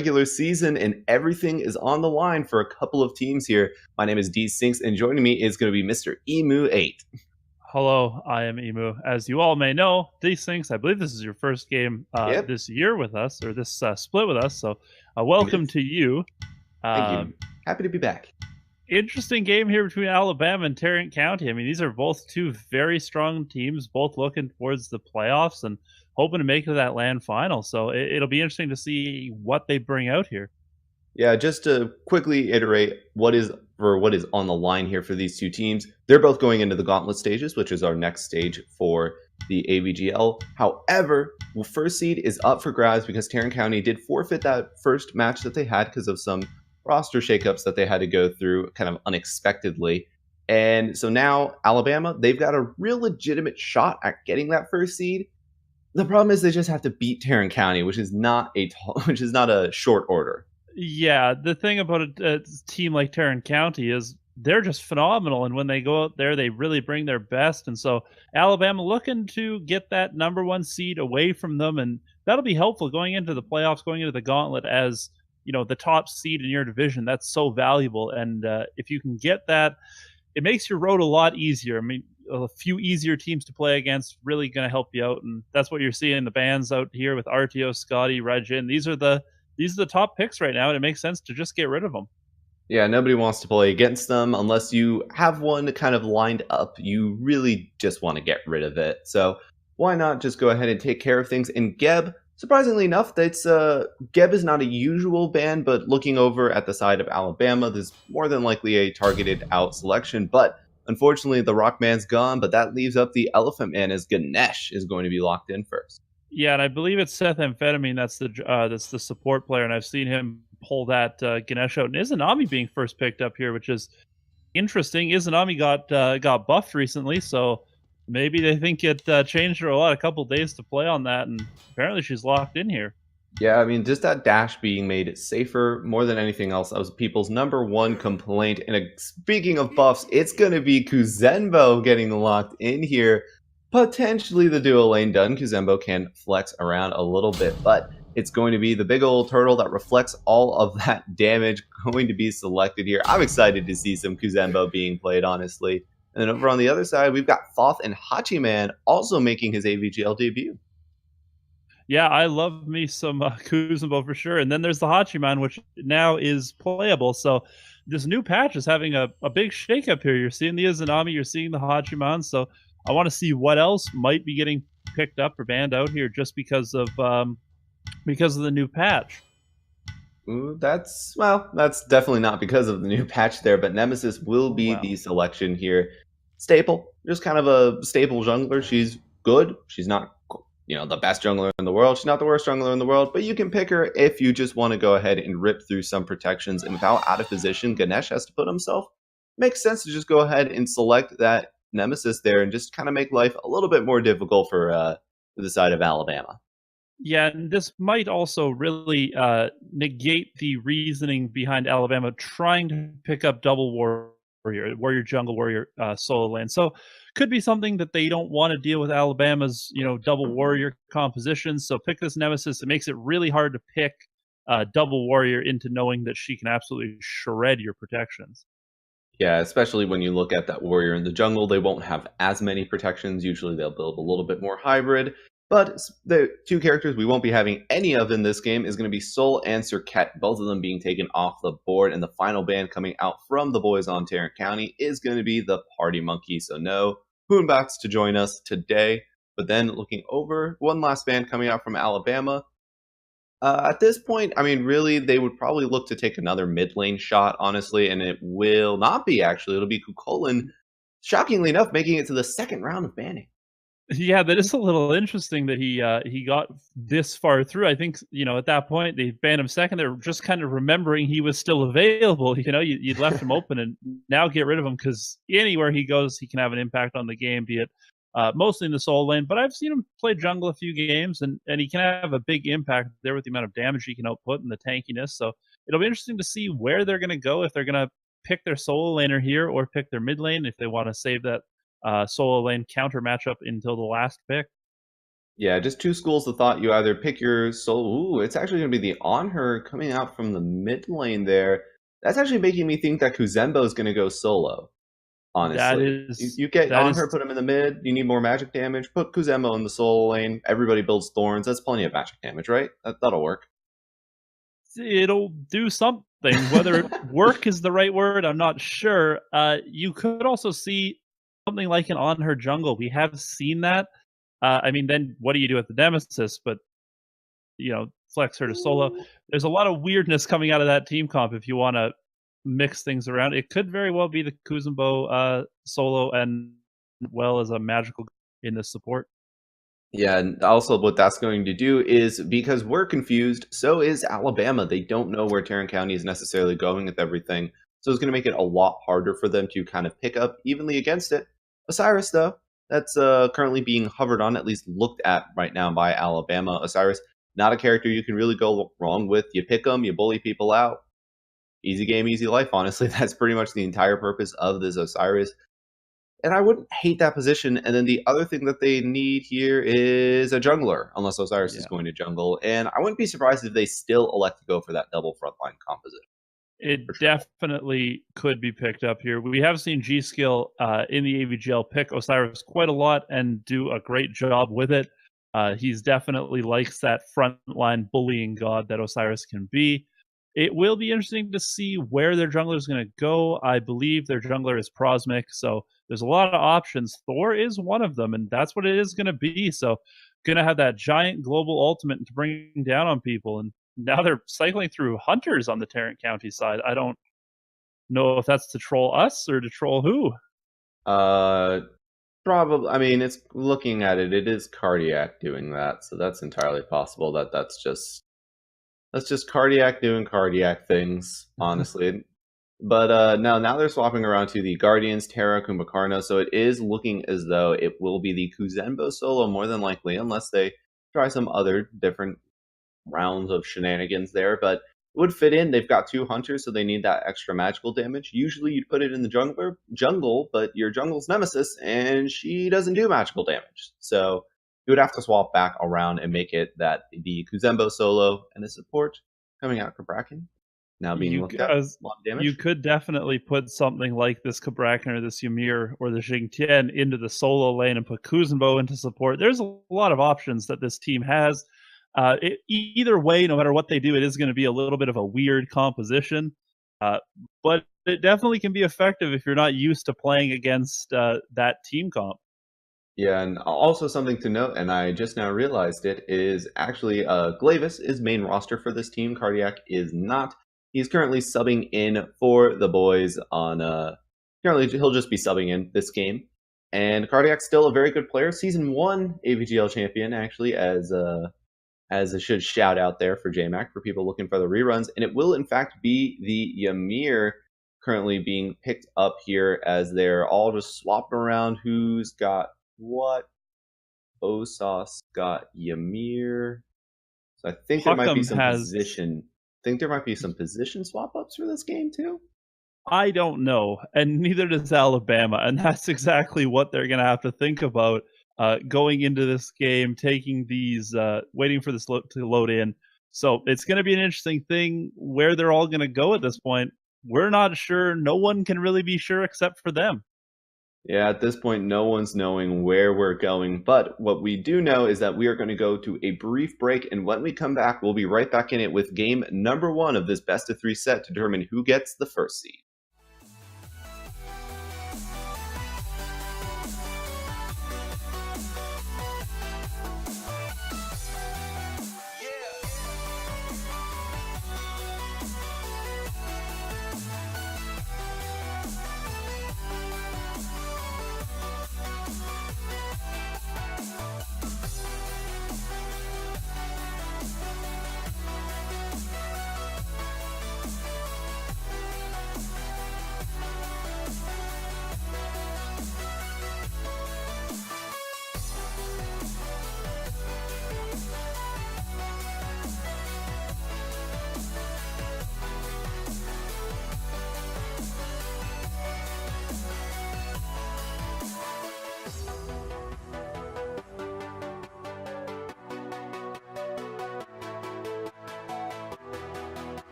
regular season, and everything is on the line for a couple of teams here. My name is D Sinks, and joining me is going to be Mr. Emu8. Hello, I am Emu. As you all may know, these things, I believe this is your first game Yep, this year with us, or this split with us. So, it welcome is. to you. Thank Um, you. Happy to be back. Interesting game here between Alabama and Tarrant County. I mean, these are both two very strong teams, both looking towards the playoffs and hoping to make it to that land final. So, it'll be interesting to see what they bring out here. Yeah, just to quickly iterate what is on the line here for these two teams. They're both going into the gauntlet stages, which is our next stage for the AVGL. However, first seed is up for grabs because Tarrant County did forfeit that first match that they had because of some roster shakeups that they had to go through kind of unexpectedly. And so now Alabama, they've got a real legitimate shot at getting that first seed. The problem is they just have to beat Tarrant County, which is not which is not a short order. Yeah, the thing about a team like Tarrant County is they're just phenomenal, and when they go out there, they really bring their best. And so Alabama looking to get that number one seed away from them, and that'll be helpful going into the playoffs, going into the gauntlet as the top seed in your division. That's so valuable, and if you can get that, it makes your road a lot easier. I mean, a few easier teams to play against really going to help you out, and that's what you're seeing the bands out here with RTO, Scotty, Regin. These are the top picks right now, and it makes sense to just get rid of them. Yeah, nobody wants to play against them unless you have one kind of lined up. You really just want to get rid of it. So why not just go ahead and take care of things? And Geb, surprisingly enough, that's Geb is not a usual ban, but looking over at the side of Alabama, there's more than likely a targeted out selection. But unfortunately, the Rock Man's gone, but that leaves up the Elephant Man as Ganesh is going to be locked in first. Yeah, and I believe it's Seth Amphetamine that's the support player, and I've seen him pull that Ganesh out. And Izanami being first picked up here, which is interesting. Izanami got buffed recently, so maybe they think it changed her a lot. A couple days to play on that, and apparently she's locked in here. Yeah, I mean, just that dash being made safer more than anything else. That was people's number one complaint. And speaking of buffs, it's going to be Kuzenbo getting locked in here. Potentially the duo lane done. Kuzenbo can flex around a little bit, but it's going to be the big old turtle that reflects all of that damage going to be selected here. I'm excited to see some Kuzenbo being played, honestly. And then over on the other side, we've got Thoth and Hachiman also making his AVGL debut. Yeah, I love me some Kuzenbo for sure. And then there's the Hachiman, which now is playable. So this new patch is having a big shakeup here. You're seeing the Izanami, you're seeing the Hachiman. So I want to see what else might be getting picked up or banned out here just because of the new patch. Ooh, that's definitely not because of the new patch there, but Nemesis will be Well, the selection here. Staple, just kind of a staple jungler. She's good. She's not, the best jungler in the world. She's not the worst jungler in the world, but you can pick her if you just want to go ahead and rip through some protections. And without out of position, Ganesh has to put himself. Makes sense to just go ahead and select that Nemesis there and just kind of make life a little bit more difficult for the side of Alabama. yeah, and this might also really negate the reasoning behind Alabama trying to pick up double warrior jungle warrior solo lane. So could be something that they don't want to deal with Alabama's double warrior composition. So pick this Nemesis. It makes it really hard to pick double warrior into knowing that she can absolutely shred your protections. Yeah, especially when you look at that warrior in the jungle, they won't have as many protections. Usually they'll build a little bit more hybrid. But the two characters we won't be having any of in this game is going to be Soul and Serket, both of them being taken off the board. And the final ban coming out from the boys on Tarrant County is going to be the Party Monkey. So no Boombox to join us today. But then looking over, one last ban coming out from Alabama. At this point, I mean, really, they would probably look to take another mid lane shot, honestly, and it will not be actually. It'll be Kukulin, shockingly enough, making it to the second round of banning. Yeah, that is a little interesting that he got this far through. I think at that point they banned him second. They're just kind of remembering he was still available. You left him open, and now get rid of him because anywhere he goes, he can have an impact on the game. Be it mostly in the soul lane, but I've seen him play jungle a few games, and he can have a big impact there with the amount of damage he can output and the tankiness. So it'll be interesting to see where they're going to go, if they're going to pick their solo laner here or pick their mid lane, if they want to save that solo lane counter matchup until the last pick. Yeah, just two schools of thought. You either pick your soul. Ooh, it's actually going to be the on her coming out from the mid lane there. That's actually making me think that Kuzembo is going to go solo. That Honestly, is you get that on is her, put him in the mid. You need more magic damage. Put Kuzembo in the solo lane. Everybody builds thorns. That's plenty of magic damage, right? That'll work. it'll do something. Whether work is the right word, I'm not sure. You could also see something like an on her jungle. We have seen that. I mean, then what do you do with the Nemesis? But flex her to solo. Ooh. There's a lot of weirdness coming out of that team comp. If you want to mix things around, it could very well be the Kuzumbo solo and well as a magical in the support. Yeah, and also what that's going to do is because we're confused, so is Alabama. They don't know where Tarrant County is necessarily going with everything. So it's going to make it a lot harder for them to kind of pick up evenly against it. Osiris, though, that's currently being hovered on, at least looked at right now by Alabama. Osiris, not a character you can really go wrong with. You pick them, you bully people out. Easy game, easy life, honestly. That's pretty much the entire purpose of this Osiris. And I wouldn't hate that position. And then the other thing that they need here is a jungler, unless Osiris is Yeah. going to jungle. And I wouldn't be surprised if they still elect to go for that double frontline composition. For It sure. definitely could be picked up here. We have seen G Skill in the AVGL pick Osiris quite a lot and do a great job with it. He's definitely likes that frontline bullying god that Osiris can be. It will be interesting to see where their jungler is going to go. I believe their jungler is Prosmic, so there's a lot of options. Thor is one of them, and that's what it is going to be. So, going to have that giant global ultimate to bring down on people, and now they're cycling through hunters on the Tarrant County side. I don't know if that's to troll us or to troll who. Uh, Probably. I mean, it's looking at it. It is cardiac doing that, so that's entirely possible. That's just cardiac doing cardiac things, honestly. But now they're swapping around to the Guardians, Terra, Kumbhakarna, so it is looking as though it will be the Kuzenbo solo more than likely, unless they try some other different rounds of shenanigans there. But it would fit in. They've got two hunters, so they need that extra magical damage. Usually you'd put it in the jungle, but your jungle's Nemesis, and she doesn't do magical damage. So you would have to swap back around and make it that the Kuzembo solo and the support coming out for Bracken now being You looked at. guys, A lot of you damage. could definitely put something like this Kabrakan or this Ymir or the Xingtian into the solo lane and put Kuzenbo into support. There's a lot of options that this team has. Either way, no matter what they do, it is going to be a little bit of a weird composition. Uh, but it definitely can be effective if you're not used to playing against that team comp. Yeah, and also something to note, and I just now realized it, is actually Glavis is main roster for this team. Cardiac is not. He's currently subbing in for the boys on currently he'll just be subbing in this game. And Cardiac's still a very good player. Season 1 AVGL champion, actually, as a should shout out there for JMac for people looking for the reruns. And it will in fact be the Ymir currently being picked up here as they're all just swapping around who's got what. Osos got Ymir. So I think there might be Huckham some has position. Think there might be some position swap ups for this game too. I don't know, and neither does Alabama, and that's exactly what they're going to have to think about going into this game, taking these, waiting for this to load in. So it's going to be an interesting thing where they're all going to go at this point. We're not sure. No one can really be sure except for them. Yeah, at this point, no one's knowing where we're going. But what we do know is that we are going to go to a brief break. And when we come back, we'll be right back in it with game number 1 of this best of 3 set to determine who gets the first seed.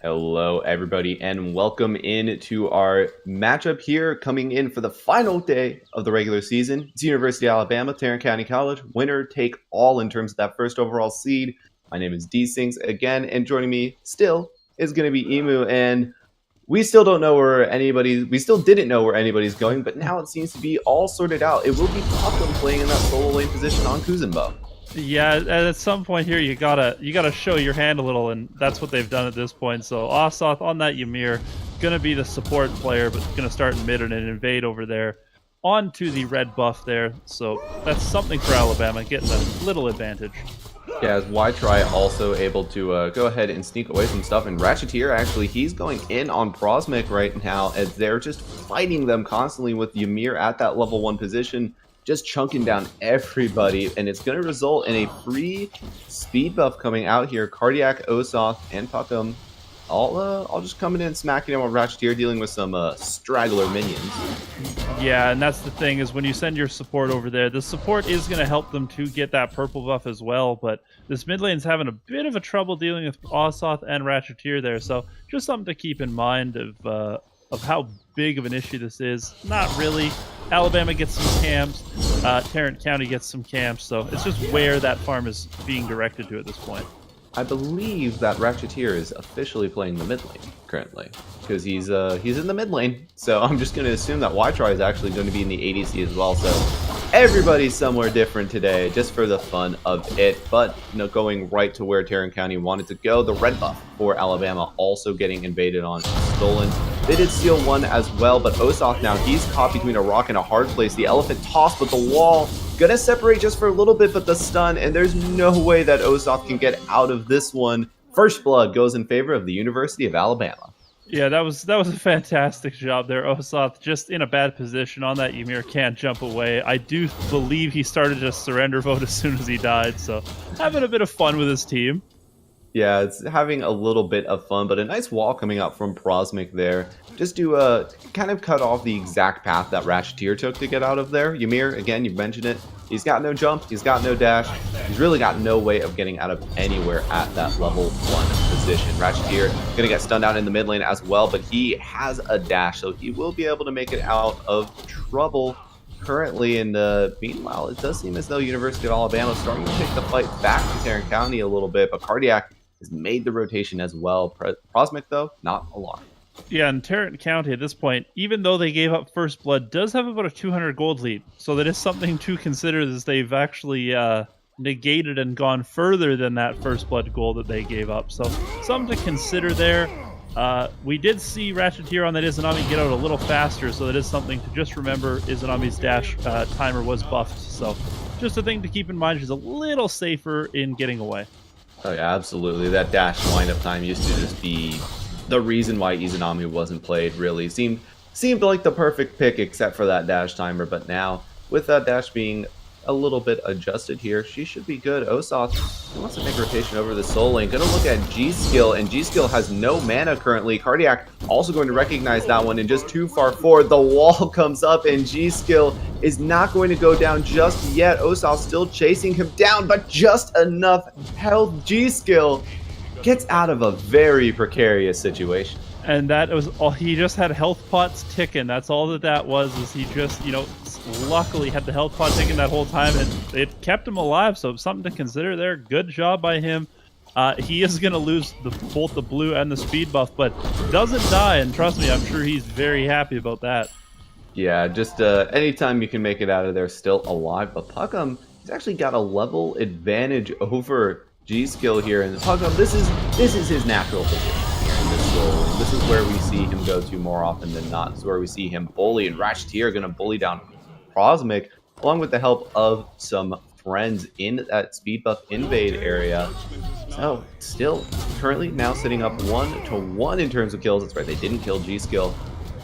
Hello, everybody, and welcome in to our matchup here, coming in for the final day of the regular season. It's University of Alabama, Tarrant County College, winner take all in terms of that first overall seed. My name is D Sings again, and joining me still is going to be Emu, and we still don't know where we still didn't know where anybody's going, but now it seems to be all sorted out. It will be Popham playing in that solo lane position on Kuzenbo. Yeah, at some point here you gotta show your hand a little, and that's what they've done at this point. So Osoth on that Ymir, gonna be the support player, but gonna start in mid and invade over there onto the red buff there. So that's something for Alabama, getting a little advantage. Yeah, as Y-Try also able to go ahead and sneak away some stuff. And Ratcheteer, actually, he's going in on Prosmic right now as they're just fighting them constantly with Ymir at that level 1 position, just chunking down everybody. And it's going to result in a free speed buff coming out here. Cardiac, Osoth, and Puckham all just coming in, smacking him with Ratcheteer, dealing with some straggler minions. Yeah, and that's the thing, is when you send your support over there, the support is going to help them to get that purple buff as well, but this mid lane's having a bit of a trouble dealing with Osoth and Ratcheteer there, so just something to keep in mind of how big of an issue this is. Not really. Alabama gets some camps, Tarrant County gets some camps, so it's just where that farm is being directed to at this point. I believe that Ratcheteer is officially playing the mid lane currently, because he's in the mid lane. So I'm just going to assume that Y-Try is actually going to be in the ADC as well. So everybody's somewhere different today, just for the fun of it. But going right to where Tarrant County wanted to go, the red buff for Alabama also getting invaded on, stolen. They did steal one as well, but Osoth now, he's caught between a rock and a hard place. The elephant tossed, but the wall gonna separate just for a little bit, but the stun, and there's no way that Osoth can get out of this one. First blood goes in favor of the University of Alabama. Yeah, that was a fantastic job there. Osoth just in a bad position on that Ymir, can't jump away. I do believe he started a surrender vote as soon as he died, so having a bit of fun with his team. Yeah, it's having a little bit of fun, but a nice wall coming out from Prosmic there. Just to kind of cut off the exact path that Ratcheteer took to get out of there. Ymir, again, you've mentioned it. He's got no jump, he's got no dash. He's really got no way of getting out of anywhere at that level 1 position. Ratcheteer gonna get stunned down in the mid lane as well, but he has a dash, so he will be able to make it out of trouble currently. And meanwhile, it does seem as though University of Alabama is starting to take the fight back to Tarrant County a little bit, but Cardiac has made the rotation as well. Prosmic, though, not alarmed. Yeah, and Tarrant County at this point, even though they gave up first blood, does have about a 200 gold lead. So that is something to consider, as they've actually negated and gone further than that first blood goal that they gave up. So something to consider there. We did see Ratcheteer on that Izanami get out a little faster, so that is something to just remember. Izanami's dash timer was buffed, so just a thing to keep in mind. She's a little safer in getting away. Oh yeah, absolutely. That dash lineup time used to just be the reason why Izanami wasn't played, really. Seemed like the perfect pick except for that dash timer, but now with that dash being a little bit adjusted here, she should be good. Osoth wants to make rotation over the soul lane. Gonna look at G-Skill, and G-Skill has no mana currently. Cardiac also going to recognize that one, and just too far forward. The wall comes up, and G-Skill is not going to go down just yet. Osoth still chasing him down, but just enough health. G-Skill gets out of a very precarious situation. And that was all. He just had health pots ticking. That's all that was. Is he just, luckily had the health pot ticking that whole time, and it kept him alive. So something to consider there. Good job by him. He is going to lose both the blue and the speed buff, but doesn't die. And trust me, I'm sure he's very happy about that. Yeah, just anytime you can make it out of there still alive. But Puckham, he's actually got a level advantage over G-Skill here. And Puckham, this is his natural position here in this role. And this is where we see him go to more often than not. This is where we see him bully. And Ratcheteer going to bully down Prosmic, along with the help of some friends in that speed buff invade area. So still currently now sitting up 1-1 in terms of kills. That's right, they didn't kill G-Skill.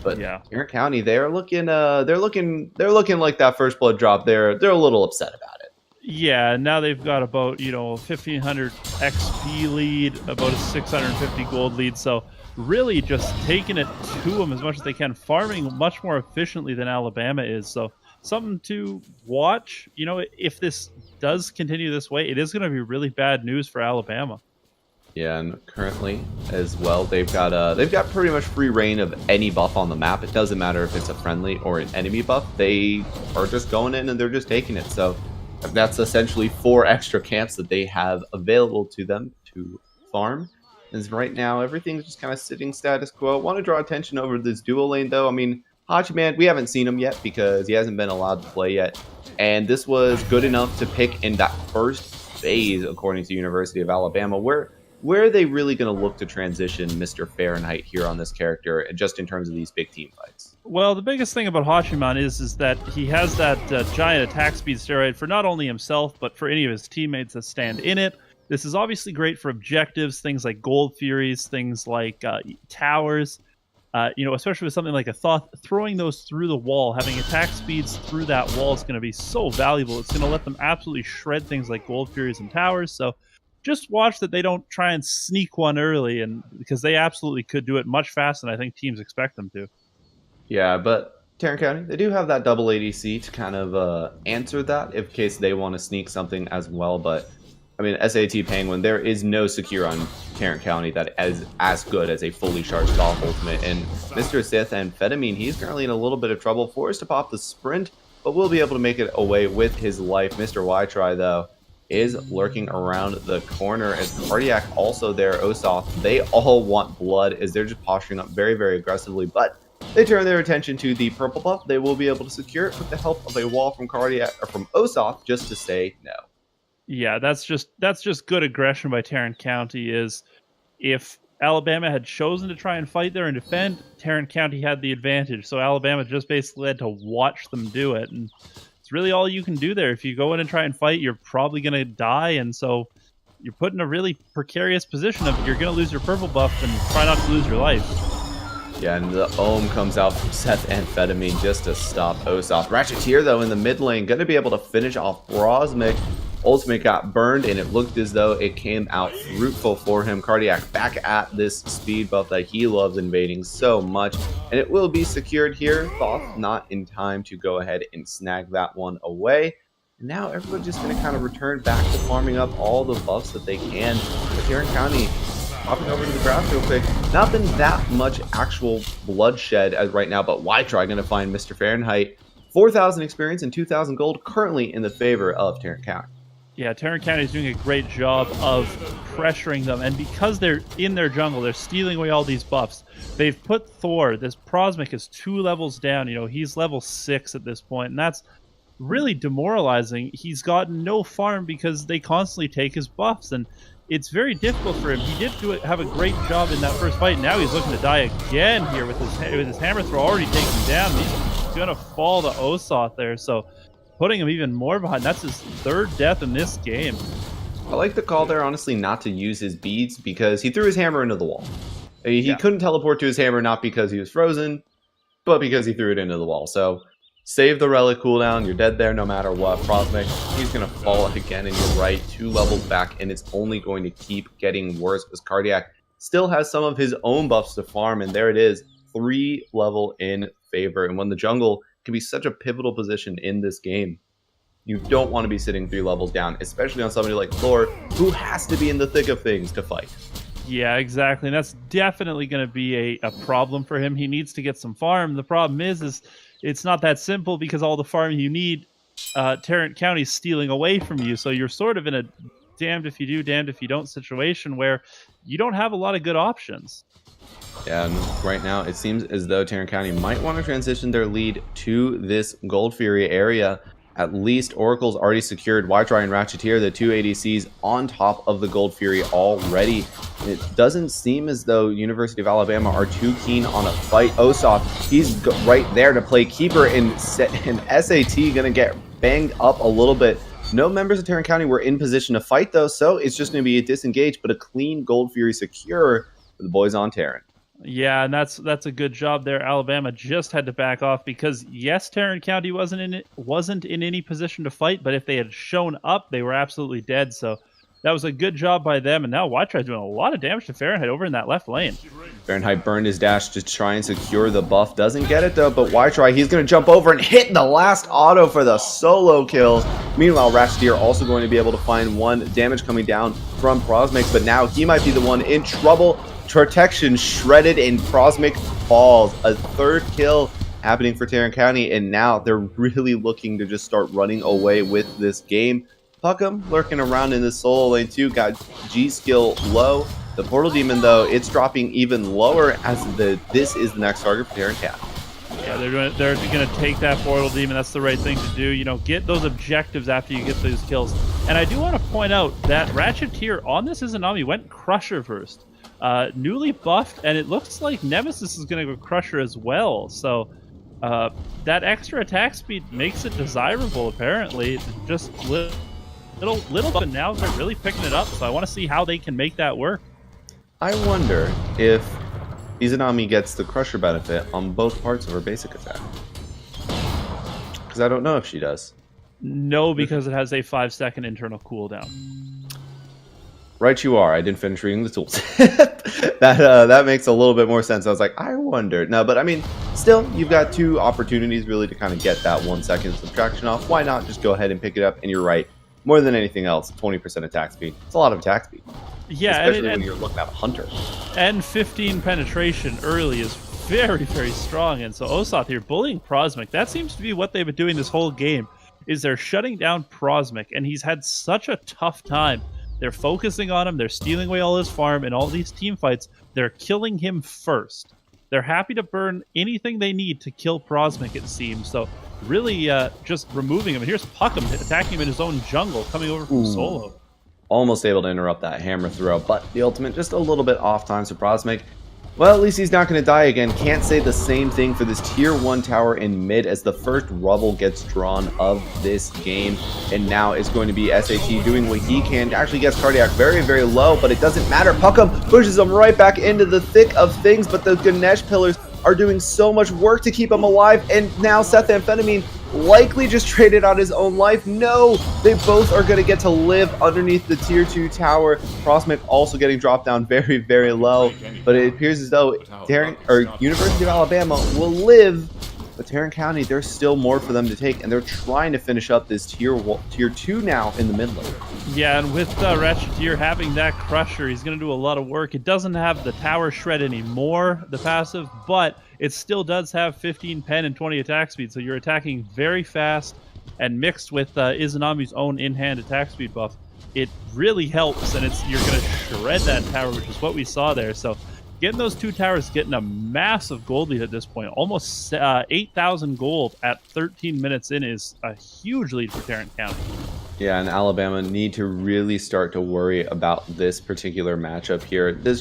But yeah, Tarrant County, they're looking like that first blood drop. They're a little upset about it. Yeah, now they've got about 1,500 XP lead, about a 650 gold lead. So really just taking it to them as much as they can, farming much more efficiently than Alabama is. So something to watch. If this does continue this way, it is going to be really bad news for Alabama. Yeah, and currently as well, they've got pretty much free reign of any buff on the map. It doesn't matter if it's a friendly or an enemy buff. They are just going in and they're just taking it. So that's essentially 4 extra camps that they have available to them to farm. As right now, everything's just kind of sitting status quo. Want to draw attention over this dual lane though. I mean, Hachiman, we haven't seen him yet because he hasn't been allowed to play yet. And this was good enough to pick in that first phase, according to University of Alabama, where are they really going to look to transition Mr. Fahrenheit here on this character, just in terms of these big team fights? Well, the biggest thing about Hachiman is that he has that giant attack speed steroid for not only himself, but for any of his teammates that stand in it. This is obviously great for objectives, things like Gold Furies, things like towers. Especially with something like a Thoth, throwing those through the wall, having attack speeds through that wall is going to be so valuable. It's going to let them absolutely shred things like Gold Furies and towers. So just watch that they don't try and sneak one early, and because they absolutely could do it much faster than I think teams expect them to. Yeah, but Tarrant County, they do have that double ADC to kind of answer that in case they want to sneak something as well. But I mean, SAT Penguin, there is no secure on Tarrant County that is as good as a fully charged off ultimate. And Mr. Sith Amphetamine, he's currently in a little bit of trouble, forced to pop the sprint, but will be able to make it away with his life. Mr. Y-Try, though, is lurking around the corner as Cardiac also there, Osoth. They all want blood as they're just posturing up very, very aggressively, but they turn their attention to the purple buff. They will be able to secure it with the help of a wall from Cardiac or from Osoth just to say no. Yeah, that's just good aggression by Tarrant County. Is if Alabama had chosen to try and fight there and defend, Tarrant County had the advantage. So Alabama just basically had to watch them do it, and it's really all you can do there. If you go in and try and fight, you're probably going to die, and so you're put in a really precarious position of you're going to lose your purple buff and try not to lose your life. Yeah, and the Ohm comes out from Seth Amphetamine just to stop Osoth. Ratcheteer, though, in the mid lane, going to be able to finish off Brosmic. Ultimate got burned, and it looked as though it came out fruitful for him. Cardiac back at this speed buff that he loves invading so much, and it will be secured here. Thoth not in time to go ahead and snag that one away. And now everyone's just going to kind of return back to farming up all the buffs that they can. But Tarrant County hopping over to the grass real quick. Not been that much actual bloodshed as right now, but Y-Try going to find Mr. Fahrenheit. 4,000 experience and 2,000 gold currently in the favor of Tarrant County. Yeah, Tarrant County is doing a great job of pressuring them, and because they're in their jungle, they're stealing away all these buffs. They've put Thor, this Prosmic is 2 levels down. He's level 6 at this point, and that's really demoralizing. He's gotten no farm because they constantly take his buffs, and it's very difficult for him. He did have a great job in that first fight. Now he's looking to die again here with his hammer throw already taken down. He's gonna fall to Osoth there, so putting him even more behind. That's his 3rd death in this game. I like the call there, honestly, not to use his beads because he threw his hammer into the wall. He couldn't teleport to his hammer, not because he was frozen, but because he threw it into the wall. So save the relic cooldown. You're dead there no matter what. Prosmic, he's going to fall again, and you're right, 2 levels back, and it's only going to keep getting worse because Cardiac still has some of his own buffs to farm, and there it is, 3 level in favor. And when the jungle can be such a pivotal position in this game, you don't want to be sitting 3 levels down, especially on somebody like Thor, who has to be in the thick of things to fight. Yeah, exactly. And that's definitely going to be a problem for him. He needs to get some farm. The problem is it's not that simple because all the farm you need, Tarrant County's stealing away from you. So you're sort of in a damned if you do, damned if you don't situation where you don't have a lot of good options. Yeah, and right now it seems as though Tarrant County might want to transition their lead to this Gold Fury area. At least Oracle's already secured Y-Try and Ratcheteer, the 2 ADCs on top of the Gold Fury already. It doesn't seem as though University of Alabama are too keen on a fight. Osoth, he's right there to play keeper, and SAT going to get banged up a little bit. No members of Tarrant County were in position to fight, though, so it's just going to be a disengage, but a clean Gold Fury secure for the boys on Tarrant. Yeah, and that's a good job there. Alabama just had to back off because yes, Tarrant County wasn't in any position to fight, but if they had shown up, they were absolutely dead. So That was a good job by them, and now Wytry's doing a lot of damage to Fahrenheit over in that left lane. Fahrenheit burned his dash to try and secure the buff. Doesn't get it though, but Wytry, he's going to jump over and hit the last auto for the solo kill. Meanwhile, Ratcheteer also going to be able to find one damage coming down from Prosmix, but now he might be the one in trouble. Protection shredded and Prosmic falls. A third kill happening for Tarrant County, and now they're really looking to just start running away with this game. Puckham lurking around in the solo lane too, got G-skill low. The Portal Demon though, it's dropping even lower as this is the next target for Tarrant County. Yeah, they're going to take that Portal Demon. That's the right thing to do. You know, get those objectives after you get those kills. And I do want to point out that Ratcheteer on this Izanami went Crusher first. Newly buffed, and it looks like Nemesis is going to go Crusher as well. So that extra attack speed makes it desirable, apparently. Just little, but now they're really picking it up, so I want to see how they can make that work. I wonder if Izanami gets the Crusher benefit on both parts of her basic attack. Because I don't know if she does. No, because it has a 5-second internal cooldown. Right you are. I didn't finish reading the tools. That makes a little bit more sense. I was like, I wonder. No, but I mean, still, you've got two opportunities really to kind of get that 1 second subtraction off. Why not just go ahead and pick it up? And you're right. More than anything else, 20% attack speed. It's a lot of attack speed. Yeah, especially when you're looking at a hunter. And 15 penetration early is very, very strong. And so Osoth here bullying Prosmic. That seems to be what they've been doing this whole game, is they're shutting down Prosmic. And he's had such a tough time. They're focusing on him. They're stealing away all his farm. And all these team fights, they're killing him first. They're happy to burn anything they need to kill Prosmic, it seems. So really just removing him. And here's Puckham attacking him in his own jungle, coming over from solo. Almost able to interrupt that hammer throw, but the ultimate just a little bit off time. So Prosmic, well, at least he's not going to die again. Can't say the same thing for this tier 1 tower in mid as the first rubble gets drawn of this game. And now it's going to be SAT doing what he can. Actually gets Cardiac very, very low, but it doesn't matter. Puckham pushes him right back into the thick of things, but the Ganesh pillars are doing so much work to keep him alive. And now Seth Amphetamine likely just traded on his own life. No, they both are going to get to live underneath the tier 2 tower. Prosmic also getting dropped down very, very low. But it appears as though University of Alabama will live. But Tarrant County, there's still more for them to take, and they're trying to finish up this tier 2 now in the mid lane. Yeah, and with Ratcheteer having that Crusher, he's going to do a lot of work. It doesn't have the tower shred anymore, the passive, but it still does have 15 pen and 20 attack speed, so you're attacking very fast, and mixed with Izanami's own in-hand attack speed buff, it really helps, and you're going to shred that tower, which is what we saw there. So getting those two towers, getting a massive gold lead at this point, almost 8,000 gold at 13 minutes in is a huge lead for Tarrant County. Yeah, and Alabama need to really start to worry about this particular matchup here. They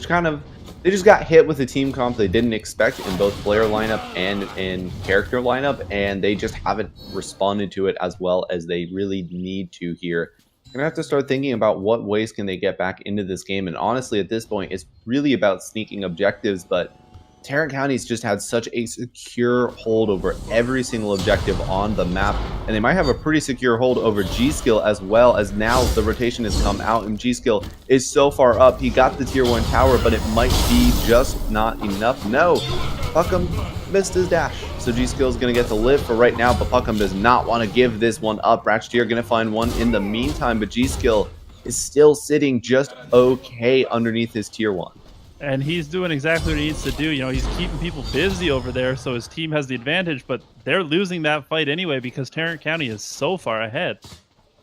just got hit with a team comp they didn't expect in both player lineup and in character lineup, and they just haven't responded to it as well as they really need to here. They're going to have to start thinking about what ways can they get back into this game, and honestly at this point it's really about sneaking objectives, but Tarrant County's just had such a secure hold over every single objective on the map, and they might have a pretty secure hold over G-Skill as well, as now the rotation has come out and G-Skill is so far up. He got the tier 1 tower, but it might be just not enough. No, Puckham missed his dash, so G-Skill is going to get to live for right now, but Puckham does not want to give this one up. Ratcheteer going to find one in the meantime, but G-Skill is still sitting just okay underneath his tier 1. And he's doing exactly what he needs to do. You know, he's keeping people busy over there, so his team has the advantage, but they're losing that fight anyway because Tarrant County is so far ahead.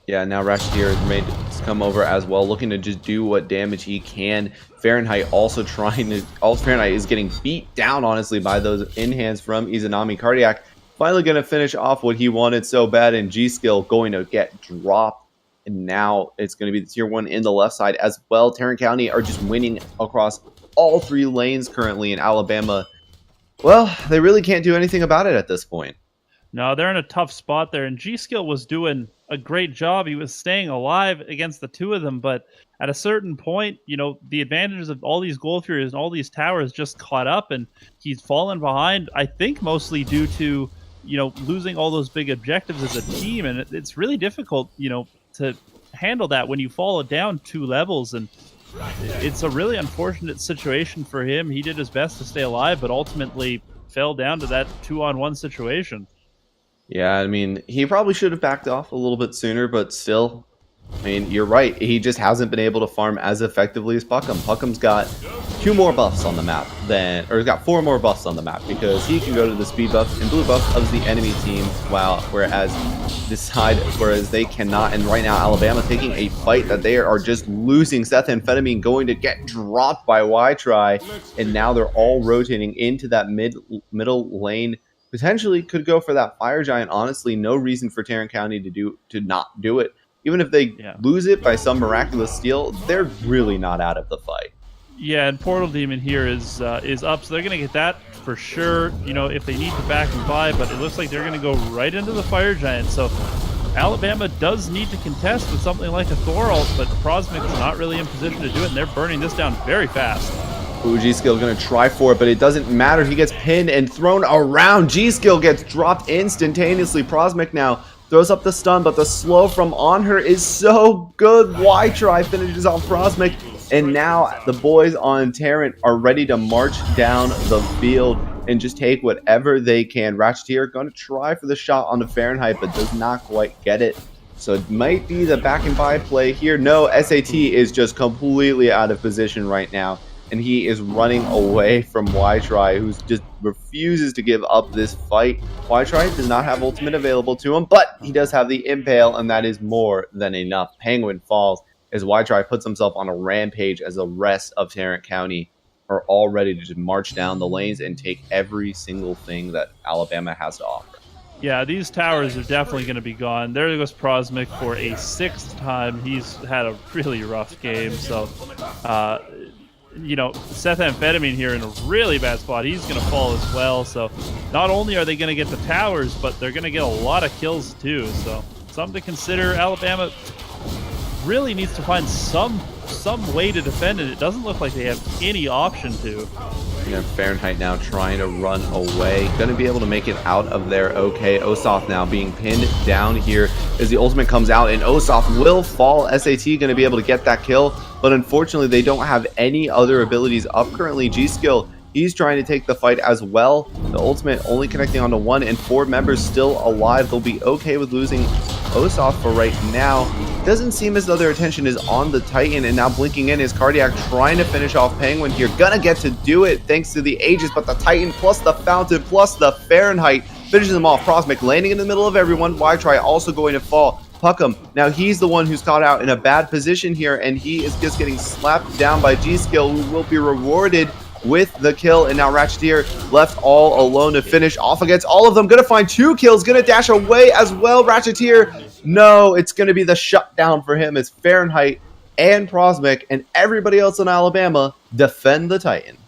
Yeah, now Ratcheteer is made to come over as well, looking to just do what damage he can. Fahrenheit Fahrenheit is getting beat down, honestly, by those in-hands from Izanami. Cardiac finally going to finish off what he wanted so bad, and G-Skill going to get dropped. And now it's going to be the tier 1 in the left side as well. Tarrant County are just winning across all 3 lanes currently in Alabama. Well, they really can't do anything about it at this point. No, they're in a tough spot there, and G-Skill was doing a great job. He was staying alive against the two of them, but at a certain point, you know, the advantages of all these Gold Furies and all these towers just caught up, and he's fallen behind, I think mostly due to, you know, losing all those big objectives as a team, and it's really difficult, you know, to handle that when you fall down 2 levels, and it's a really unfortunate situation for him. He did his best to stay alive, but ultimately fell down to that 2-on-1 situation. Yeah, I mean, he probably should have backed off a little bit sooner, but still, I mean, you're right. He just hasn't been able to farm as effectively as Puckham. Puckham's got 2 more buffs on the map or he's got 4 more buffs on the map because he can go to the speed buff and blue buff of the enemy team, whereas they cannot. And right now, Alabama taking a fight that they are just losing. Seth Amphetamine going to get dropped by Y-Try, and now they're all rotating into that middle lane. Potentially could go for that Fire Giant. Honestly, no reason for Tarrant County to not do it. Even if they lose it by some miraculous steal, they're really not out of the fight. Yeah, and Portal Demon here is up, so they're going to get that for sure, you know, if they need to back and buy, but it looks like they're going to go right into the Fire Giant. So Alabama does need to contest with something like a Thor ult, but Prosmic is not really in position to do it, and they're burning this down very fast. Ooh, G-Skill going to try for it, but it doesn't matter. He gets pinned and thrown around. G-Skill gets dropped instantaneously. Prosmic now throws up the stun, but the slow from on her is so good. Y-Try finishes off Prosmic, and now the boys on Tarrant are ready to march down the field and just take whatever they can. Ratcheteer going to try for the shot on the Fahrenheit, but does not quite get it. So it might be the back and buy play here. No, SAT is just completely out of position right now, and he is running away from Y-Try, who just refuses to give up this fight. Y-Try does not have ultimate available to him, but he does have the Impale, and that is more than enough. Penguin falls as Y-Try puts himself on a rampage, as the rest of Tarrant County are all ready to just march down the lanes and take every single thing that Alabama has to offer. Yeah, these towers are definitely going to be gone. There goes Prosmic for a 6th time. He's had a really rough game, so you know, Seth Amphetamine here in a really bad spot. He's going to fall as well. So not only are they going to get the towers, but they're going to get a lot of kills too. So something to consider. Alabama really needs to find some way to defend it. It doesn't look like they have any option to. Yeah, Fahrenheit now trying to run away. Going to be able to make it out of there. Okay, Osoff now being pinned down here as the ultimate comes out, and Osoff will fall. SAT going to be able to get that kill, but unfortunately they don't have any other abilities up currently. G-Skill, he's trying to take the fight as well. The ultimate only connecting onto 1, and 4 members still alive. They'll be okay with losing Osoff for right now. Doesn't seem as though their attention is on the Titan, and now blinking in is Cardiac trying to finish off Penguin here. Gonna get to do it thanks to the Aegis, but the Titan plus the Fountain plus the Fahrenheit finishes them off. Prosmic landing in the middle of everyone. Y-Try also going to fall. Puckham, now he's the one who's caught out in a bad position here, and he is just getting slapped down by G-Skill, who will be rewarded with the kill. And now Ratcheteer left all alone to finish off against all of them. Gonna find 2 kills, gonna dash away as well. Ratcheteer, no, it's gonna be the shutdown for him as Fahrenheit and Prosmic and everybody else in Alabama defend the Titan.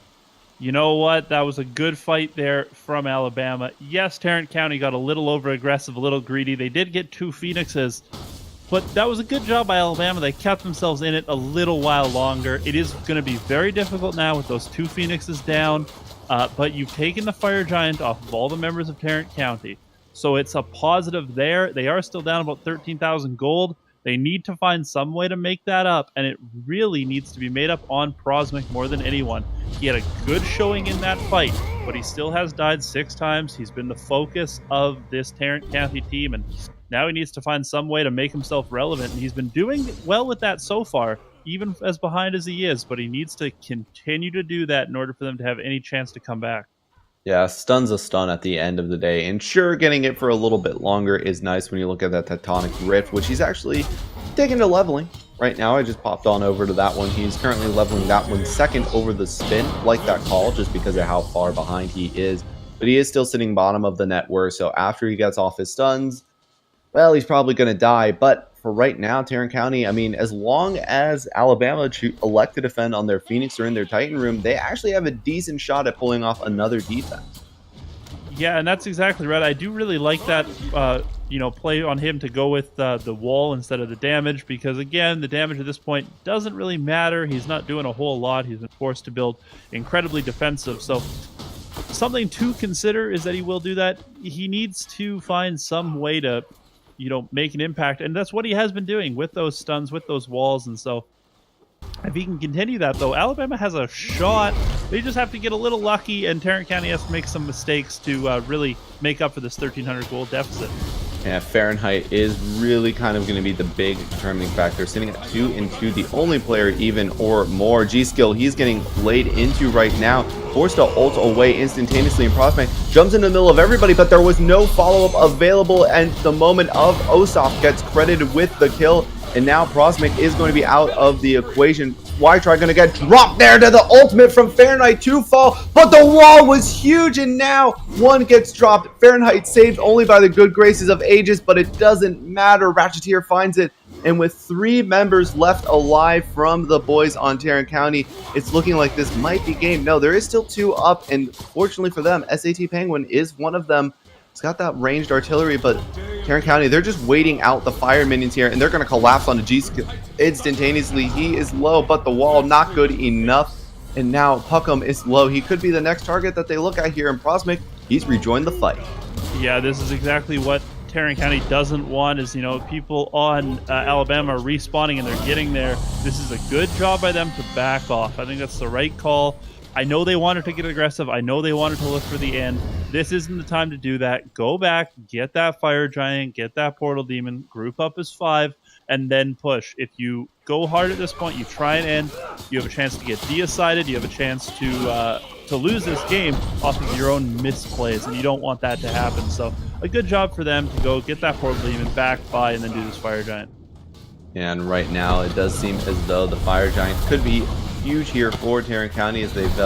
You know what? That was a good fight there from Alabama. Yes, Tarrant County got a little over-aggressive, a little greedy. They did get 2 Phoenixes, but that was a good job by Alabama. They kept themselves in it a little while longer. It is going to be very difficult now with those 2 Phoenixes down, but you've taken the Fire Giant off of all the members of Tarrant County. So it's a positive there. They are still down about 13,000 gold. They need to find some way to make that up, and it really needs to be made up on Prosmic more than anyone. He had a good showing in that fight, but he still has died 6 times. He's been the focus of this Tarrant County team, and now he needs to find some way to make himself relevant, and he's been doing well with that so far, even as behind as he is, but he needs to continue to do that in order for them to have any chance to come back. Yeah, stun's a stun at the end of the day, and sure, getting it for a little bit longer is nice when you look at that Tectonic Rift, which he's actually taking to leveling. Right now, I just popped on over to that one. He's currently leveling that one second over the spin, like that call, just because of how far behind he is. But he is still sitting bottom of the net worth, so after he gets off his stuns, well, he's probably going to die. But for right now, Tarrant County, I mean, as long as Alabama elect to defend on their Phoenix or in their Titan room, they actually have a decent shot at pulling off another defense. Yeah, and that's exactly right. I do really like that, play on him to go with the wall instead of the damage, because, again, the damage at this point doesn't really matter. He's not doing a whole lot. He's been forced to build incredibly defensive. So something to consider is that he will do that. He needs to find some way to make an impact. And that's what he has been doing with those stuns, with those walls. And so if he can continue that, though, Alabama has a shot. They just have to get a little lucky, and Tarrant County has to make some mistakes to really make up for this 1,300 goal deficit. Yeah, Fahrenheit is really kind of going to be the big determining factor. Sitting at 2-2, the only player even or more. G-Skill, he's getting laid into right now. Forced to ult away instantaneously, and Prospect jumps in the middle of everybody, but there was no follow-up available, and the moment of Osop gets credited with the kill, and now Prospect is going to be out of the equation. Y-Try going to get dropped there to the ultimate from Fahrenheit to fall, but the wall was huge, and now one gets dropped. Fahrenheit saved only by the good graces of Aegis, but it doesn't matter. Ratcheteer finds it, and with 3 members left alive from the boys on Tarrant County, it's looking like this might be game. No, there is still 2 up, and fortunately for them, SAT Penguin is one of them. It's got that ranged artillery, but Tarrant County, they're just waiting out the fire minions here, and they're going to collapse onto G-Skill instantaneously. He is low, but the wall not good enough, and now Puckham is low. He could be the next target that they look at here, and Prosmic, he's rejoined the fight. Yeah, this is exactly what Tarrant County doesn't want is, people on Alabama are respawning and they're getting there. This is a good job by them to back off. I think that's the right call. I know they wanted to get aggressive. I know they wanted to look for the end. This isn't the time to do that. Go back, get that Fire Giant, get that Portal Demon, group up as 5, and then push. If you go hard at this point, you try and end, you have a chance to get decided, you have a chance to lose this game off of your own misplays, and you don't want that to happen. So a good job for them to go get that Portal Demon back by and then do this Fire Giant. And right now, it does seem as though the Fire Giant could be huge here for Tarrant County, as they've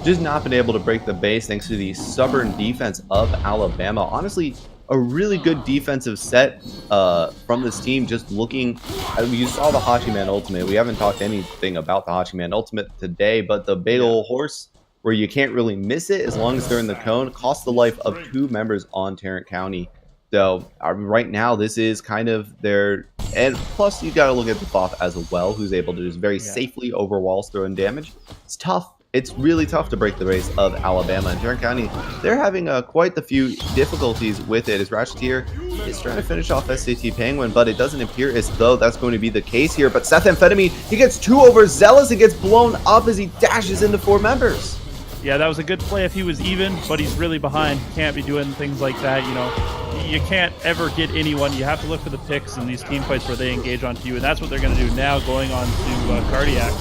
just not been able to break the base thanks to the stubborn defense of Alabama. Honestly, a really good defensive set from this team. Just looking, you saw the Hachiman ultimate. We haven't talked anything about the Hachiman ultimate today, but the big old horse, where you can't really miss it as long as they're in the cone, cost the life of 2 members on Tarrant County. So right now, this is kind of their, and plus you got to look at the Thoth as well, who's able to just very safely over walls throwing damage. It's tough. It's really tough to break the base of Alabama. And Tarrant County, they're having quite a few difficulties with it, as Ratcheteer is trying to finish off SAT Penguin, but it doesn't appear as though that's going to be the case here. But Seth Amphetamine, he gets 2 overzealous and gets blown up as he dashes into 4 members. Yeah, that was a good play if he was even, but he's really behind. He can't be doing things like that, You can't ever get anyone. You have to look for the picks in these team fights where they engage onto you, and that's what they're going to do now, going on to Cardiac.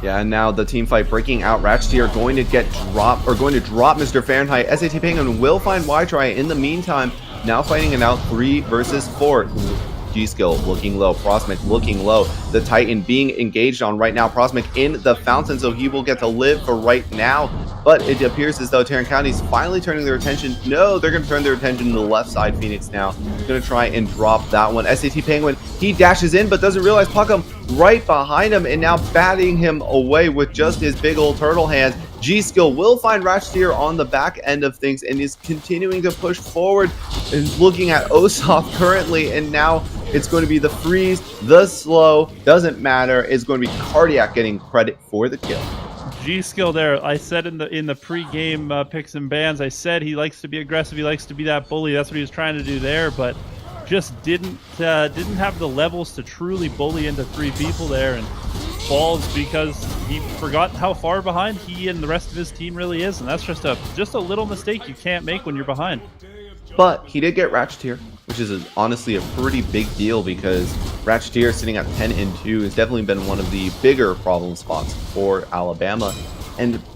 Yeah, and now the team fight breaking out. Ratcheteer going to get dropped, or going to drop Mr. Fahrenheit. SAT Penguin will find Y-Try in the meantime. Now fighting it out 3 versus 4. G-Skill looking low, Prosmic looking low, the Titan being engaged on right now, Prosmic in the fountain, so he will get to live for right now, but it appears as though Tarrant County is finally turning their attention. No, they're going to turn their attention to the left side. Phoenix now going to try and drop that one. SAT Penguin, he dashes in, but doesn't realize Puckham right behind him, and now batting him away with just his big old turtle hands. G-Skill will find Ratcheteer on the back end of things and is continuing to push forward and looking at Osop currently, and now it's going to be the freeze, the slow, doesn't matter. It's going to be Cardiac getting credit for the kill. G-Skill there. I said in the pre-game picks and bans, I said he likes to be aggressive, he likes to be that bully. That's what he was trying to do there, but just didn't have the levels to truly bully into 3 people there, and falls because he forgot how far behind he and the rest of his team really is, and that's just a little mistake you can't make when you're behind. But he did get Ratcheteer, which is honestly a pretty big deal, because Ratcheteer sitting at 10-2 has definitely been one of the bigger problem spots for Alabama.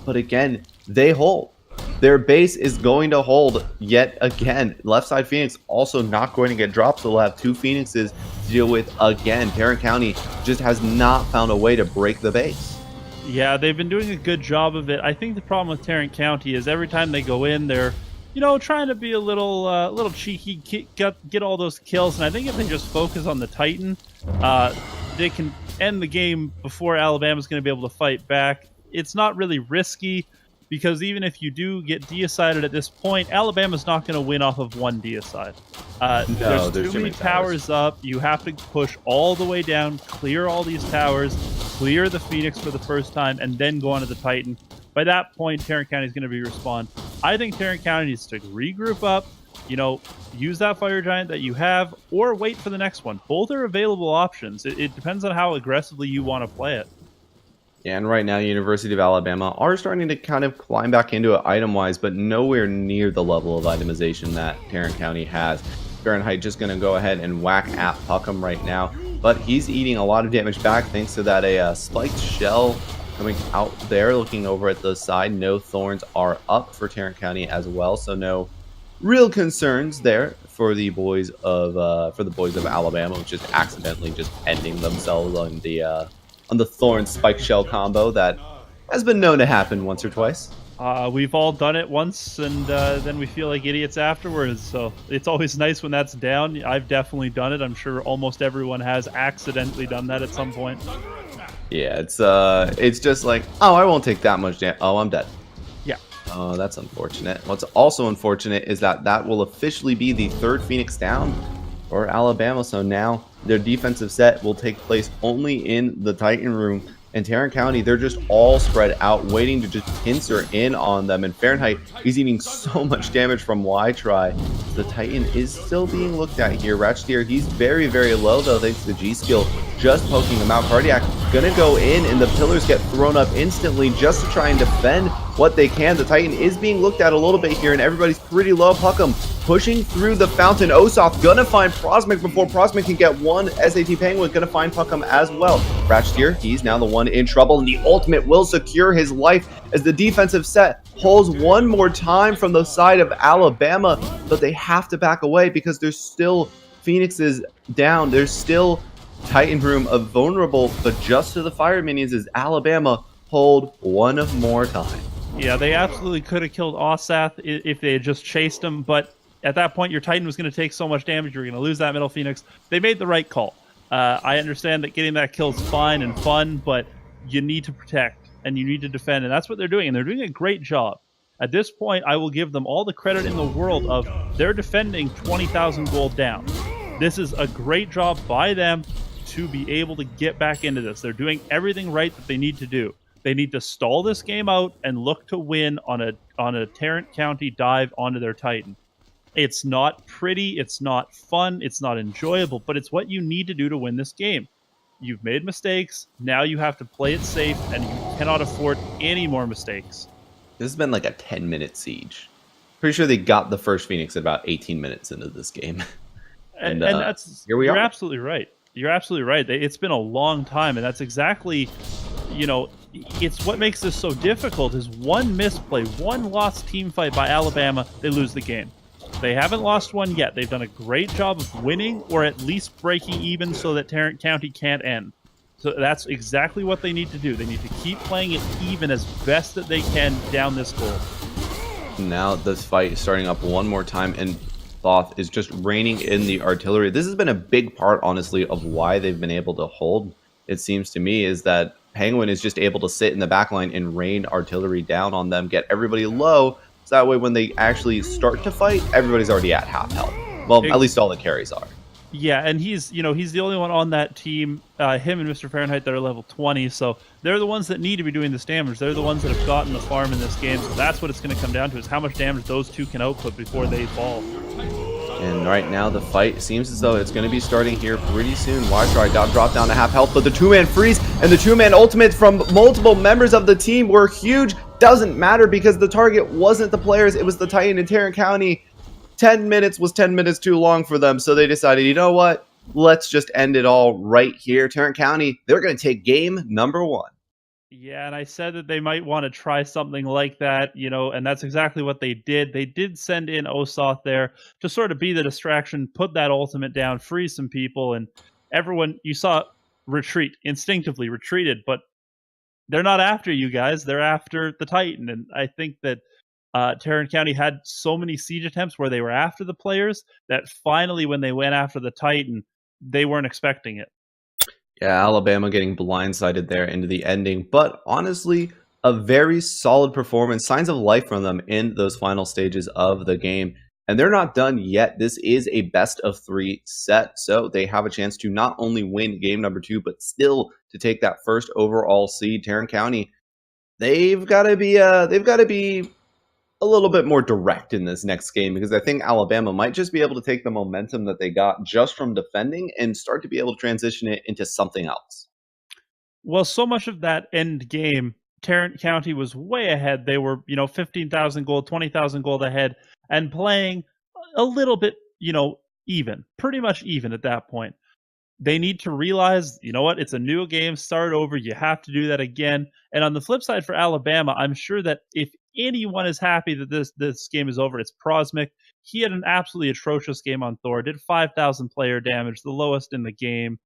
But again, they hold. Their base is going to hold yet again. Left side Phoenix also not going to get dropped, so they'll have 2 Phoenixes to deal with again. Tarrant County just has not found a way to break the base. Yeah, they've been doing a good job of it. I think the problem with Tarrant County is every time they go in, they're trying to be a little cheeky, get all those kills. And I think if they just focus on the Titan, they can end the game before Alabama's going to be able to fight back. It's not really risky, because even if you do get decided at this point, Alabama's not going to win off of 1 deicide. There's too many towers up. You have to push all the way down, clear all these towers, clear the Phoenix for the first time, and then go on to the Titan. By that point, Tarrant County is going to be respawned. I think Tarrant County needs to regroup up, use that fire giant that you have, or wait for the next one. Both are available options. It depends on how aggressively you want to play it. Yeah, and right now, University of Alabama are starting to kind of climb back into it item-wise, but nowhere near the level of itemization that Tarrant County has. Fahrenheit just going to go ahead and whack at Puckham right now, but he's eating a lot of damage back thanks to that spiked shell coming out there. Looking over at the side, no thorns are up for Tarrant County as well, so no real concerns there for the boys of Alabama, which is accidentally just ending themselves on the thorn spike shell combo that has been known to happen once or twice. We've all done it once, and then we feel like idiots afterwards. So it's always nice when that's down. I've definitely done it. I'm sure almost everyone has accidentally done that at some point. Yeah, it's just like, oh, I won't take that much damage. Oh, I'm dead. Yeah. Oh, that's unfortunate. What's also unfortunate is that will officially be the third Phoenix down for Alabama. So now their defensive set will take place only in the Titan room. And Tarrant County, they're just all spread out, waiting to just pincer in on them. And Fahrenheit, he's eating so much damage from Y-Try. The Titan is still being looked at here. Ratchetier, he's very, very low, though, thanks to G-Skill just poking him out. Cardiac gonna go in, and the pillars get thrown up instantly just to try and defend what they can. The Titan is being looked at a little bit here, and everybody's pretty low. Puckham pushing through the fountain. Osoth gonna find Prosmic before Prosmic can get one. SAT Penguin gonna find Puckham as well. Ratchetier, he's now the one in trouble, and the ultimate will secure his life as the defensive set pulls one more time from the side of Alabama, but they have to back away because there's still Phoenixes down. There's still Titan room of vulnerable, but just to the fire minions as Alabama hold one more time. Yeah, they absolutely could have killed Osath if they had just chased him, but at that point, your Titan was going to take so much damage, you were going to lose that middle Phoenix. They made the right call. I understand that getting that kill is fine and fun, but you need to protect and you need to defend, and that's what they're doing, and they're doing a great job. At this point, I will give them all the credit in the world of they're defending 20,000 gold down. This is a great job by them to be able to get back into this. They're doing everything right that they need to do. They need to stall this game out and look to win on a Tarrant County dive onto their Titan. It's not pretty, it's not fun, it's not enjoyable, but it's what you need to do to win this game. You've made mistakes, now you have to play it safe, and you cannot afford any more mistakes. This has been like a 10-minute siege. Pretty sure they got the first Phoenix at about 18 minutes into this game. and that's here we are. You're absolutely right. You're absolutely right. It's been a long time, and that's exactly, it's what makes this so difficult is one misplay, one lost team fight by Alabama, they lose the game. They haven't lost one yet. They've done a great job of winning or at least breaking even so that Tarrant County can't end. So that's exactly what they need to do. They need to keep playing it even as best that they can down this goal. Now this fight is starting up one more time, and Thoth is just reining in the artillery. This has been a big part, honestly, of why they've been able to hold, it seems to me, is that Penguin is just able to sit in the backline and rain artillery down on them, get everybody low, so that way when they actually start to fight, everybody's already at half health. Well, at least all the carries are. Yeah, and he's the only one on that team, him and Mr. Fahrenheit, that are level 20, so they're the ones that need to be doing this damage. They're the ones that have gotten the farm in this game, so that's what it's going to come down to, is how much damage those two can output before they fall. And right now, the fight seems as though it's going to be starting here pretty soon. Y-Try got dropped down to half health, but the two-man freeze and the two-man ultimate from multiple members of the team were huge. Doesn't matter because the target wasn't the players, it was the Titan in Tarrant County. 10 minutes was 10 minutes too long for them, so they decided, you know what? Let's just end it all right here. Tarrant County, they're going to take game number 1. Yeah, and I said that they might want to try something like that, and that's exactly what they did. They did send in Osoth there to sort of be the distraction, put that ultimate down, free some people, and everyone, you saw retreat, instinctively retreated, but they're not after you guys. They're after the Titan, and I think that Tarrant County had so many siege attempts where they were after the players that finally when they went after the Titan, they weren't expecting it. Yeah, Alabama getting blindsided there into the ending, but honestly, a very solid performance, signs of life from them in those final stages of the game. And they're not done yet. This is a best of 3 set, so they have a chance to not only win game number 2, but still to take that first overall seed. Tarrant County, they've got to be a little bit more direct in this next game because I think Alabama might just be able to take the momentum that they got just from defending and start to be able to transition it into something else. Well, so much of that end game, Tarrant County was way ahead. They were, 15,000 gold, 20,000 gold ahead and playing a little bit, even, pretty much even at that point. They need to realize, you know what, it's a new game, start over. You have to do that again. And on the flip side for Alabama, I'm sure that if anyone is happy that this game is over, it's Prosmic. He had an absolutely atrocious game on Thor, did 5,000 player damage, the lowest in the game.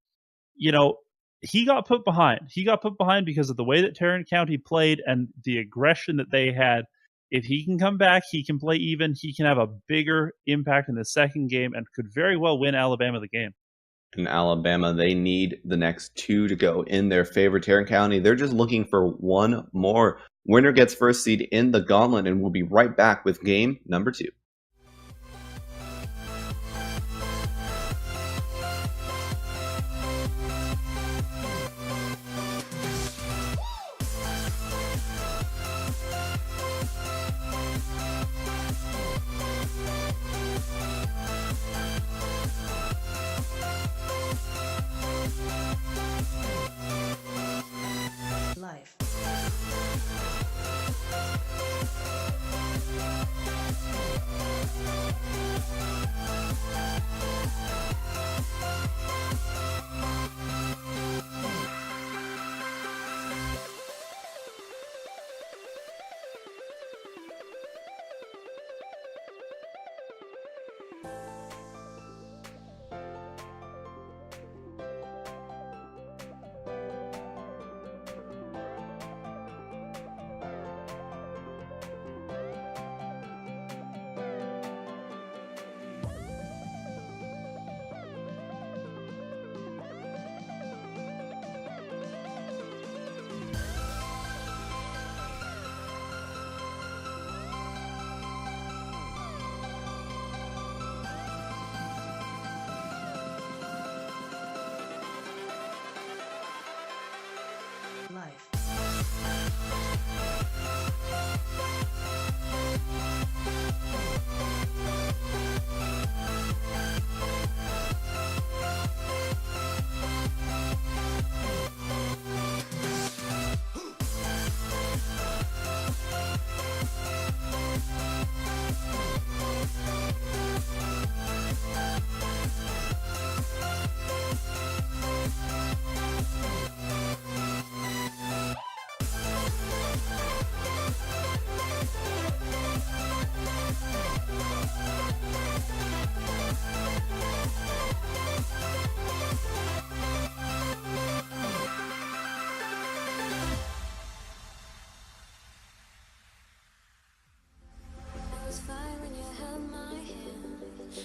You know, he got put behind. He got put behind because of the way that Tarrant County played and the aggression that they had. If he can come back, he can play even. He can have a bigger impact in the second game and could very well win Alabama the game. In Alabama, they need the next two to go in their favor. Tarrant County, they're just looking for one more. Winner gets first seed in the gauntlet, and we'll be right back with game number 2. Life.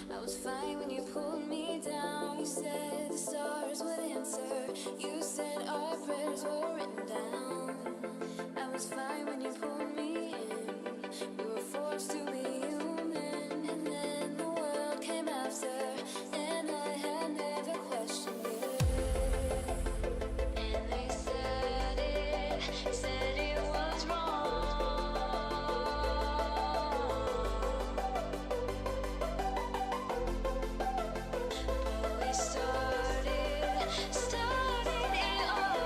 I was fine when you pulled me down. You said the stars would answer. You said our prayers were written down. I was fine when you pulled me in. We were forced to be human, and then the world came after, and I had never questioned it. And they said it was wrong. Started it all.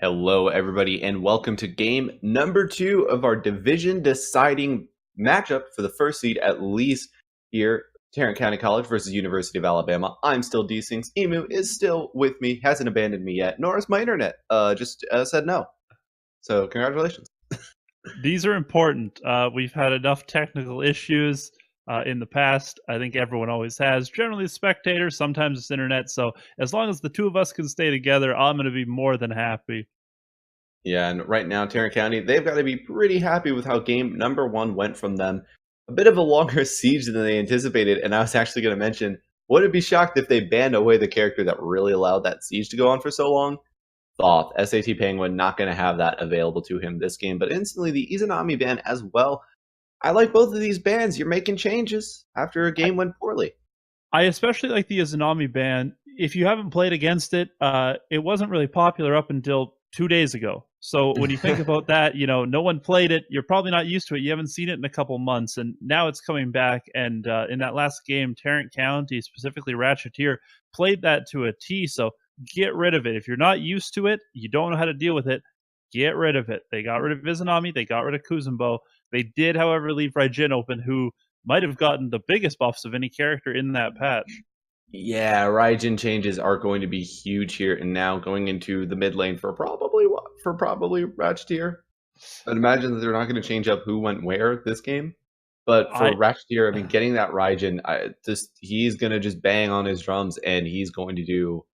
Hello, everybody, and welcome to game number 2 of our division deciding matchup for the first seed, at least here, Tarrant County College versus University of Alabama. I'm still D-Sinks. Emu is still with me, hasn't abandoned me yet, nor is my internet. Just said no. So, congratulations. These are important. We've had enough technical issues in the past. I think everyone always has. Generally, spectators, sometimes it's internet. So as long as the two of us can stay together, I'm going to be more than happy. Yeah, and right now, Tarrant County, they've got to be pretty happy with how game number 1 went from them. A bit of a longer siege than they anticipated, and I was actually going to mention, wouldn't be shocked if they banned away the character that really allowed that siege to go on for so long. Thoth, SAT Penguin, not going to have that available to him this game, but instantly the Izanami ban as well. I like both of these bans. You're making changes after a game went poorly. I especially like the Izanami ban. If you haven't played against it, it wasn't really popular up until 2 days ago. So when you think about that, no one played it. You're probably not used to it. You haven't seen it in a couple months, and now it's coming back. And in that last game, Tarrant County, specifically Ratcheteer, played that to a T. So get rid of it. If you're not used to it, you don't know how to deal with it, get rid of it. They got rid of Izanami. They got rid of Kuzumbo. They did, however, leave Raijin open, who might have gotten the biggest buffs of any character in that patch. Yeah, Raijin changes are going to be huge here, and now going into the mid lane for probably Ratcheteer. I'd imagine that they're not going to change up who went where this game. But for Ratcheteer, I mean, getting that Raijin, he's going to just bang on his drums, and he's going to do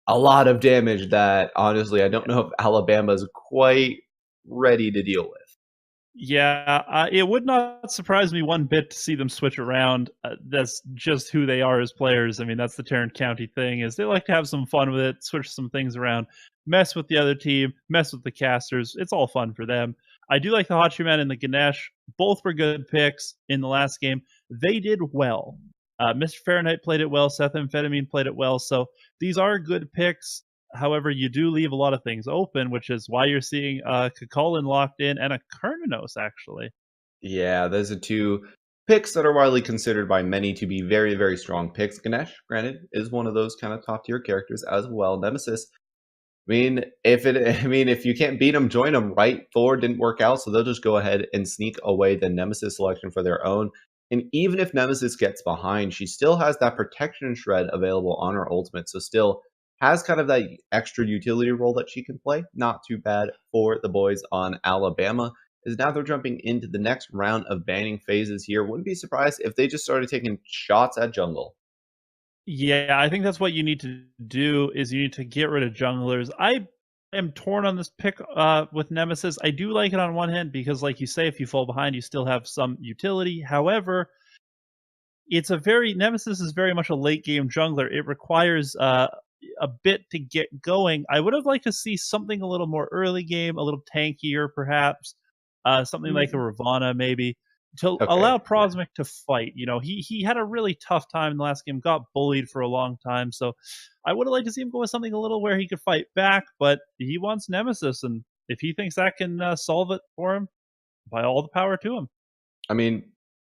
a lot of damage that, honestly, I don't know if Alabama's quite ready to deal with. Yeah, it would not surprise me one bit to see them switch around. That's just who they are as players. I mean, that's the Tarrant County thing, is they like to have some fun with it, switch some things around, mess with the other team, mess with the casters. It's all fun for them. I do like the Hachiman and the Ganesh. Both were good picks in the last game. They did well. Mr. Fahrenheit played it well. Seth Amphetamine played it well. So these are good picks. However, you do leave a lot of things open, which is why you're seeing Kakolin locked in and a Kernanos, actually. Yeah, those are two picks that are widely considered by many to be very, very strong picks. Ganesh, granted, is one of those kind of top tier characters as well. Nemesis, if you can't beat them, join them. Right, Thor didn't work out, so they'll just go ahead and sneak away the Nemesis selection for their own. And even if Nemesis gets behind, she still has that protection shred available on her ultimate, so still has kind of that extra utility role that she can play. Not too bad for the boys on Alabama. is now they're jumping into the next round of banning phases here. Wouldn't be surprised if they just started taking shots at jungle. Yeah, I think that's what you need to do is you need to get rid of junglers. I am torn on this pick with Nemesis. I do like it on one hand because, like you say, if you fall behind, you still have some utility. However, it's a very Nemesis is very much a late game jungler. It requires a bit to get going. I would have liked to see something a little more early game, a little tankier, perhaps something like a Ravana, maybe to Okay, allow yeah. Prosmic to fight. You know, he had a really tough time in the last game, got bullied for a long time. So I would have liked to see him go with something a little where he could fight back, but he wants Nemesis, and if he thinks that can solve it for him, by all the power to him. I mean,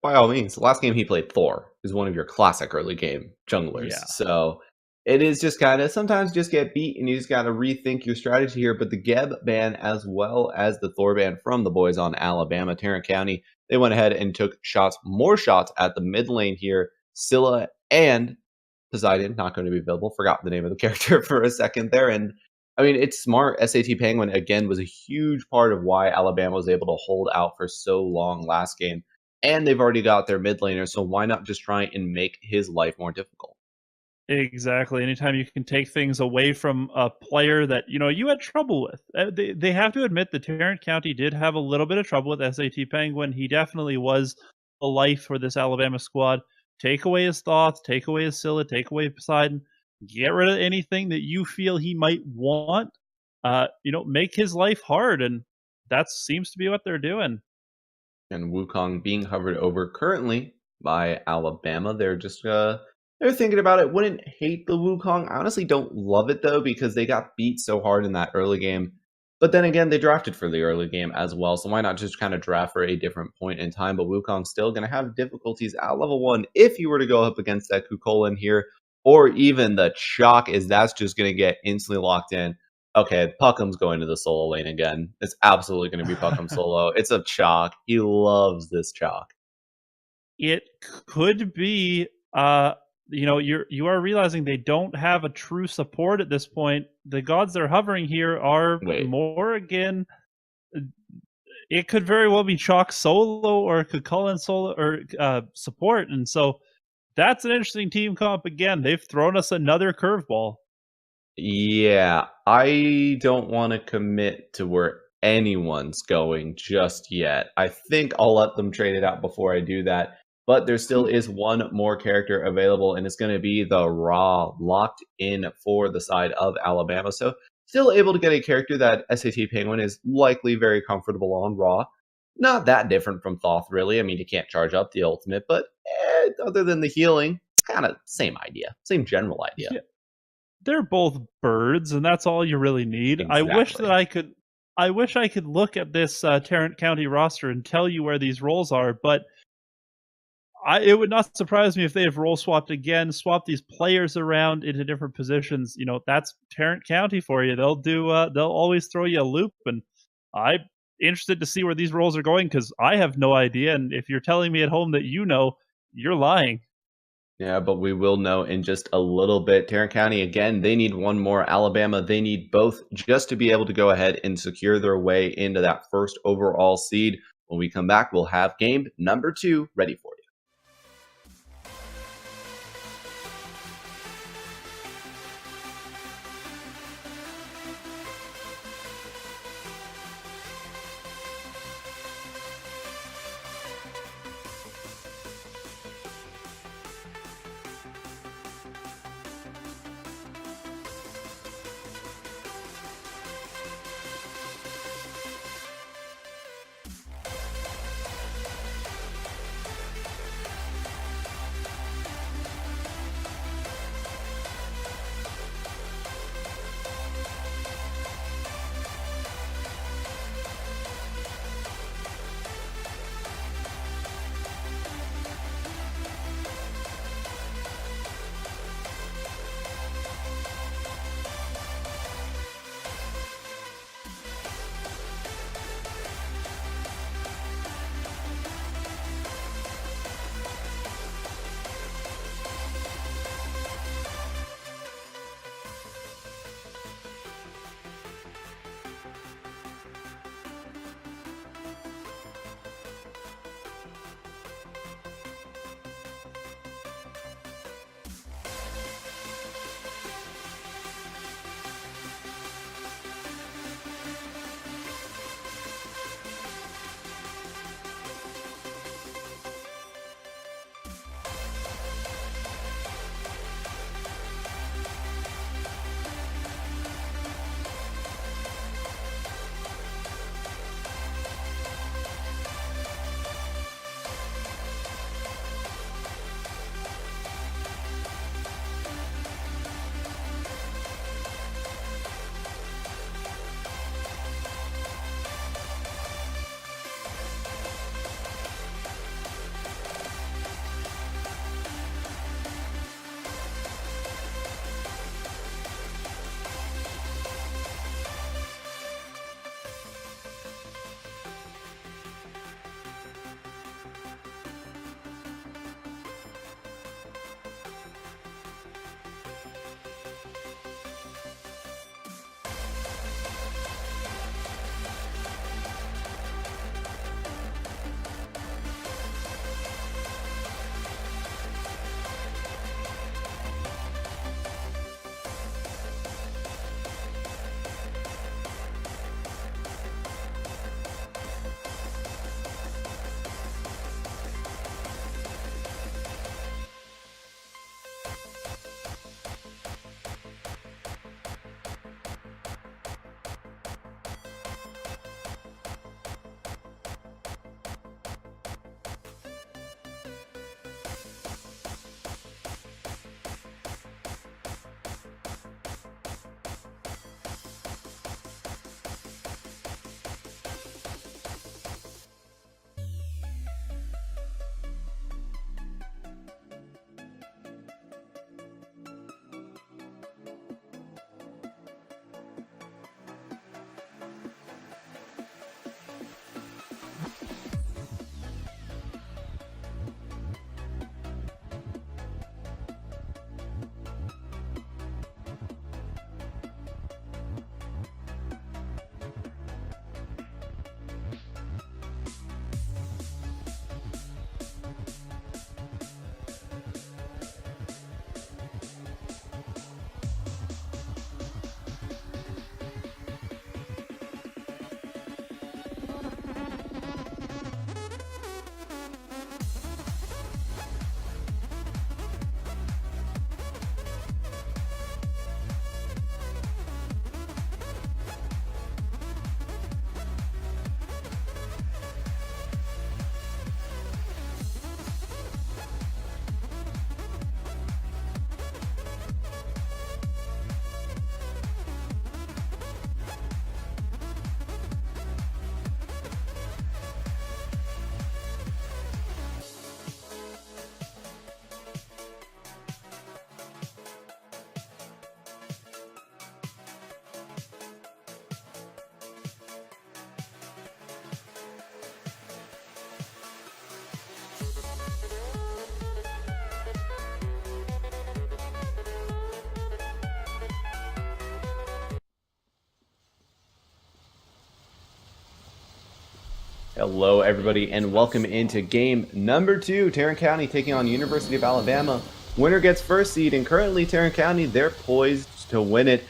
by all means, the last game he played, Thor, is one of your classic early game junglers. Yeah. So it is just kind of sometimes just get beat and you just got to rethink your strategy here. But the Geb ban, as well as the Thor ban from the boys on Alabama, Tarrant County, they went ahead and took more shots at the mid lane here. Scylla and Poseidon not going to be available. Forgot the name of the character for a second there. And I mean, it's smart. SAT Penguin, again, was a huge part of why Alabama was able to hold out for so long last game. And they've already got their mid laner, so why not just try and make his life more difficult? Exactly. Anytime you can take things away from a player that you had trouble with, they have to admit that Tarrant County did have a little bit of trouble with SAT Penguin. He definitely was a life for this Alabama squad. Take away his thoughts, take away his Scylla, take away Poseidon, get rid of anything that you feel he might want. Make his life hard, and that seems to be what they're doing. And Wukong being hovered over currently by Alabama. They're thinking about it. Wouldn't hate the Wukong. I honestly don't love it though because they got beat so hard in that early game. But then again, they drafted for the early game as well. So why not just kind of draft for a different point in time? But Wukong's still going to have difficulties at level 1 if you were to go up against that Kukulin here. Or even the Chalk is that's just going to get instantly locked in. Okay, Puckham's going to the solo lane again. It's absolutely going to be Puckham solo. It's a Chalk. He loves this Chalk. It could be you are realizing they don't have a true support at this point. The gods they're hovering here are Wait, Morrigan. It could very well be Chalk solo, or it could call in solo or support, and so that's an interesting team comp again. They've thrown us another curveball. yeah, I don't want to commit to where anyone's going just yet. I think I'll let them trade it out before I do that. But there still is one more character available, and it's going to be the Raw locked in for the side of Alabama. So still able to get a character that SAT Penguin is likely very comfortable on Raw. Not that different from Thoth, really. I mean, you can't charge up the ultimate, but other than the healing, kind of same idea, same general idea. Yeah. They're both birds, and that's all you really need. Exactly. I wish I could look at this Tarrant County roster and tell you where these roles are, but it would not surprise me if they have role swapped again, swap these players around into different positions. That's Tarrant County for you. They'll always throw you a loop, and I'm interested to see where these roles are going because I have no idea. And if you're telling me at home that you're lying. Yeah, but we will know in just a little bit. Tarrant County, again, they need one more. Alabama, they need both just to be able to go ahead and secure their way into that first overall seed. When we come back, we'll have game number 2 ready for you. Hello, everybody, and welcome into game number 2. Tarrant County taking on University of Alabama. Winner gets first seed, and currently Tarrant County, they're poised to win it.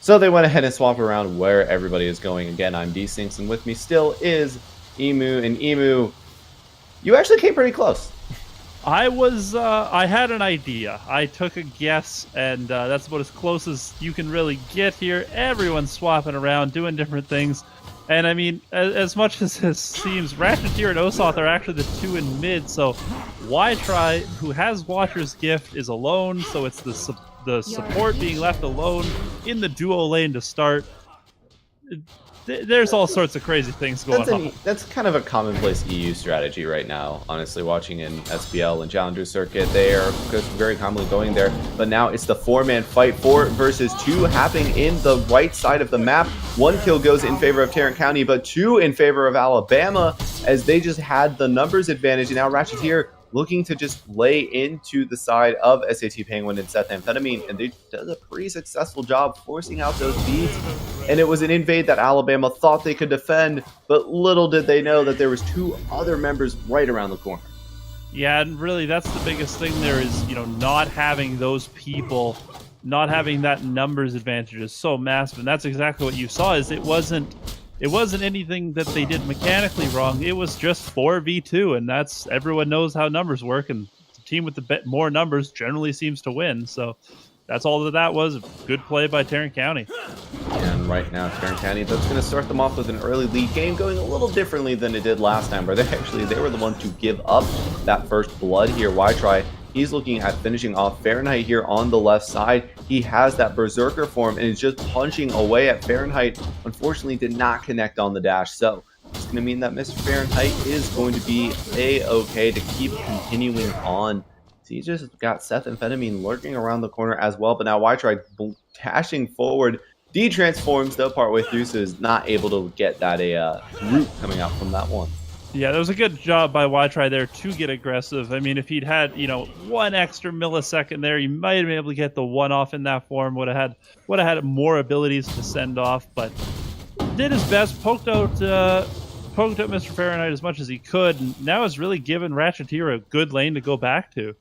So they went ahead and swapped around where everybody is going. Again, I'm D-Sinks, and with me still is Emu. And Emu, you actually came pretty close. I had an idea. I took a guess, and that's about as close as you can really get here. Everyone's swapping around, doing different things. And I mean, as much as this seems, Ratcheteer and Osoth are actually the two in mid, so why try? Who has Watcher's Gift is alone, so it's the support being left alone in the duo lane to start. There's all sorts of crazy things going on. That's kind of a commonplace EU strategy right now. Honestly, watching in SPL and Challenger Circuit, they are just very commonly going there. But now it's the 4-man fight, 4 versus 2 happening in the right side of the map. 1 kill goes in favor of Tarrant County, but 2 in favor of Alabama, as they just had the numbers advantage. And now Ratcheteer looking to just lay into the side of SAT Penguin and Seth Amphetamine, and they did a pretty successful job forcing out those beats. And it was an invade that Alabama thought they could defend, but little did they know that there was 2 other members right around the corner. Yeah, and really that's the biggest thing there is, not having those people, not having that numbers advantage is so massive. And that's exactly what you saw, is it wasn't anything that they did mechanically wrong. It was just 4v2, and that's, everyone knows how numbers work, and the team with the more numbers generally seems to win. So that's all that was. Good play by Tarrant County. And right now, Tarrant County, that's going to start them off with an early lead game, going a little differently than it did last time, where they were the ones to give up that first blood here. Why try? He's looking at finishing off Fahrenheit here on the left side. He has that Berserker form and is just punching away at Fahrenheit. Unfortunately, did not connect on the dash. So it's going to mean that Mr. Fahrenheit is going to be A-okay to keep continuing on. So he's just got Seth Amphetamine lurking around the corner as well. But now Why Try dashing forward. D-transforms though partway through, so is not able to get that root coming out from that one. Yeah, that was a good job by Y-Try there to get aggressive. I mean, if he'd had, 1 extra millisecond there, he might have been able to get the 1 off in that form. Would have had more abilities to send off, but did his best, poked out Mr. Fahrenheit as much as he could, and now has really given Ratcheteer a good lane to go back to.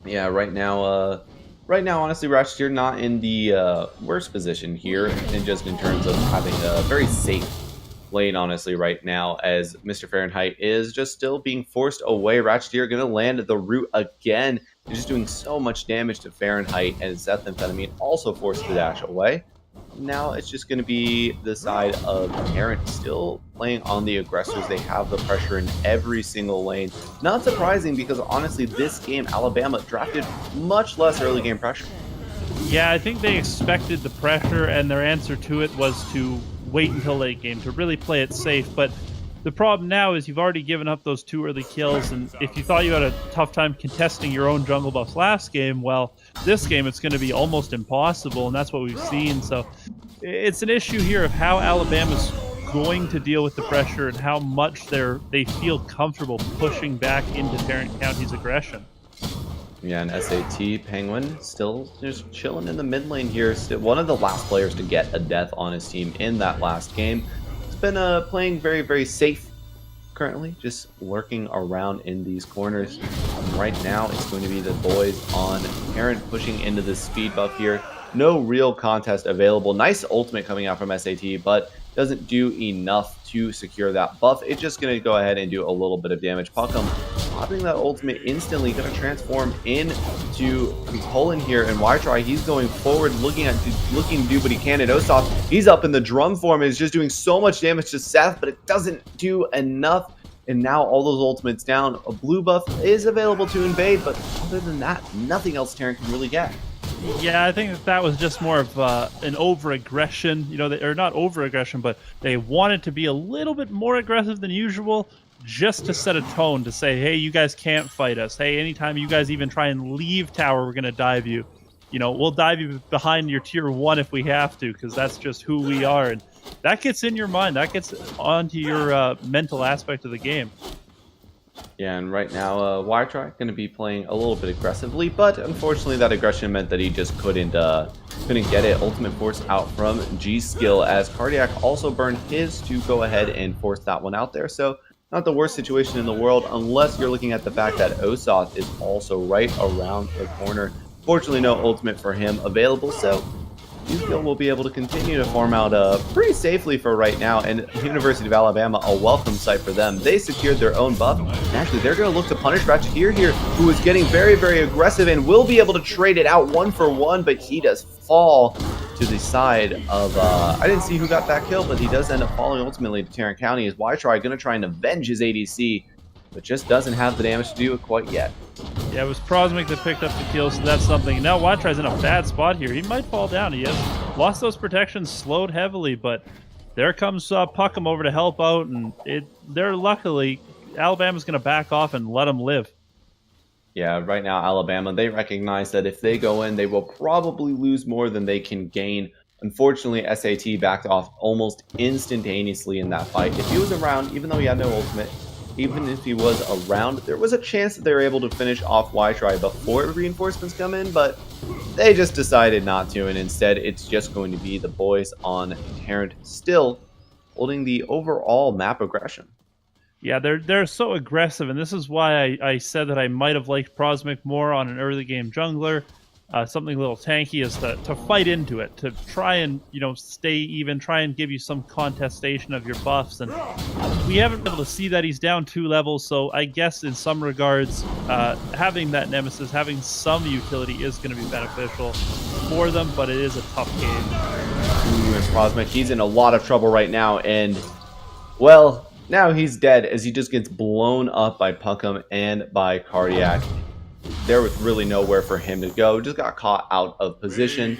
Yeah, right now, honestly, Ratcheteer not in the worst position here, and just in terms of having a very safe lane, honestly, right now, as Mr. Fahrenheit is just still being forced away. Ratcheteer going to land the root again. He's just doing so much damage to Fahrenheit, and Seth Amphetamine also forced to dash away. Now it's just going to be the side of Tarrant still playing on the aggressors. They have the pressure in every single lane. Not surprising, because honestly, this game, Alabama drafted much less early game pressure. Yeah, I think they expected the pressure, and their answer to it was to wait until late game to really play it safe. But the problem now is you've already given up those 2 early kills, and if you thought you had a tough time contesting your own jungle buffs last game, well, this game it's going to be almost impossible, and that's what we've seen. So it's an issue here of how Alabama's going to deal with the pressure and how much they feel comfortable pushing back into Tarrant County's aggression. Yeah, and SAT Penguin still just chilling in the mid lane here. Still one of the last players to get a death on his team in that last game. He's been playing very, very safe currently, just lurking around in these corners. Right now, it's going to be the boys on Tarrant pushing into the speed buff here. No real contest available. Nice ultimate coming out from SAT, but doesn't do enough to secure that buff. It's just going to go ahead and do a little bit of damage. Puckham popping that ultimate instantly, going to transform into Cullen here, and Y-Try, he's going forward, looking to do what he can. And Osoth, he's up in the drum form and is just doing so much damage to Seth, but it doesn't do enough. And now all those ultimates down. A blue buff is available to invade, but other than that, nothing else Tarrant can really get. Yeah, I think that was just more of an over-aggression, or not over-aggression, but they wanted to be a little bit more aggressive than usual, just to set a tone to say, hey, you guys can't fight us. Hey, anytime you guys even try and leave tower, we're going to dive you. We'll dive you behind your tier 1 if we have to, because that's just who we are. And that gets in your mind. That gets onto your mental aspect of the game. Yeah, and right now, Wiretry going to be playing a little bit aggressively, but unfortunately that aggression meant that he just couldn't get it. Ultimate Force out from G-Skill as Cardiac also burned his to go ahead and force that one out there. So not the worst situation in the world, unless you're looking at the fact that Osoth is also right around the corner. Fortunately, no ultimate for him available, so G-Skill will be able to continue to farm out pretty safely for right now, and University of Alabama, a welcome sight for them. They secured their own buff, and actually they're going to look to punish Ratcheteer here, who is getting very, very aggressive and will be able to trade it out 1-for-1, but he does fall to the side of, I didn't see who got that kill, but he does end up falling ultimately to Tarrant County, as Ytry going to try and avenge his ADC, but just doesn't have the damage to do it quite yet. Yeah, it was Prosmic that picked up the kill, so that's something. Now Watry's in a bad spot here. He might fall down. He has lost those protections, slowed heavily, but there comes Puckham over to help out, and they're luckily, Alabama's going to back off and let him live. Yeah, right now Alabama, they recognize that if they go in, they will probably lose more than they can gain. Unfortunately, SAT backed off almost instantaneously in that fight. If he was around, even though he had no ultimate, even if he was around, there was a chance that they were able to finish off Ytry before reinforcements come in, but they just decided not to, and instead it's just going to be the boys on Tarrant still holding the overall map aggression. Yeah, they're so aggressive, and this is why I said that I might have liked Prosmic more on an early game jungler. Something a little tanky is to fight into it, to try and, stay even, try and give you some contestation of your buffs. And we haven't been able to see that. He's down 2 levels, so I guess in some regards, having that Nemesis, having some utility is going to be beneficial for them, but it is a tough game. And Prosmic, he's in a lot of trouble right now, and, well, now he's dead as he just gets blown up by Puckham and by Cardiac. There was really nowhere for him to go, just got caught out of position,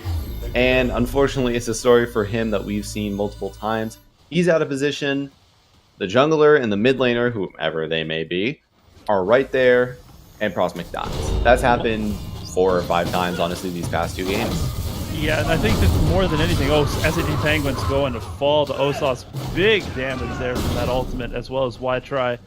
and unfortunately it's a story for him that we've seen multiple times. He's out of position, the jungler and the mid laner, whomever they may be, are right there, and Prosmic dies. That's happened 4 or 5 times, honestly, these past 2 games. Yeah, and I think that more than anything, SAT Penguins going to fall to Osoth's big damage there from that ultimate, as well as Ytry.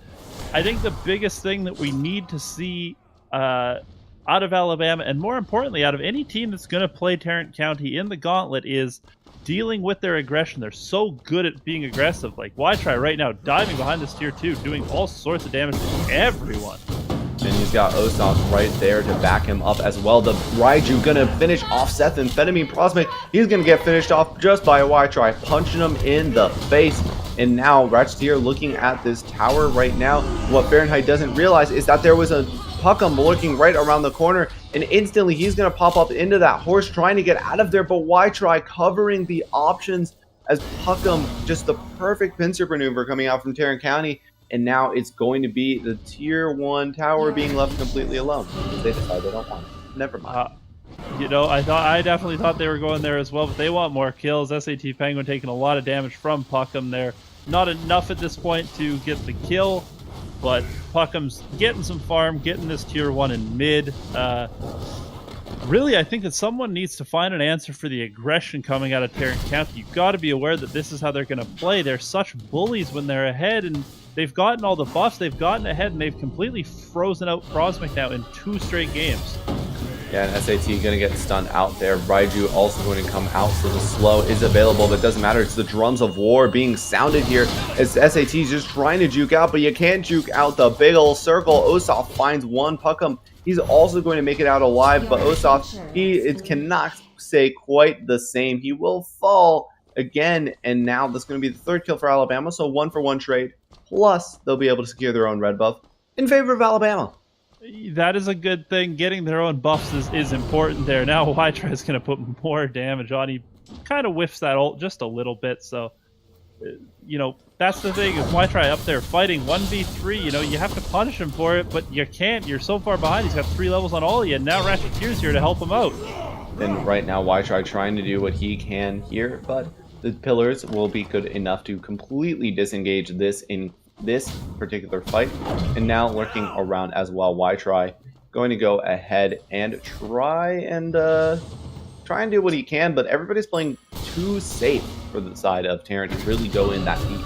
I think the biggest thing that we need to see out of Alabama, and more importantly, out of any team that's going to play Tarrant County in the gauntlet, is dealing with their aggression. They're so good at being aggressive. Like Ytry right now, diving behind this tier 2, doing all sorts of damage to everyone. And he's got Osoth right there to back him up as well. The Raiju gonna finish off Seth Amphetamine Prosmic. He's gonna get finished off just by a Ytry, punching him in the face. And now Ratcheteer looking at this tower right now. What Fahrenheit doesn't realize is that there was a Puckham lurking right around the corner, and instantly he's gonna pop up into that horse trying to get out of there, but Ytry covering the options as Puckham, just the perfect pincer maneuver coming out from Tarrant County. And now it's going to be the tier 1 tower being left completely alone because they decide they don't want it. Never mind. I definitely thought they were going there as well, but they want more kills. SAT Penguin taking a lot of damage from Puckham there. Not enough at this point to get the kill, but Puckham's getting some farm, getting this tier 1 in mid. Really, I think that someone needs to find an answer for the aggression coming out of Tarrant County. You've got to be aware that this is how they're going to play. They're such bullies when they're ahead, and they've gotten all the buffs, they've gotten ahead, and they've completely frozen out Prosmic now in 2 straight games. Yeah, and SAT going to get stunned out there. Raiju also going to come out, so the slow is available, but it doesn't matter. It's the drums of war being sounded here as SAT's just trying to juke out, but you can't juke out the big old circle. Osoth finds one. Puckham, he's also going to make it out alive, but Osoth, it cannot say quite the same. He will fall again, and now that's going to be the 3rd kill for Alabama, so 1-for-1 trade. Plus, they'll be able to secure their own red buff in favor of Alabama. That is a good thing. Getting their own buffs is important there. Now Ytry is going to put more damage on. He kind of whiffs that ult just a little bit. So, that's the thing. Is Ytry up there fighting 1v3, you have to punish him for it, but you can't. You're so far behind. He's got 3 levels on all of you, and now Ratcheteer's here to help him out. And right now, Ytry trying to do what he can here, but the pillars will be good enough to completely disengage this in this particular fight. And now lurking around as well, Ytry going to go ahead and try and do what he can, but everybody's playing too safe for the side of Tarrant to really go in that deep.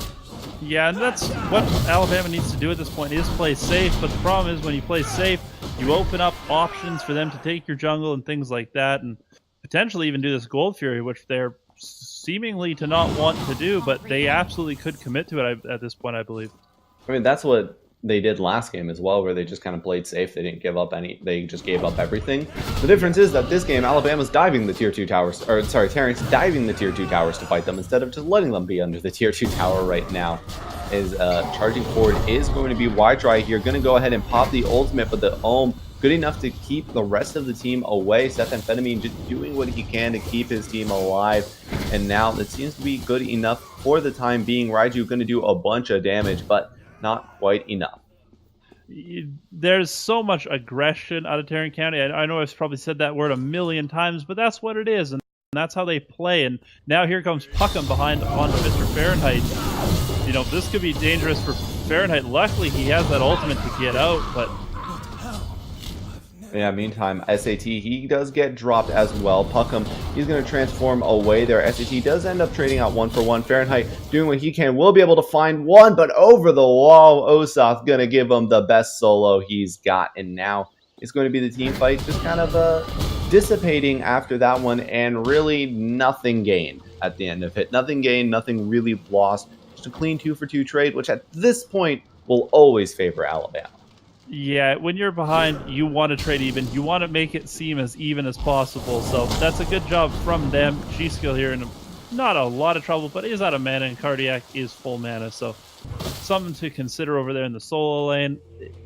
Yeah, and that's what Alabama needs to do at this point is play safe. But the problem is when you play safe, you open up options for them to take your jungle and things like that, and potentially even do this Gold Fury, which they're seemingly to not want to do, but they absolutely could commit to it at this point, I believe. I mean, that's what they did last game as well, where they just kind of played safe. They didn't give up any. They just gave up everything. The difference is that this game, Alabama's diving the tier 2 towers, or sorry, Tarrant's diving the tier 2 towers to fight them instead of just letting them be under the tier 2 tower right now. Is charging forward is going to be Y-Try here. Going to go ahead and pop the ultimate, but the Ohm good enough to keep the rest of the team away. Seth Amphetamine just doing what he can to keep his team alive. And now that seems to be good enough for the time being. Raiju going to do a bunch of damage, but not quite enough. There's so much aggression out of Tarrant County. I know I've probably said that word a million times, but that's what it is, and that's how they play. And now here comes Puckham behind on Mr. Fahrenheit. You know, this could be dangerous for Fahrenheit. Luckily, he has that ultimate to get out, but... Yeah, meantime, SAT, he does get dropped as well. Puckham, he's going to transform away there. SAT does end up trading out 1-for-1. Fahrenheit doing what he can. Will be able to find one, but over the wall, Osoth going to give him the best solo he's got. And now it's going to be the team fight just kind of dissipating after that one, and really nothing gained at the end of it. Nothing gained, nothing really lost. Just a clean 2-for-2 trade, which at this point will always favor Alabama. Yeah, when you're behind, you want to trade even. You want to make it seem as even as possible. So that's a good job from them. G-Skill here in not a lot of trouble, but is out of mana, and Cardiac is full mana. So something to consider over there in the solo lane.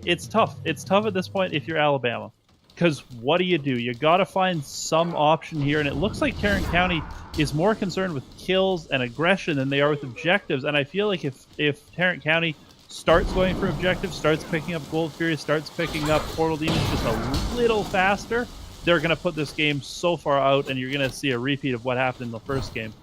It's tough. It's tough at this point if you're Alabama. Because what do? You got to find some option here. And it looks like Tarrant County is more concerned with kills and aggression than they are with objectives. And I feel like if Tarrant County starts going for objectives, starts picking up Gold Fury, starts picking up Portal Demons just a little faster, they're going to put this game so far out, and you're going to see a repeat of what happened in the first game.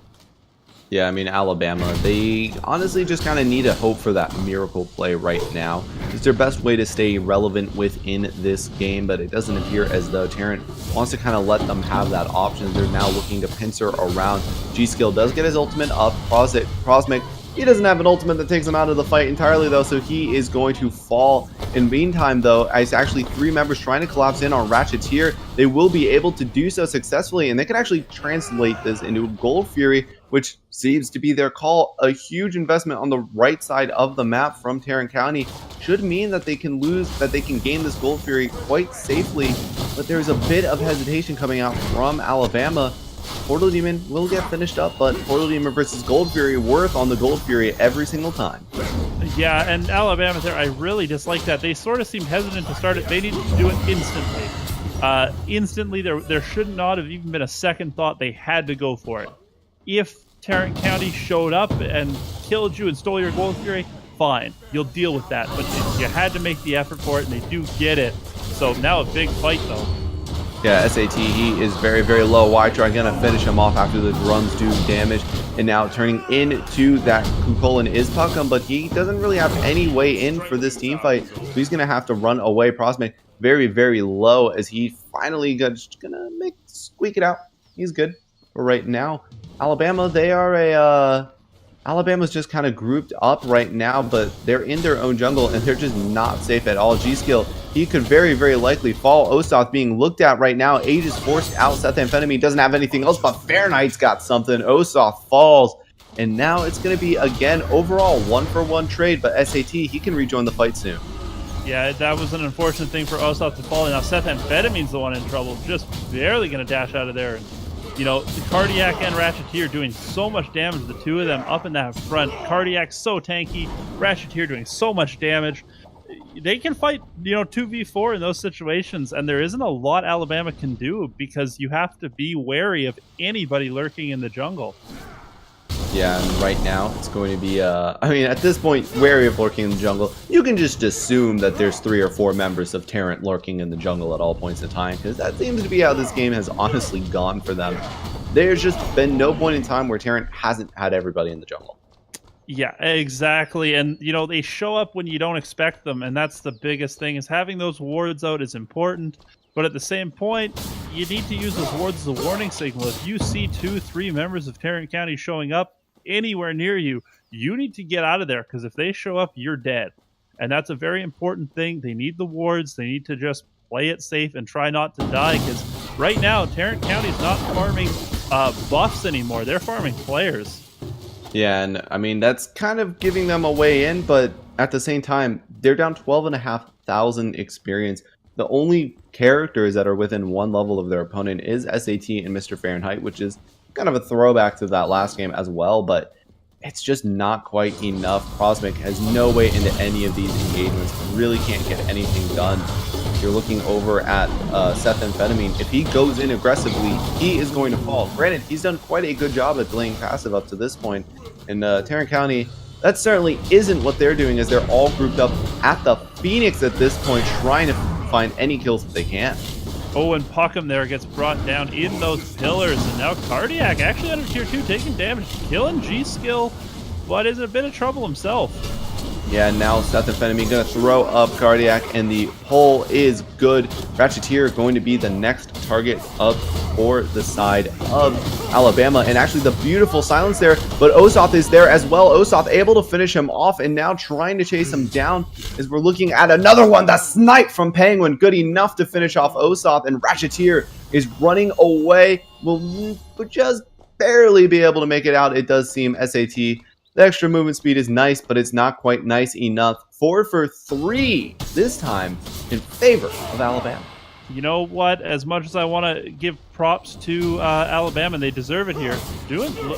Yeah, I mean, Alabama, they honestly just kind of need to hope for that miracle play right now. It's their best way to stay relevant within this game, but it doesn't appear as though Tarrant wants to kind of let them have that option. They're now looking to pincer around. G-Skill does get his ultimate up. Prosmic, he doesn't have an ultimate that takes him out of the fight entirely, though, so he is going to fall. In the meantime, though, it's actually 3 members trying to collapse in on Ratcheteer. They will be able to do so successfully, and they can actually translate this into Gold Fury, which seems to be their call. A huge investment on the right side of the map from Tarrant County should mean that they can gain this Gold Fury quite safely, but there's a bit of hesitation coming out from Alabama. Portal Demon will get finished up, but Portal Demon versus Gold Fury worth on the Gold Fury every single time. Yeah, and Alabama there, I really dislike that. They sort of seemed hesitant to start it. They needed to do it instantly. There should not have even been a second thought. They had to go for it. If Tarrant County showed up and killed you and stole your Gold Fury, fine. You'll deal with that. But you had to make the effort for it, and they do get it. So now a big fight, though. Yeah, SAT, he is very, very low. Y-Try gonna finish him off after the drums do damage. And now turning into that Kukulin is Puckham, but he doesn't really have any way in for this team fight. So he's gonna have to run away. Prosmic very, very low as he finally gonna squeak it out. He's good for right now. Alabama, they are Alabama's just kind of grouped up right now, but they're in their own jungle and they're just not safe at all. G-Skill, he could very, very likely fall. Osoth being looked at right now. Age is forced out. Seth Amphetamine doesn't have anything else, but Fahrenheit's got something. Osoth falls. And now it's going to be, again, overall 1-for-1 trade, but SAT, he can rejoin the fight soon. Yeah, that was an unfortunate thing for Osoth to fall. Now Seth Amphetamine's the one in trouble, just barely going to dash out of there. And, you know, the Cardiac and Ratcheteer doing so much damage, the two of them up in that front. Cardiac so tanky, Ratcheteer doing so much damage. They can fight, you know, 2v4 in those situations, and there isn't a lot Alabama can do because you have to be wary of anybody lurking in the jungle. Yeah, and right now it's going to be, I mean, at this point, wary of lurking in the jungle. You can just assume that there's 3 or 4 members of Tarrant lurking in the jungle at all points in time, because that seems to be how this game has honestly gone for them. There's just been no point in time where Tarrant hasn't had everybody in the jungle. Yeah, exactly. And, you know, they show up when you don't expect them, and that's the biggest thing, is having those wards out is important. But at the same point, you need to use those wards as a warning signal. If you see 2, 3 members of Tarrant County showing up, anywhere near you, you need to get out of there, because if they show up, you're dead. And that's a very important thing. They need the wards. They need to just play it safe and try not to die, because right now, Tarrant County's not farming buffs anymore. They're farming players. Yeah, and I mean, that's kind of giving them a way in, but at the same time, they're down 12,500 experience. The only characters that are within one level of their opponent is SAT and Mr. Fahrenheit, which is kind of a throwback to that last game as well, but it's just not quite enough. Prosmic has no way into any of these engagements, really can't get anything done. You're looking over at Seth Amphetamine. If he goes in aggressively, he is going to fall. Granted, he's done quite a good job at playing passive up to this point. In Tarrant County, that certainly isn't what they're doing, as they're all grouped up at the Phoenix at this point, trying to find any kills that they can. Oh, and Puckham there gets brought down in those pillars, and now Cardiac actually under tier 2 taking damage, killing G-Skill, but is in a bit of trouble himself. Yeah, now Seth Amphetamine going to throw up Cardiac, and the pull is good. Ratcheteer going to be the next target up for the side of Alabama, and actually the beautiful silence there, but Osoth is there as well. Osoth able to finish him off, and now trying to chase him down as we're looking at another one. The snipe from Penguin, good enough to finish off Osoth, and Ratcheteer is running away. Will just barely be able to make it out. It does seem SAT. The extra movement speed is nice, but it's not quite nice enough. 4 for 3 this time in favor of Alabama. You know what? As much as I want to give props to Alabama, and they deserve it here,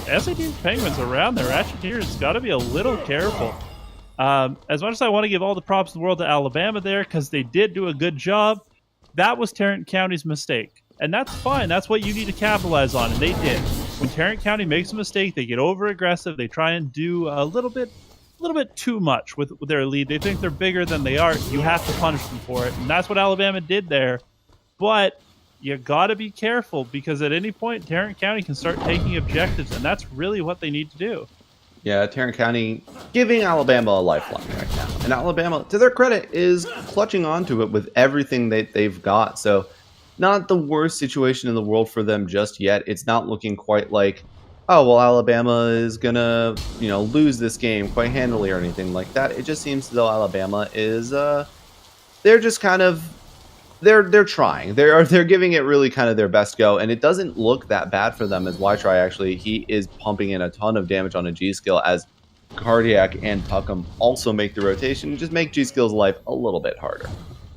SAT's Penguins around there. Ratcheteer's got to be a little careful. As much as I want to give all the props in the world to Alabama there, because they did do a good job, that was Tarrant County's mistake. And that's fine. That's what you need to capitalize on, and they did. When Tarrant County makes a mistake, they get over aggressive. They try and do a little bit too much with their lead. They think they're bigger than they are. You have to punish them for it, and that's what Alabama did there. But you got to be careful, because at any point, Tarrant County can start taking objectives, and that's really what they need to do. Yeah, Tarrant County giving Alabama a lifeline right now. And Alabama, to their credit, is clutching onto it with everything that they've got. So not the worst situation in the world for them just yet. It's not looking quite like, oh, well, Alabama is going to, lose this game quite handily or anything like that. It just seems as though Alabama is, they're just kind of, they're trying. They're giving it really kind of their best go, and it doesn't look that bad for them, as Ytry actually, he is pumping in a ton of damage on a G-Skill, as Cardiac and Puckham also make the rotation, just make G-Skill's life a little bit harder.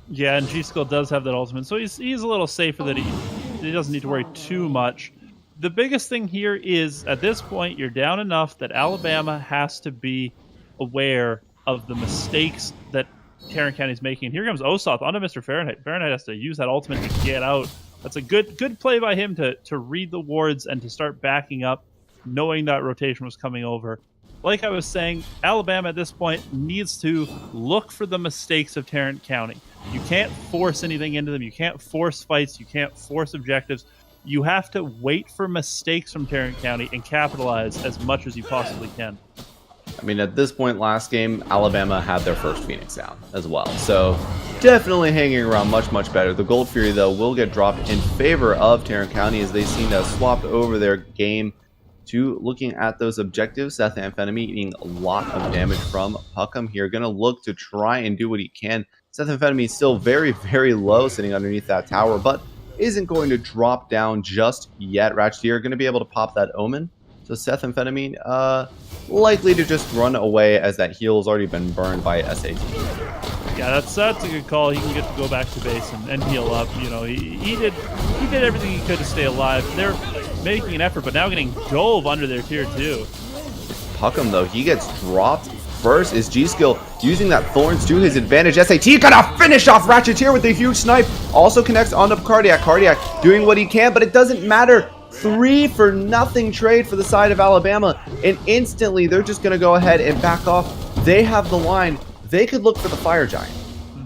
Yeah, and G-Skill does have that ultimate, so he's a little safer that he doesn't need to worry too much. The biggest thing here is, at this point, you're down enough that Alabama has to be aware of the mistakes that Tarrant County's making. Here comes Osoth onto Mr. Fahrenheit. Fahrenheit has to use that ultimate to get out. That's a good play by him to read the wards and to start backing up, knowing that rotation was coming over. Like I was saying, Alabama at this point needs to look for the mistakes of Tarrant County. You can't force anything into them. You can't force fights. You can't force objectives. You have to wait for mistakes from Tarrant County and capitalize as much as you possibly can. I mean, at this point last game, Alabama had their first Phoenix down as well. So definitely hanging around much better. The Gold Fury, though, will get dropped in favor of Tarrant County, as they seem to have swapped over their game to looking at those objectives. Seth Amphetamine eating a lot of damage from Puckham here. Going to look to try and do what he can. Seth Amphetamine still very low, sitting underneath that tower, but isn't going to drop down just yet. Ratcheteer going to be able to pop that Omen. So Seth Amphetamine likely to just run away, as that heal has already been burned by SAT. Yeah, that's a good call. He can get to go back to base and heal up. He did everything he could to stay alive. They're making an effort, but now getting dove under their tier 2. Puckham, though, he gets dropped first. Is G-Skill using that Thorns to his advantage? SAT gonna finish off Ratcheteer with a huge snipe. Also connects onto Cardiac. Cardiac doing what he can, but it doesn't matter. 3-for-0 trade for the side of Alabama, and instantly they're just going to go ahead and back off. They have the line. They could look for the Fire Giant.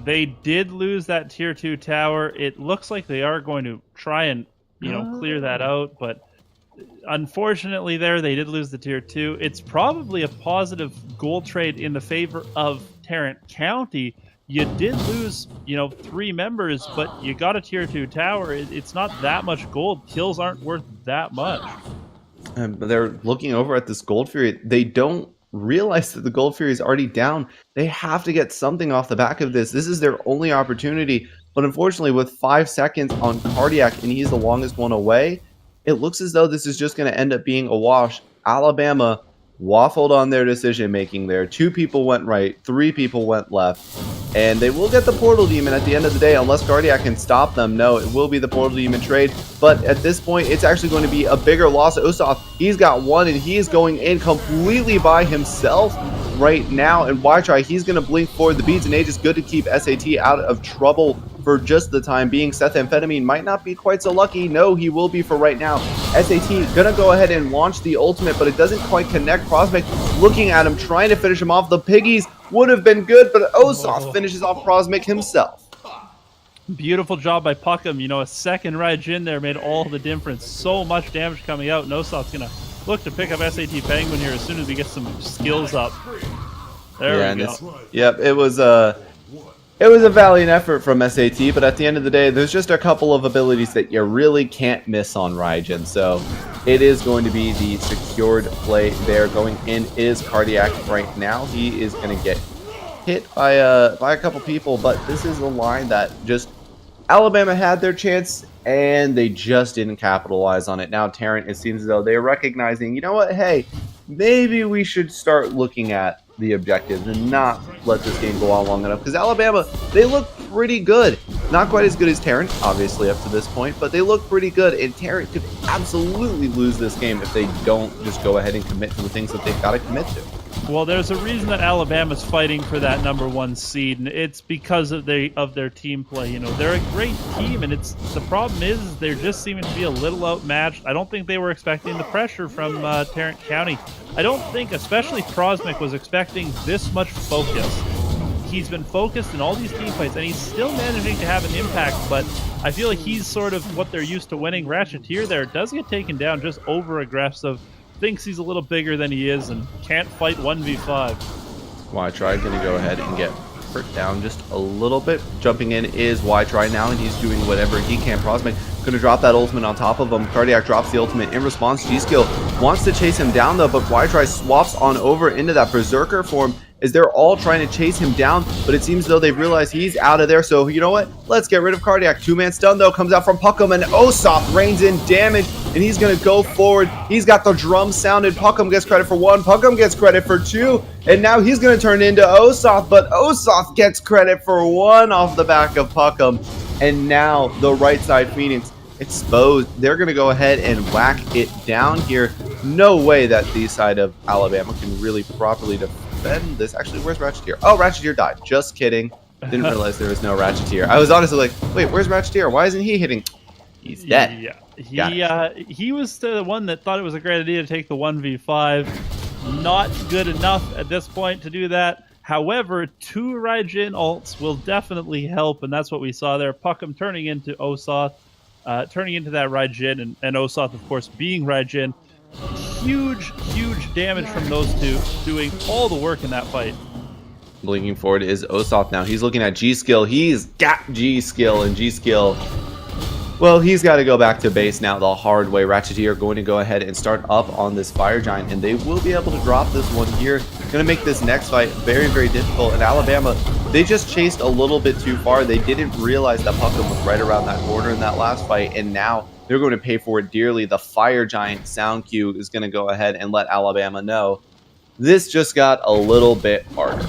They did lose that tier 2 tower. It looks like they are going to try and clear that out, but unfortunately they did lose the tier 2. It's probably a positive gold trade in the favor of Tarrant County. You did lose, 3 members, but you got a tier 2 tower. It's not that much gold. Kills aren't worth that much. But they're looking over at this Gold Fury. They don't realize that the Gold Fury is already down. They have to get something off the back of this. This is their only opportunity. But unfortunately, with 5 seconds on Cardiac, and he's the longest one away, it looks as though this is just going to end up being a wash. Alabama waffled on their decision making there. 2 people went right, 3 people went left. And they will get the Portal Demon at the end of the day, unless Cardiac can stop them. No, it will be the Portal Demon trade. But at this point, it's actually going to be a bigger loss. Osoth, he's got 1, and he is going in completely by himself right now. And Ytry, he's going to blink forward. The Beads and Age is good to keep SAT out of trouble for just the time being. Seth Amphetamine might not be quite so lucky. No, he will be for right now. SAT gonna go ahead and launch the ultimate, but it doesn't quite connect. Prosmic looking at him, trying to finish him off. The piggies would have been good, but Osoth finishes off Prosmic himself. Beautiful job by Puckham. You know, a second Raijin there made all the difference. So much damage coming out. Osoth's gonna look to pick up SAT Penguin here as soon as he gets some skills up. There we go. Yep, it was a valiant effort from SAT, but at the end of the day, there's just a couple of abilities that you really can't miss on Raijin. So it is going to be the secured play there. Going in is Cardiac right now. He is going to get hit by a couple people, but this is a line that just Alabama had their chance and they just didn't capitalize on it. Now Tarrant, it seems as though they're recognizing, you know what, hey, maybe we should start looking at the objectives and not let this game go on long enough, because Alabama, they look pretty good. Not quite as good as Tarrant, obviously, up to this point, but they look pretty good, and Tarrant could absolutely lose this game if they don't just go ahead and commit to the things that they've got to commit to. Well, there's a reason that Alabama's fighting for that #1 seed, and it's because of their team play. You know, they're a great team, and the problem is they're just seeming to be a little outmatched. I don't think they were expecting the pressure from Tarrant County. I don't think, especially Prosmic, was expecting this much focus. He's been focused in all these team fights, and he's still managing to have an impact, but I feel like he's sort of what they're used to winning. Ratcheteer there does get taken down, just over-aggressive, thinks he's a little bigger than he is, and can't fight 1v5. Ytry going to go ahead and get hurt down just a little bit. Jumping in is Ytry now, and he's doing whatever he can. Prosmic going to drop that ultimate on top of him. Cardiac drops the ultimate in response. G-Skill wants to chase him down, though, but Ytry swaps on over into that Berserker form as they're all trying to chase him down, but it seems though they've realized he's out of there, so you know what? Let's get rid of Cardiac. 2-man stun, though, comes out from Puckham, and Osoth rains in damage, and he's going to go forward. He's got the drum sounded. Puckham gets credit for 1. Puckham gets credit for 2, and now he's going to turn into Osoth, but Osoth gets credit for 1 off the back of Puckham, and now the right side Phoenix exposed. They're going to go ahead and whack it down here. No way that the side of Alabama can really properly defend this. Actually, where's Ratcheteer? Oh, Ratcheteer died. Just kidding. Didn't realize there was no Ratcheteer. I was honestly like, wait, where's Ratcheteer? Why isn't he hitting? He's dead. Yeah, he was the one that thought it was a great idea to take the 1v5. Not good enough at this point to do that. However, 2 Raijin ults will definitely help, and that's what we saw there. Puckham turning into Osoth, turning into that Raijin, and Osoth, of course, being Raijin. Huge damage from those two, doing all the work in that fight. Blinking forward is Osoth now. He's looking at G-Skill. He's got G-Skill, and G-Skill, well, he's got to go back to base now the hard way. Ratcheteer are going to go ahead and start up on this Fire Giant, and they will be able to drop this one here. Going to make this next fight very, very difficult. And Alabama, they just chased a little bit too far. They didn't realize that Puckham was right around that corner in that last fight, and now they're going to pay for it dearly. The Fire Giant sound cue is going to go ahead and let Alabama know this just got a little bit harder.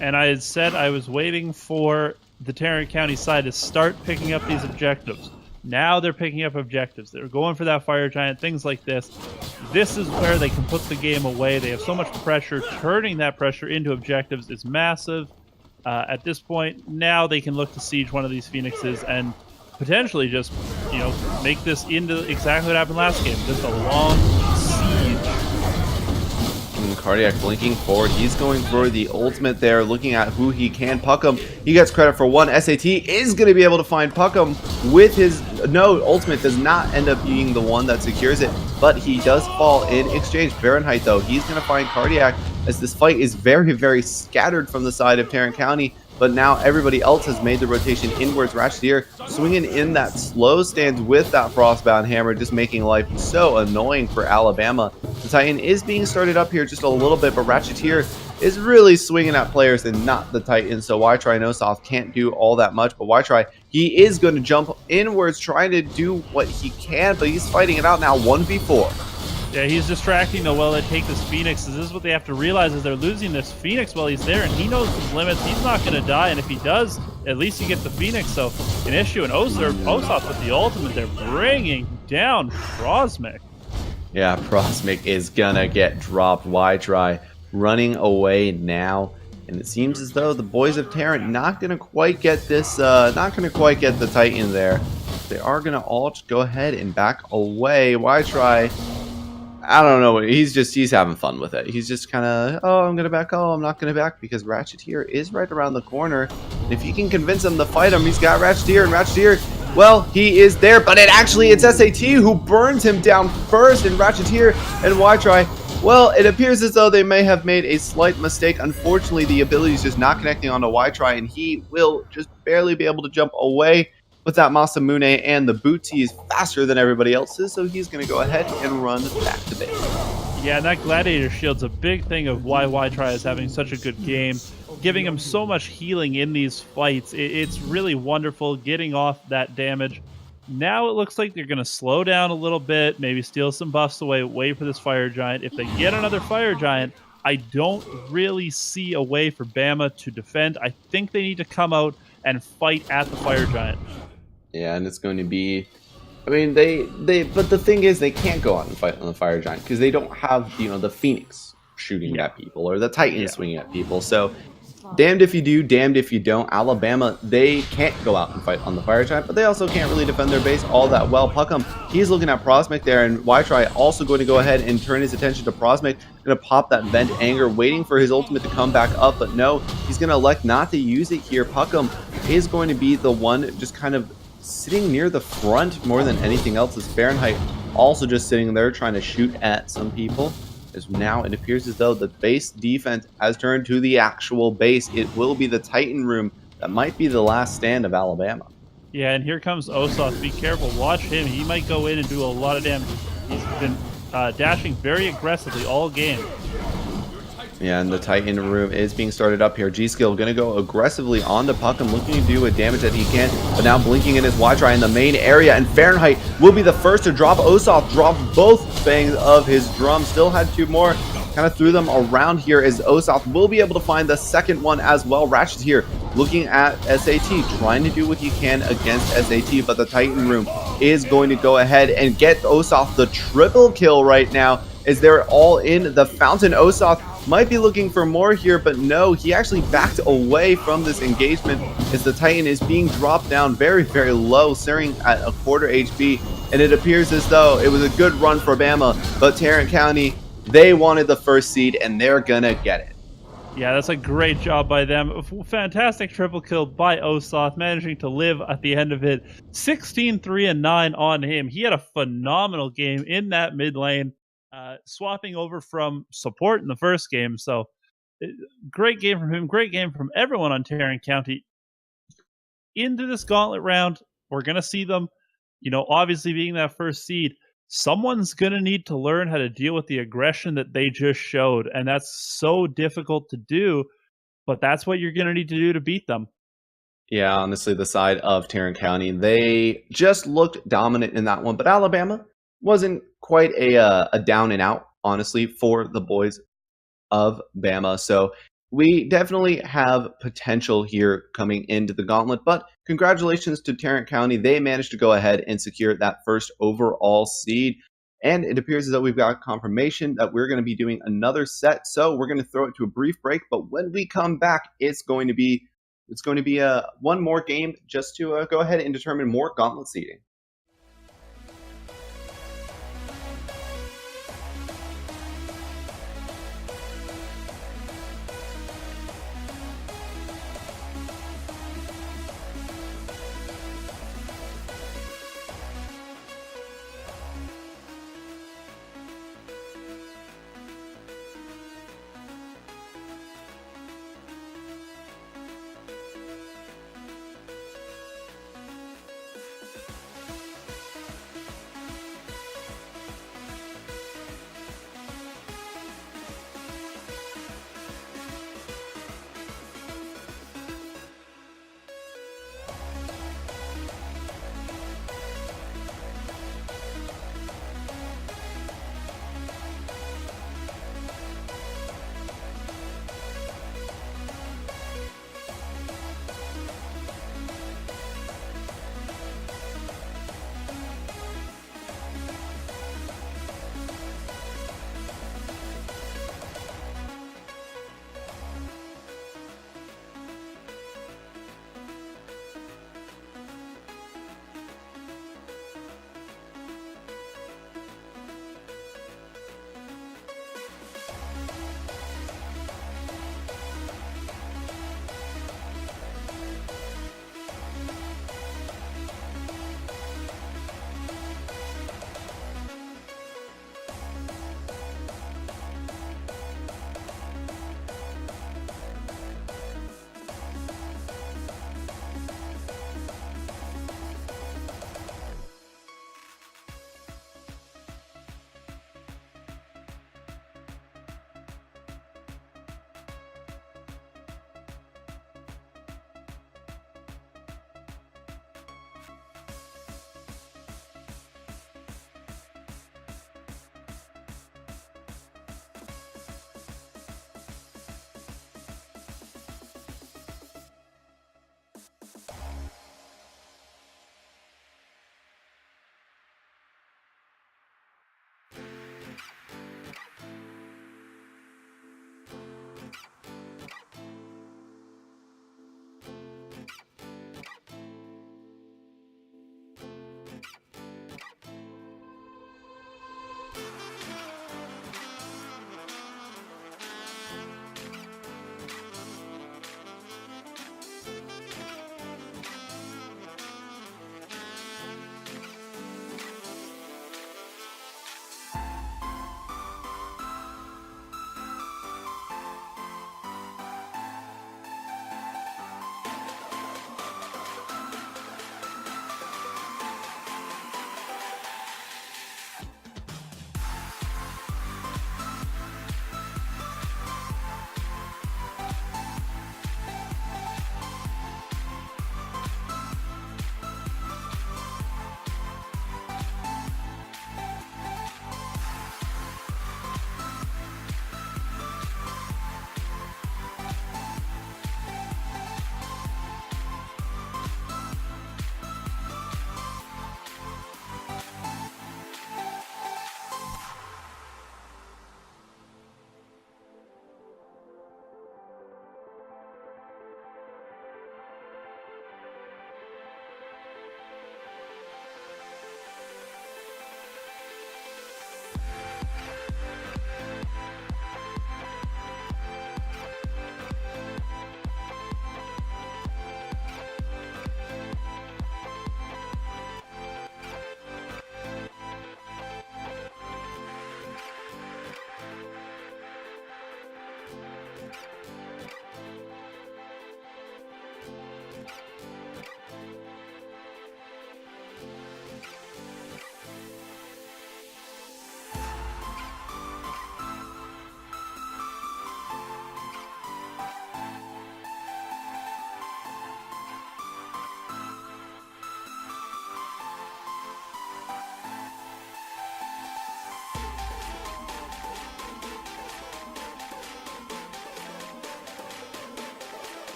And I had said I was waiting for the Tarrant County side to start picking up these objectives. Now they're picking up objectives. They're going for that Fire Giant, things like this. This is where they can put the game away. They have so much pressure. Turning that pressure into objectives is massive. At this point, now they can look to siege one of these Phoenixes and potentially just, you know, make this into exactly what happened last game. Just a long siege. And Cardiac blinking forward. He's going for the ultimate there, looking at who he can. Puckham, he gets credit for 1. SAT is going to be able to find Puckham with his... No, ultimate does not end up being the one that secures it, but he does fall in exchange. Fahrenheit, though, he's going to find Cardiac as this fight is very, very scattered from the side of Tarrant County. but now everybody else has made the rotation inwards. Ratcheteer swinging in that slow stance with that Frostbound Hammer, just making life so annoying for Alabama. The Titan is being started up here just a little bit, but Ratcheteer is really swinging at players and not the Titan, so Ytry Nosoth can't do all that much, but Ytry, he is going to jump inwards, trying to do what he can, but he's fighting it out now 1v4. Yeah, he's distracting the well they take this Phoenix. This is what they have to realize is they're losing this Phoenix while he's there, and he knows his limits. He's not going to die, and if he does, at least he gets the Phoenix. So an issue, and Osoth with the ultimate, they're bringing down Prosmic. Yeah, Prosmic is going to get dropped. Ytry running away now, and it seems as though the boys of Tarrant not going to quite get this, not going to quite get the Titan there. They are going to all just go ahead and back away. Ytry, I don't know. He's having fun with it. He's just kind of, oh, I'm going to back. Oh, I'm not going to back because Ratcheteer is right around the corner. And if you can convince him to fight him, he's got Ratcheteer, and Ratcheteer, well, he is there, but it's SAT who burns him down first, and Ratcheteer and Ytry, well, it appears as though they may have made a slight mistake. Unfortunately, the ability is just not connecting onto Ytry, and he will just barely be able to jump away. But that Masamune and the Booty is faster than everybody else's, so he's going to go ahead and run back to base. Yeah, and that Gladiator Shield's a big thing of why Ytry is having such a good game, giving him so much healing in these fights. It's really wonderful getting off that damage. Now it looks like they're going to slow down a little bit, maybe steal some buffs away, wait for this Fire Giant. If they get another Fire Giant, I don't really see a way for Bama to defend. I think they need to come out and fight at the Fire Giant. Yeah, and it's going to be, I mean, but the thing is, they can't go out and fight on the Fire Giant because they don't have, the Phoenix shooting at people or the Titan swinging at people. So, damned if you do, damned if you don't. Alabama, they can't go out and fight on the Fire Giant, but they also can't really defend their base all that well. Puckham, he's looking at Prosmic there, and Ytry also going to go ahead and turn his attention to Prosmic. Going to pop that Vent Anger, waiting for his ultimate to come back up, but no, he's going to elect not to use it here. Puckham is going to be the one just kind of sitting near the front more than anything else. Is Fahrenheit also just sitting there trying to shoot at some people. As now it appears as though the base defense has turned to the actual base. It will be the Titan room that might be the last stand of Alabama. Yeah, and here comes Osoth. Be careful. Watch him. He might go in and do a lot of damage. He's been dashing very aggressively all game. Yeah, and the Titan room is being started up here. G-Skill going to go aggressively onto Puckham, looking to do a damage that he can, but now blinking in his Ytry in the main area, and Fahrenheit will be the first to drop. Osoth dropped both bangs of his drum, still had two more, kind of threw them around here as Osoth will be able to find the second one as well. Ratcheteer looking at SAT, trying to do what he can against SAT, but the Titan room is going to go ahead and get Osoth the triple kill right now as they're all in the fountain. Osoth might be looking for more here, but no, he actually backed away from this engagement as the Titan is being dropped down very, very low, staring at a quarter HP, and it appears as though it was a good run for Bama, but Tarrant County, they wanted the first seed, and they're gonna get it. Yeah, that's a great job by them. Fantastic triple kill by Osoth, managing to live at the end of it. 16-3-9 on him. He had a phenomenal game in that mid lane. Swapping over from support in the first game. So great game from him. Great game from everyone on Tarrant County. Into this gauntlet round, we're going to see them, obviously being that first seed. Someone's going to need to learn how to deal with the aggression that they just showed. And that's so difficult to do, but that's what you're going to need to do to beat them. Yeah, honestly, the side of Tarrant County, they just looked dominant in that one, but Alabama wasn't quite a down and out, honestly, for the boys of Bama. So we definitely have potential here coming into the gauntlet, but congratulations to Tarrant County. They managed to go ahead and secure that first overall seed. And it appears as though we've got confirmation that we're going to be doing another set. So we're going to throw it to a brief break, but when we come back, it's going to be one more game just to go ahead and determine more gauntlet seeding.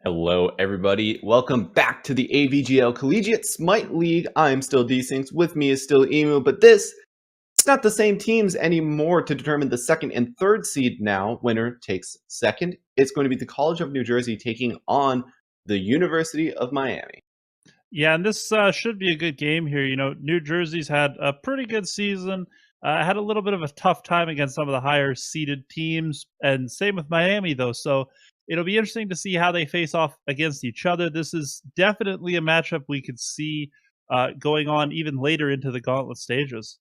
Hello, everybody. Welcome back to the AVGL Collegiate Smite League. I'm still D-Syncs. With me is still Emu, but it's not the same teams anymore to determine the second and third seed now. Winner takes second. It's going to be the College of New Jersey taking on the University of Miami. Yeah, and this should be a good game here. You know, New Jersey's had a pretty good season. Had a little bit of a tough time against some of the higher seeded teams, and same with Miami, though. So it'll be interesting to see how they face off against each other. This is definitely a matchup we could see going on even later into the gauntlet stages.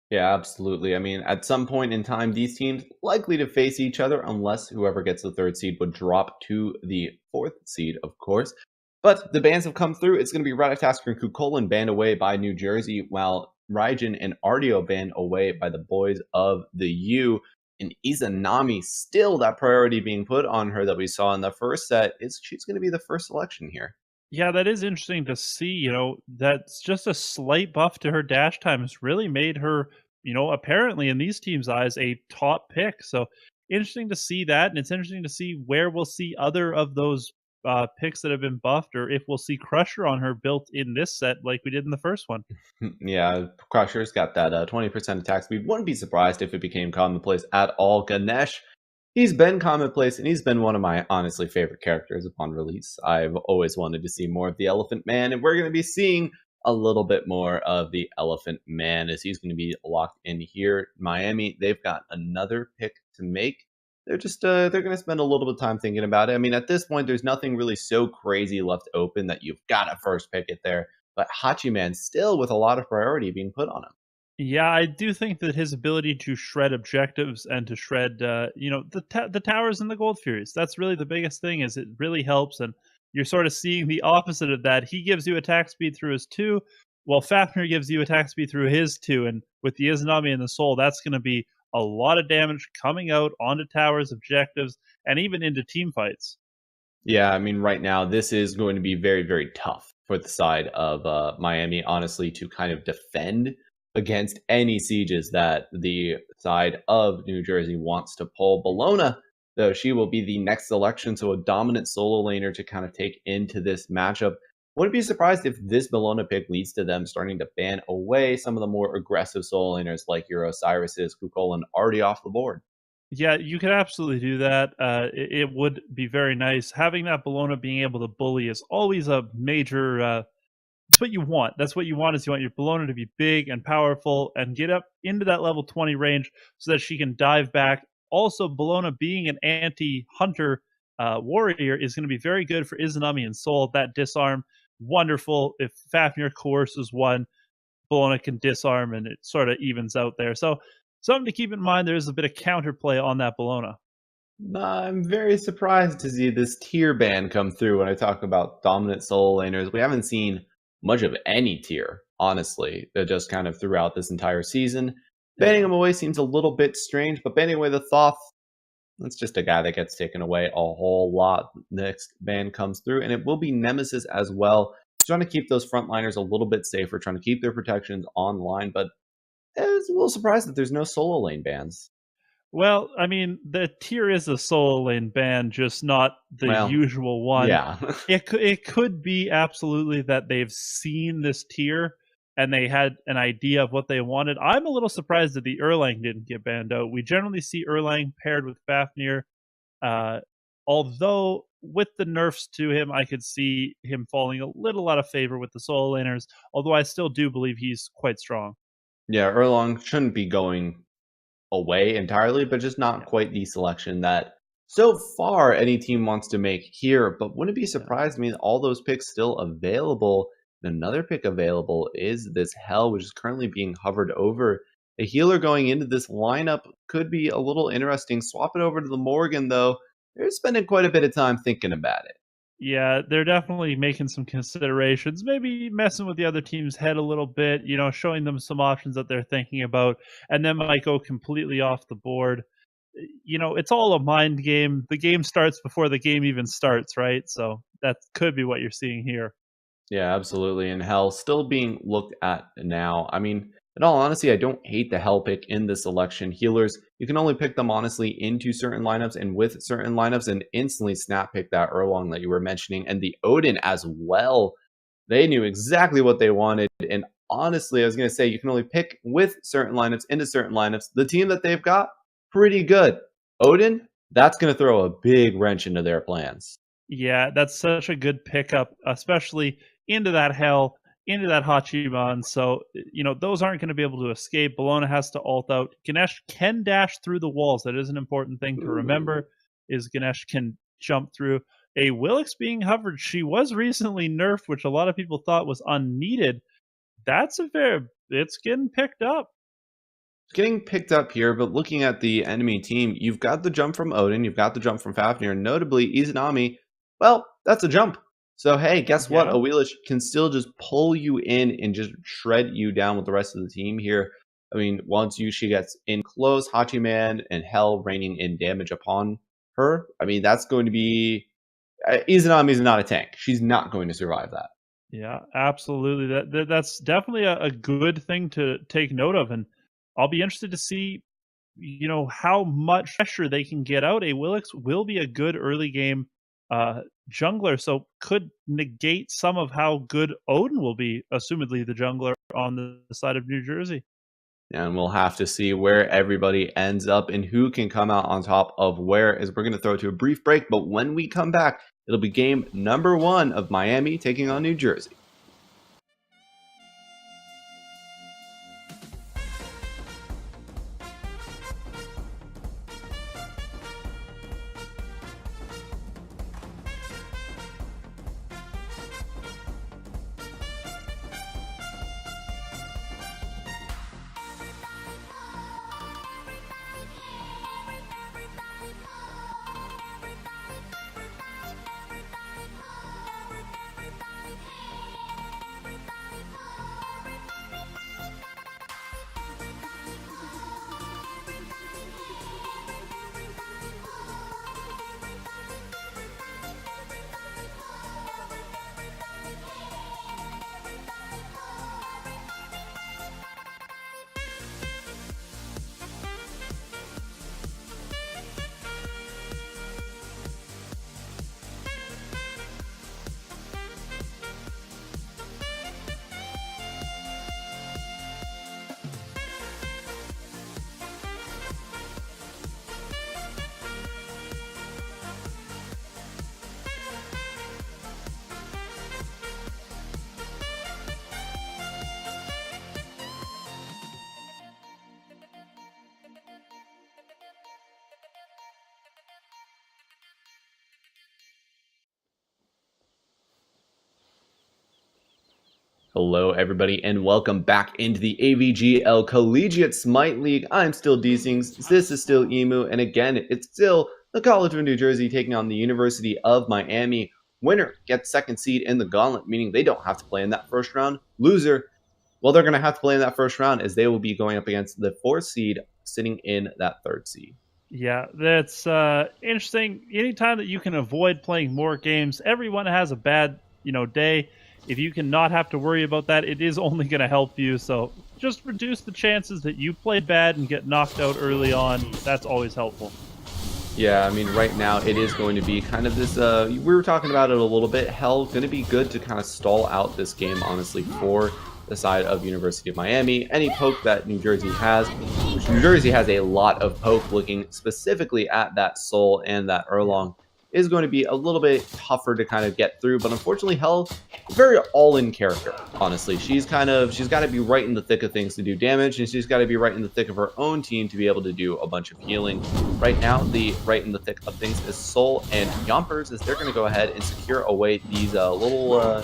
Yeah, absolutely. I mean, at some point in time, these teams likely to face each other unless whoever gets the third seed would drop to the fourth seed, of course. But the bans have come through. It's going to be Ratatasker and Kukolin banned away by New Jersey, while Raijin and Ardio banned away by the boys of the U. And Izanami, still that priority being put on her that we saw in the first set, is she's going to be the first selection here. Yeah, that is interesting to see. You know, that's just a slight buff to her dash time has really made her, you know, apparently in these teams' eyes, a top pick. So interesting to see that. And it's interesting to see where we'll see other of those picks that have been buffed, or if we'll see Crusher on her built in this set like we did in the first one. Yeah, Crusher's got that 20% attack speed. Wouldn't be surprised if it became commonplace at all. Ganesh, he's been commonplace, and he's been one of my honestly favorite characters upon release. I've always wanted to see more of the Elephant Man, and we're going to be seeing a little bit more of the Elephant Man as he's going to be locked in here. Miami, they've got another pick to make. They're just they're going to spend a little bit of time thinking about it. I mean, at this point, there's nothing really so crazy left open that you've got to first pick it there. But Hachiman still with a lot of priority being put on him. Yeah, I do think that his ability to shred objectives and to shred, you know, the towers and the gold furies. That's really the biggest thing. Is it really helps, and you're sort of seeing the opposite of that. He gives you attack speed through his two, while Fafnir gives you attack speed through his two. And with the Izanami and the Soul, that's going to be a lot of damage coming out onto towers, objectives, and even into team fights. Yeah, I mean, right now, this is going to be very, very tough for the side of Miami, honestly, to kind of defend against any sieges that the side of New Jersey wants to pull. Bologna, though, she will be the next selection, so a dominant solo laner to kind of take into this matchup. Wouldn't be surprised if this Bologna pick leads to them starting to ban away some of the more aggressive solo laners like your Osiris's, Kukol, and already off the board. Yeah, you could absolutely do that. It would be very nice. Having that Bologna being able to bully is always a major. That's what you want. That's what you want is you want your Bologna to be big and powerful and get up into that level 20 range so that she can dive back. Also, Bologna being an anti-hunter warrior is going to be very good for Izanami and Soul. That disarm, wonderful. If Fafnir coerces one, Bologna can disarm and it sort of evens out there. So something to keep in mind, there is a bit of counterplay on that Bologna. I'm very surprised to see this tier ban come through when I talk about dominant solo laners. We haven't seen much of any tier, honestly, that just kind of throughout this entire season. Banning him away seems a little bit strange, but banning away the Thoth, that's just a guy that gets taken away a whole lot. Next ban comes through, and it will be Nemesis as well. Trying to keep those frontliners a little bit safer, trying to keep their protections online, but I was a little surprised that there's no solo lane bans. Well, I mean, the tier is a solo lane ban, just not the Well, usual one. yeah. It could be absolutely that they've seen this tier and they had an idea of what they wanted. I'm a little surprised that the Erlang didn't get banned out. We generally see Erlang paired with Fafnir. Uh, Although with the nerfs to him, I could see him falling a little out of favor with the solo laners. Although I still do believe he's quite strong. Yeah, Erlong shouldn't be going away entirely, but just not Yeah, quite the selection that so far any team wants to make here. But wouldn't it be yeah, surprised me that all those picks still available? And another pick available is this Hell, which is currently being hovered over. A healer going into this lineup could be a little interesting. Swap it over to the Morgan, though. They're spending quite a bit of time thinking about it. yeah. They're definitely making some considerations. Maybe messing with the other team's head a little bit. Showing them some options that they're thinking about, and then might go completely off the board. It's all a mind game. The game starts before the game even starts, right? So that could be what you're seeing here. Yeah, absolutely. And Hell still being looked at now. I mean, in all honesty, I don't hate the Hell pick in this election. Healers, you can only pick them honestly into certain lineups and with certain lineups and instantly snap pick that Erlong that you were mentioning. And the Odin as well. They knew exactly what they wanted. And honestly, I was going to say you can only pick with certain lineups into certain lineups. The team that they've got, pretty good. Odin, that's going to throw a big wrench into their plans. Yeah, that's such a good pickup, especially into that hell, into that Hachiman. So, those aren't going to be able to escape. Bologna has to ult out. Ganesh can dash through the walls. That is an important thing to Ooh. remember, is Ganesh can jump through. A Willix being hovered, she was recently nerfed, which a lot of people thought was unneeded. It's getting picked up. Getting picked up here, but looking at the enemy team, you've got the jump from Odin, you've got the jump from Fafnir, and notably Izanami, well, that's a jump. So hey, guess what? Yeah. Awilish can still just pull you in and just shred you down with the rest of the team here. I mean, once she gets in close, Hachiman and Hell raining in damage upon her. I mean, that's going to be Izanami is not a tank. She's not going to survive that. Yeah, absolutely. That's definitely a good thing to take note of, and I'll be interested to see, how much pressure they can get out. A Willix will be a good early game jungler, so could negate some of how good Odin will be, assumedly the jungler on the side of New Jersey. And we'll have to see where everybody ends up and who can come out on top of where, as we're going to throw to a brief break. But when we come back, it'll be game number 1 of Miami taking on New Jersey. Hello, everybody, and welcome back into the AVGL Collegiate Smite League. I'm still D-Sings, this is still Emu, and again, it's still the College of New Jersey taking on the University of Miami. Winner gets second seed in the gauntlet, meaning they don't have to play in that first round. Loser, well, they're going to have to play in that first round as they will be going up against the fourth seed sitting in that third seed. Yeah, that's interesting. Anytime that you can avoid playing more games, everyone has a bad, day. If you can not have to worry about that, it is only going to help you. So just reduce the chances that you play bad and get knocked out early on. That's always helpful. Yeah, I mean, right now it is going to be kind of this, we were talking about it a little bit. Hell, going to be good to kind of stall out this game, honestly, for the side of University of Miami. Any poke that New Jersey has, which New Jersey has a lot of poke looking specifically at that Soul and that Erlong, is going to be a little bit tougher to kind of get through. But unfortunately, Hell, very all-in character, honestly. She's got to be right in the thick of things to do damage, and she's got to be right in the thick of her own team to be able to do a bunch of healing. Right now, the right in the thick of things is Soul and Yompers, as they're going to go ahead and secure away these little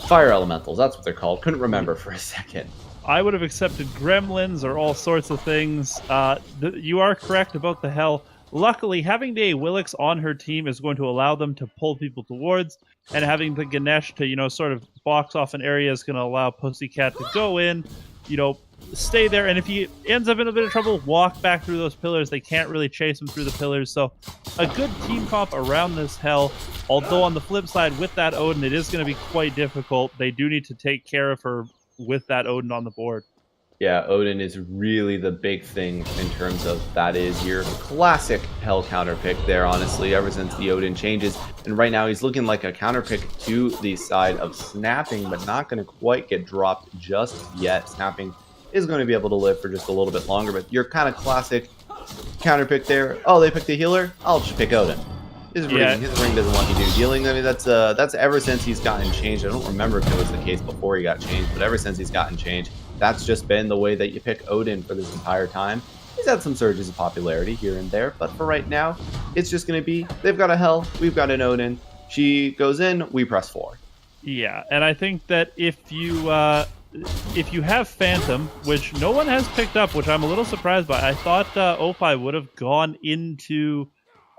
fire elementals. That's what they're called. Couldn't remember for a second. I would have accepted gremlins or all sorts of things. You are correct about the Hell. Luckily, having the Willix on her team is going to allow them to pull people towards, and having the Ganesh to, sort of box off an area is going to allow Pussycat to go in, stay there, and if he ends up in a bit of trouble, walk back through those pillars. They can't really chase him through the pillars, so a good team comp around this Hell, although on the flip side, with that Odin, it is going to be quite difficult. They do need to take care of her with that Odin on the board. Yeah, Odin is really the big thing in terms of that is your classic Hell counter pick there, honestly, ever since the Odin changes. And right now he's looking like a counter pick to the side of Snapping, but not going to quite get dropped just yet. Snapping is going to be able to live for just a little bit longer, but your kind of classic counter pick there. Oh, they picked a healer? I'll just pick Odin. His ring doesn't let me do healing. I mean, that's ever since he's gotten changed. I don't remember if it was the case before he got changed, but ever since he's gotten changed, that's just been the way that you pick Odin for this entire time. He's had some surges of popularity here and there, but for right now, it's just going to be, they've got a Hell, we've got an Odin. She goes in, we press 4. Yeah, and I think that if you have Phantom, which no one has picked up, which I'm a little surprised by. I thought Ophi would have gone into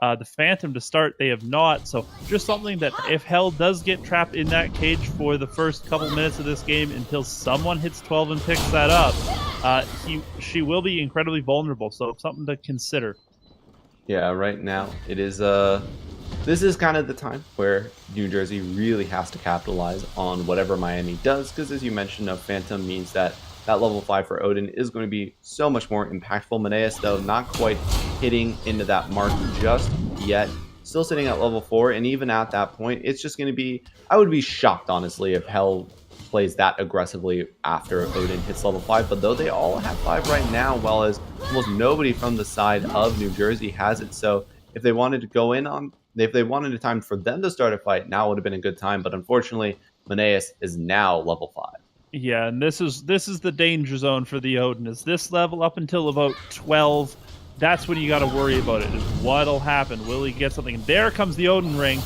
the Phantom to start. They have not, so just something that if Hell does get trapped in that cage for the first couple minutes of this game until someone hits 12 and picks that up, she will be incredibly vulnerable, so something to consider. Yeah, right now it is this is kind of the time where New Jersey really has to capitalize on whatever Miami does, because as you mentioned, a Phantom means that level 5 for Odin is going to be so much more impactful. Meneas, though, not quite hitting into that mark just yet. Still sitting at level 4, and even at that point, it's just going to be... I would be shocked, honestly, if Hell plays that aggressively after Odin hits level 5, but though they all have 5 right now, while as almost nobody from the side of New Jersey has it, so if they wanted to go in on... If they wanted a time for them to start a fight, now would have been a good time, but unfortunately, Meneas is now level 5. Yeah, and this is the danger zone for the Odin. Is this level up until about 12? That's when you got to worry about it. Is what'll happen? Will he get something? There comes the Odin ring.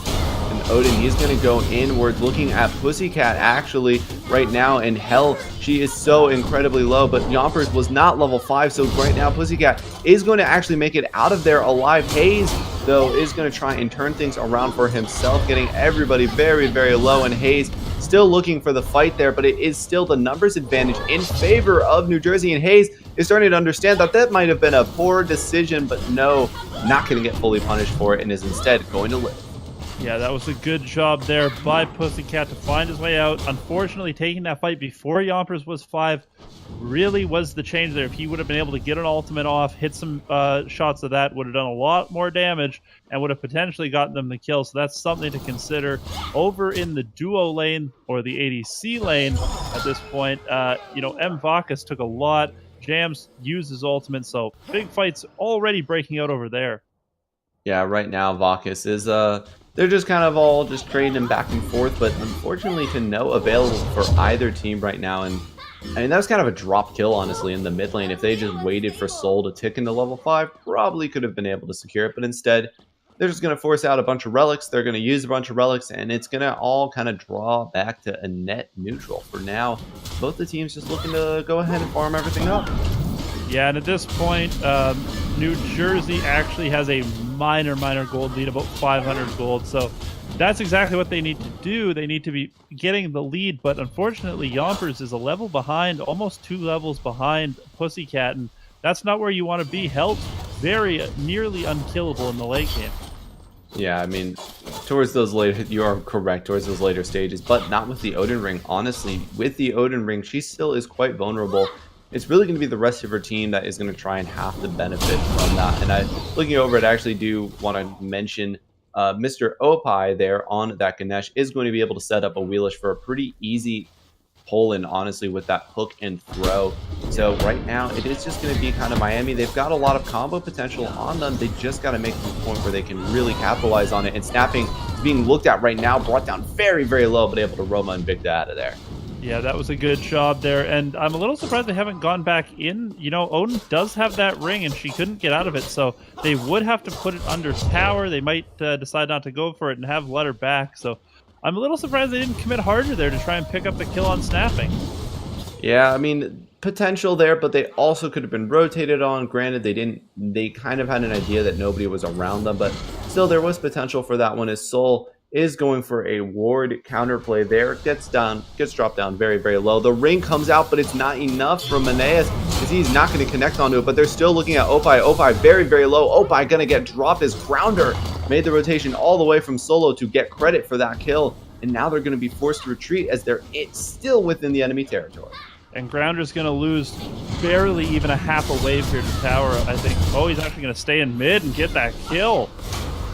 And Odin, he's going to go inwards, looking at Pussycat actually right now. And Hell, she is so incredibly low, but Yompers was not level 5, so right now Pussycat is going to actually make it out of there alive. Hayes, though, is going to try and turn things around for himself, getting everybody very, very low, and Hayes still looking for the fight there, but it is still the numbers advantage in favor of New Jersey, and Hayes is starting to understand that might have been a poor decision, but no, not going to get fully punished for it, and is instead going to live. Yeah, that was a good job there by Pussycat to find his way out. Unfortunately, taking that fight before Yompers was 5 really was the change there. If he would have been able to get an ultimate off, hit some shots of that, would have done a lot more damage and would have potentially gotten them the kill. So that's something to consider. Over in the duo lane, or the ADC lane at this point, M. Vakas took a lot. Jams used his ultimate, so big fights already breaking out over there. Yeah, right now Vakas is they're just kind of all just trading him back and forth, but unfortunately to no avail for either team right now. And I mean, that was kind of a drop kill, honestly, in the mid lane. If they just waited for Soul to tick into level 5, probably could have been able to secure it, but instead they're just going to force out a bunch of relics. They're going to use a bunch of relics, and it's going to all kind of draw back to a net neutral. For now, both the teams just looking to go ahead and farm everything up. Yeah, and at this point, New Jersey actually has a minor gold lead, about 500 gold. So that's exactly what they need to do. They need to be getting the lead, but unfortunately, Yompers is a level behind, almost 2 levels behind Pussycat, and that's not where you want to be. Hell's very nearly unkillable in the late game. Yeah, I mean, towards those later, you are correct, towards those later stages, but not with the Odin Ring. Honestly, with the Odin Ring, she still is quite vulnerable. It's really going to be the rest of her team that is going to try and have to benefit from that. And looking over it, I actually do want to mention Mr. Opie there on that Ganesh is going to be able to set up a Wheelish for a pretty easy pull-in, honestly, with that hook and throw. So right now, it is just going to be kind of Miami. They've got a lot of combo potential on them. They just got to make the point where they can really capitalize on it. And snapping is being looked at right now, brought down very, very low, but able to Roma and Victa out of there. Yeah, that was a good job there, and I'm a little surprised they haven't gone back in. You know, Odin does have that ring, and she couldn't get out of it, so they would have to put it under tower. They might decide not to go for it and have let her back, so I'm a little surprised they didn't commit harder there to try and pick up the kill on snapping. Yeah, I mean, potential there, but they also could have been rotated on. Granted, they kind of had an idea that nobody was around them, but still there was potential for that one as Soul is going for a ward counterplay there. Gets dropped down very, very low. The ring comes out, but it's not enough from Maneas because he's not going to connect onto it, but they're still looking at Opie. Opie very, very low. Opie going to get dropped as Grounder made the rotation all the way from solo to get credit for that kill, and now they're going to be forced to retreat as it's still within the enemy territory. And Grounder's going to lose barely even a half a wave here to tower, I think. Oh, he's actually going to stay in mid and get that kill.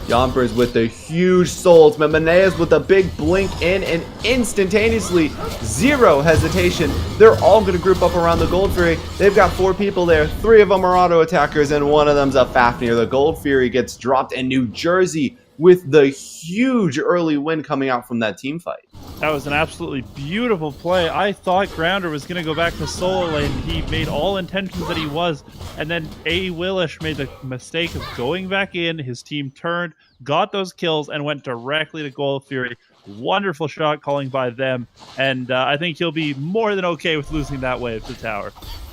Yompers with the huge souls, but Maneas with a big blink in and instantaneously, zero hesitation. They're all going to group up around the Gold Fury. They've got 4 people there. 3 of them are auto attackers and one of them's a Fafnir. The Gold Fury gets dropped and New Jersey with the huge early win coming out from that team fight. That was an absolutely beautiful play. I thought Grounder was going to go back to solo lane. He made all intentions that he was, and then Willish made the mistake of going back in. His team turned, got those kills, and went directly to Gold Fury. Wonderful shot calling by them, and I think he'll be more than okay with losing that wave to tower.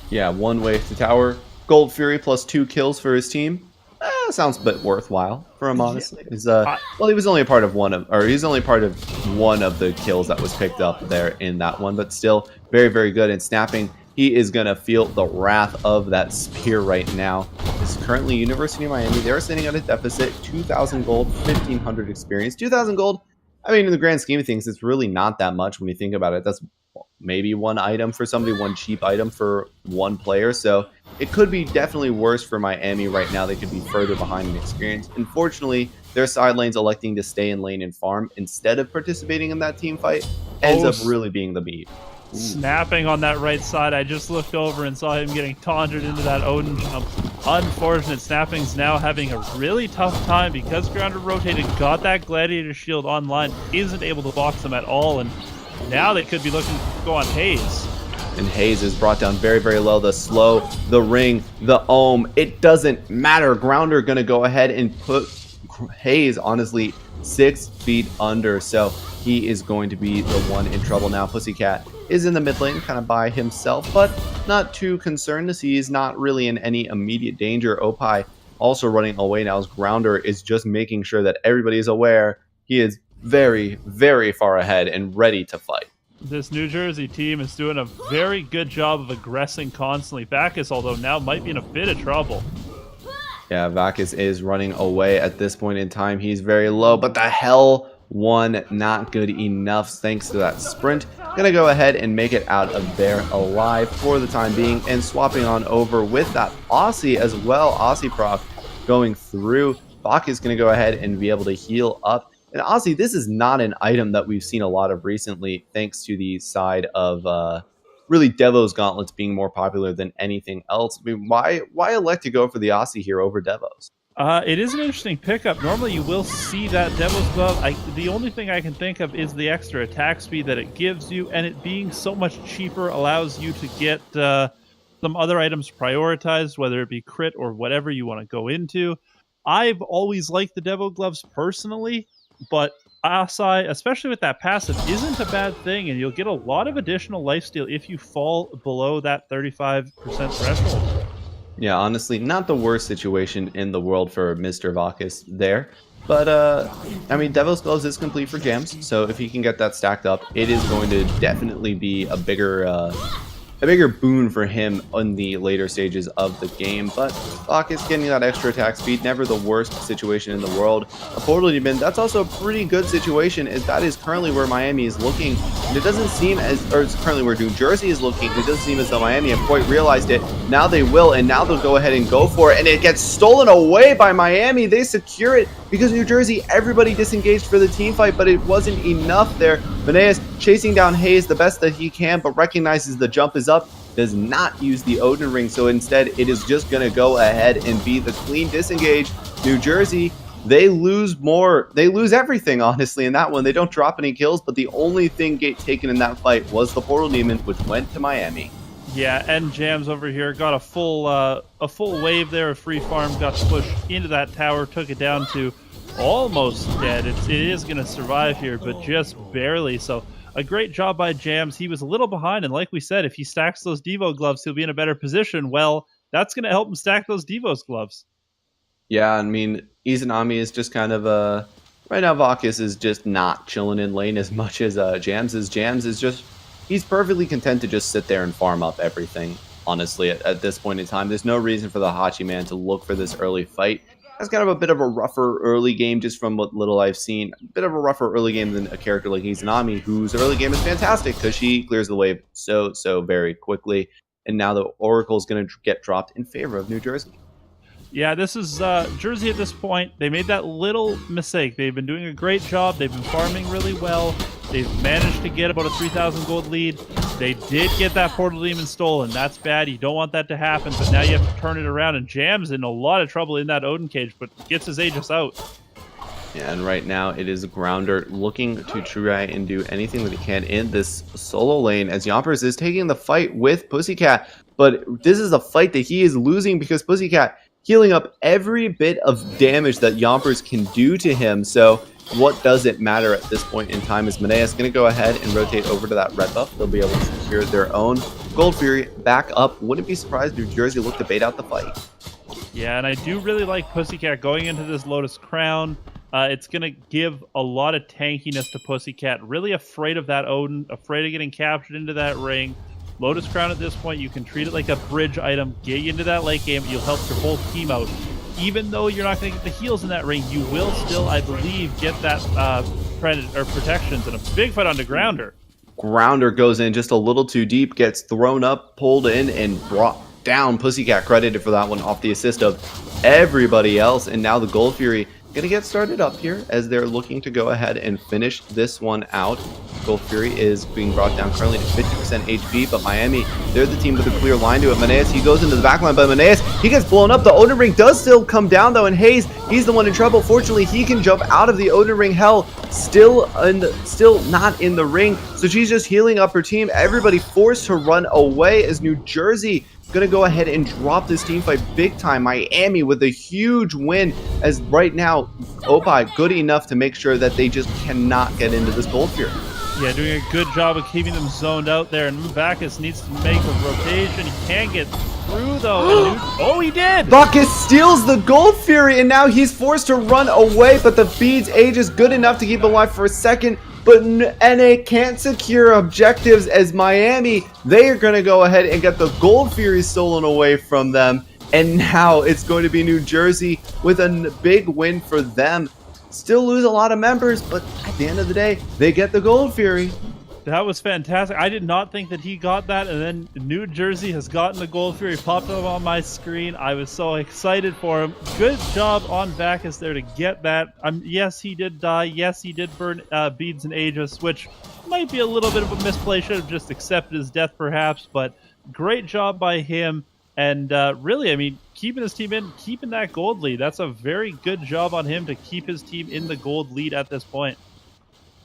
Yeah, 1 wave to tower. Gold Fury plus 2 kills for his team. Sounds a bit worthwhile for him, honestly. Well, he was only a part of one of the kills that was picked up there in that one, but still very, very good. And snapping, he is gonna feel the wrath of that spear right now. This is currently University of Miami. They're sitting at a deficit, 2,000 gold, 1,500 experience. 2,000 gold. I mean, in the grand scheme of things, it's really not that much when you think about it. That's maybe 1 item for somebody, 1 cheap item for 1 player. So it could be definitely worse for Miami right now. They could be further behind in experience. Unfortunately, their side lanes electing to stay in lane and farm instead of participating in that team fight ends up really being the beat. Snapping on that right side. I just looked over and saw him getting taunted into that Odin jump. Unfortunate. Snapping's now having a really tough time because Grounder rotated, got that Gladiator shield online, isn't able to box him at all, and now they could be looking to go on Hayes. And Hayes is brought down very, very low. The slow, the ring, the ohm, it doesn't matter. Grounder going to go ahead and put Hayes, honestly, 6 feet under. So he is going to be the one in trouble now. Pussycat is in the mid lane kind of by himself, but not too concerned as he is not really in any immediate danger. Opie also running away now as Grounder is just making sure that everybody is aware he is very, very far ahead and ready to fight. This New Jersey team is doing a very good job of aggressing constantly. Bacchus, although now might be in a bit of trouble. Yeah, Bacchus is running away at this point in time. He's very low, but the hell one not good enough thanks to that sprint. Gonna go ahead and make it out of there alive for the time being, and swapping on over with that Aussie as well. Aussie proc going through. Bacchus gonna go ahead and be able to heal up. And Aussie, this is not an item that we've seen a lot of recently, thanks to the side of really Devo's gauntlets being more popular than anything else. I mean, why elect to go for the Aussie here over Devo's? It is an interesting pickup. Normally you will see that Devil's Glove. The only thing I can think of is the extra attack speed that it gives you, and it being so much cheaper allows you to get some other items prioritized, whether it be crit or whatever you want to go into. I've always liked the Devil Gloves personally, but Asai, especially with that passive, isn't a bad thing, and you'll get a lot of additional lifesteal if you fall below that 35% threshold. Yeah, honestly, not the worst situation in the world for Mr. Bacchus there. But, I mean, Devil's Gloves is complete for Jams, so if he can get that stacked up, it is going to definitely be a bigger a bigger boon for him in the later stages of the game. But Bacchus getting that extra attack speed, never the worst situation in the world. A portal demon, that's also a pretty good situation, as that is currently where Miami is looking. And it doesn't seem as, or it's currently where New Jersey is looking. It doesn't seem as though Miami have quite realized it. Now they will, and now they'll go ahead and go for it. And it gets stolen away by Miami. They secure it because New Jersey, everybody disengaged for the team fight, but it wasn't enough there. Meneas chasing down Hayes the best that he can, but recognizes the jump is up, does not use the Odin ring, so instead it is just going to go ahead and be the clean disengage. New Jersey, they lose everything, honestly, in that one. They don't drop any kills, but the only thing taken in that fight was the Portal Demon, which went to Miami. Yeah, and Jams over here got a full wave there of free farm, got pushed into that tower, took it down to almost dead. It is going to survive here, but just barely. So a great job by Jams. He was a little behind, and like we said, if he stacks those Devo gloves, he'll be in a better position. Well, that's going to help him stack those Devo's gloves. Yeah, I mean, Izanami is just kind of right now Bacchus is just not chilling in lane as much as Jams is. Jams is just, he's perfectly content to just sit there and farm up everything, honestly, at this point in time. There's no reason for the Hachi man to look for this early fight. That's kind of a bit of a rougher early game, just from what little I've seen. A bit of a rougher early game than a character like Izanami, whose early game is fantastic because she clears the wave so very quickly. And now the Oracle is going to get dropped in favor of New Jersey. Yeah, this is Jersey at this point. They made that little mistake. They've been doing a great job. They've been farming really well. They've managed to get about a 3,000 gold lead. They did get that Portal Demon stolen. That's bad. You don't want that to happen, but now you have to turn it around, and Jam's in a lot of trouble in that Odin cage, but gets his Aegis out. Yeah, and right now it is Grounder looking to try and do anything that he can in this solo lane, as Yompers is taking the fight with Pussycat, but this is a fight that he is losing because Pussycat healing up every bit of damage that Yompers can do to him. So what does it matter at this point in time? Is Meneas going to go ahead and rotate over to that red buff? They'll be able to secure their own Gold Fury back up. Wouldn't be surprised if New Jersey looked to bait out the fight. Yeah, and I do really like Pussycat going into this Lotus Crown. It's going to give a lot of tankiness to Pussycat. Really afraid of that Odin, afraid of getting captured into that ring. Lotus Crown at this point, you can treat it like a bridge item, get you into that late game, you'll help your whole team out. Even though you're not going to get the heals in that ring, you will still, I believe, get that protections, and a big fight on the Grounder. Grounder goes in just a little too deep, gets thrown up, pulled in, and brought down. Pussycat credited for that one off the assist of everybody else, and now the Gold Fury gonna get started up here as they're looking to go ahead and finish this one out. Gold Fury is being brought down currently to 50% HP, but Miami, they're the team with a clear line to it. Meneas, he goes into the back line, but Meneas, he gets blown up. The Odin Ring does still come down, though, and Hayes, he's the one in trouble. Fortunately, he can jump out of the Odin Ring. Hell, still not in the ring, so she's just healing up her team. Everybody forced to run away as New Jersey gonna go ahead and drop this team fight big time. Miami with a huge win, as right now Opie good enough to make sure that they just cannot get into this Gold Fury. Yeah, doing a good job of keeping them zoned out there, and Bacchus needs to make a rotation. He can't get through though. Oh, he did! Bacchus steals the Gold Fury, and now he's forced to run away, but the Bede's age is good enough to keep him alive for a second. But NA can't secure objectives, as Miami, they are going to go ahead and get the Gold Fury stolen away from them. And now it's going to be New Jersey with a big win for them. Still lose a lot of members, but at the end of the day, they get the Gold Fury. That was fantastic. I did not think that he got that, and then New Jersey has gotten the Gold Fury, popped up on my screen. I was so excited for him. Good job on Bacchus there to get that. Yes, he did die. Yes, he did burn beads and Aegis, which might be a little bit of a misplay. Should have just accepted his death, perhaps, but great job by him. And really, I mean, keeping his team in, keeping that gold lead. That's a very good job on him to keep his team in the gold lead at this point.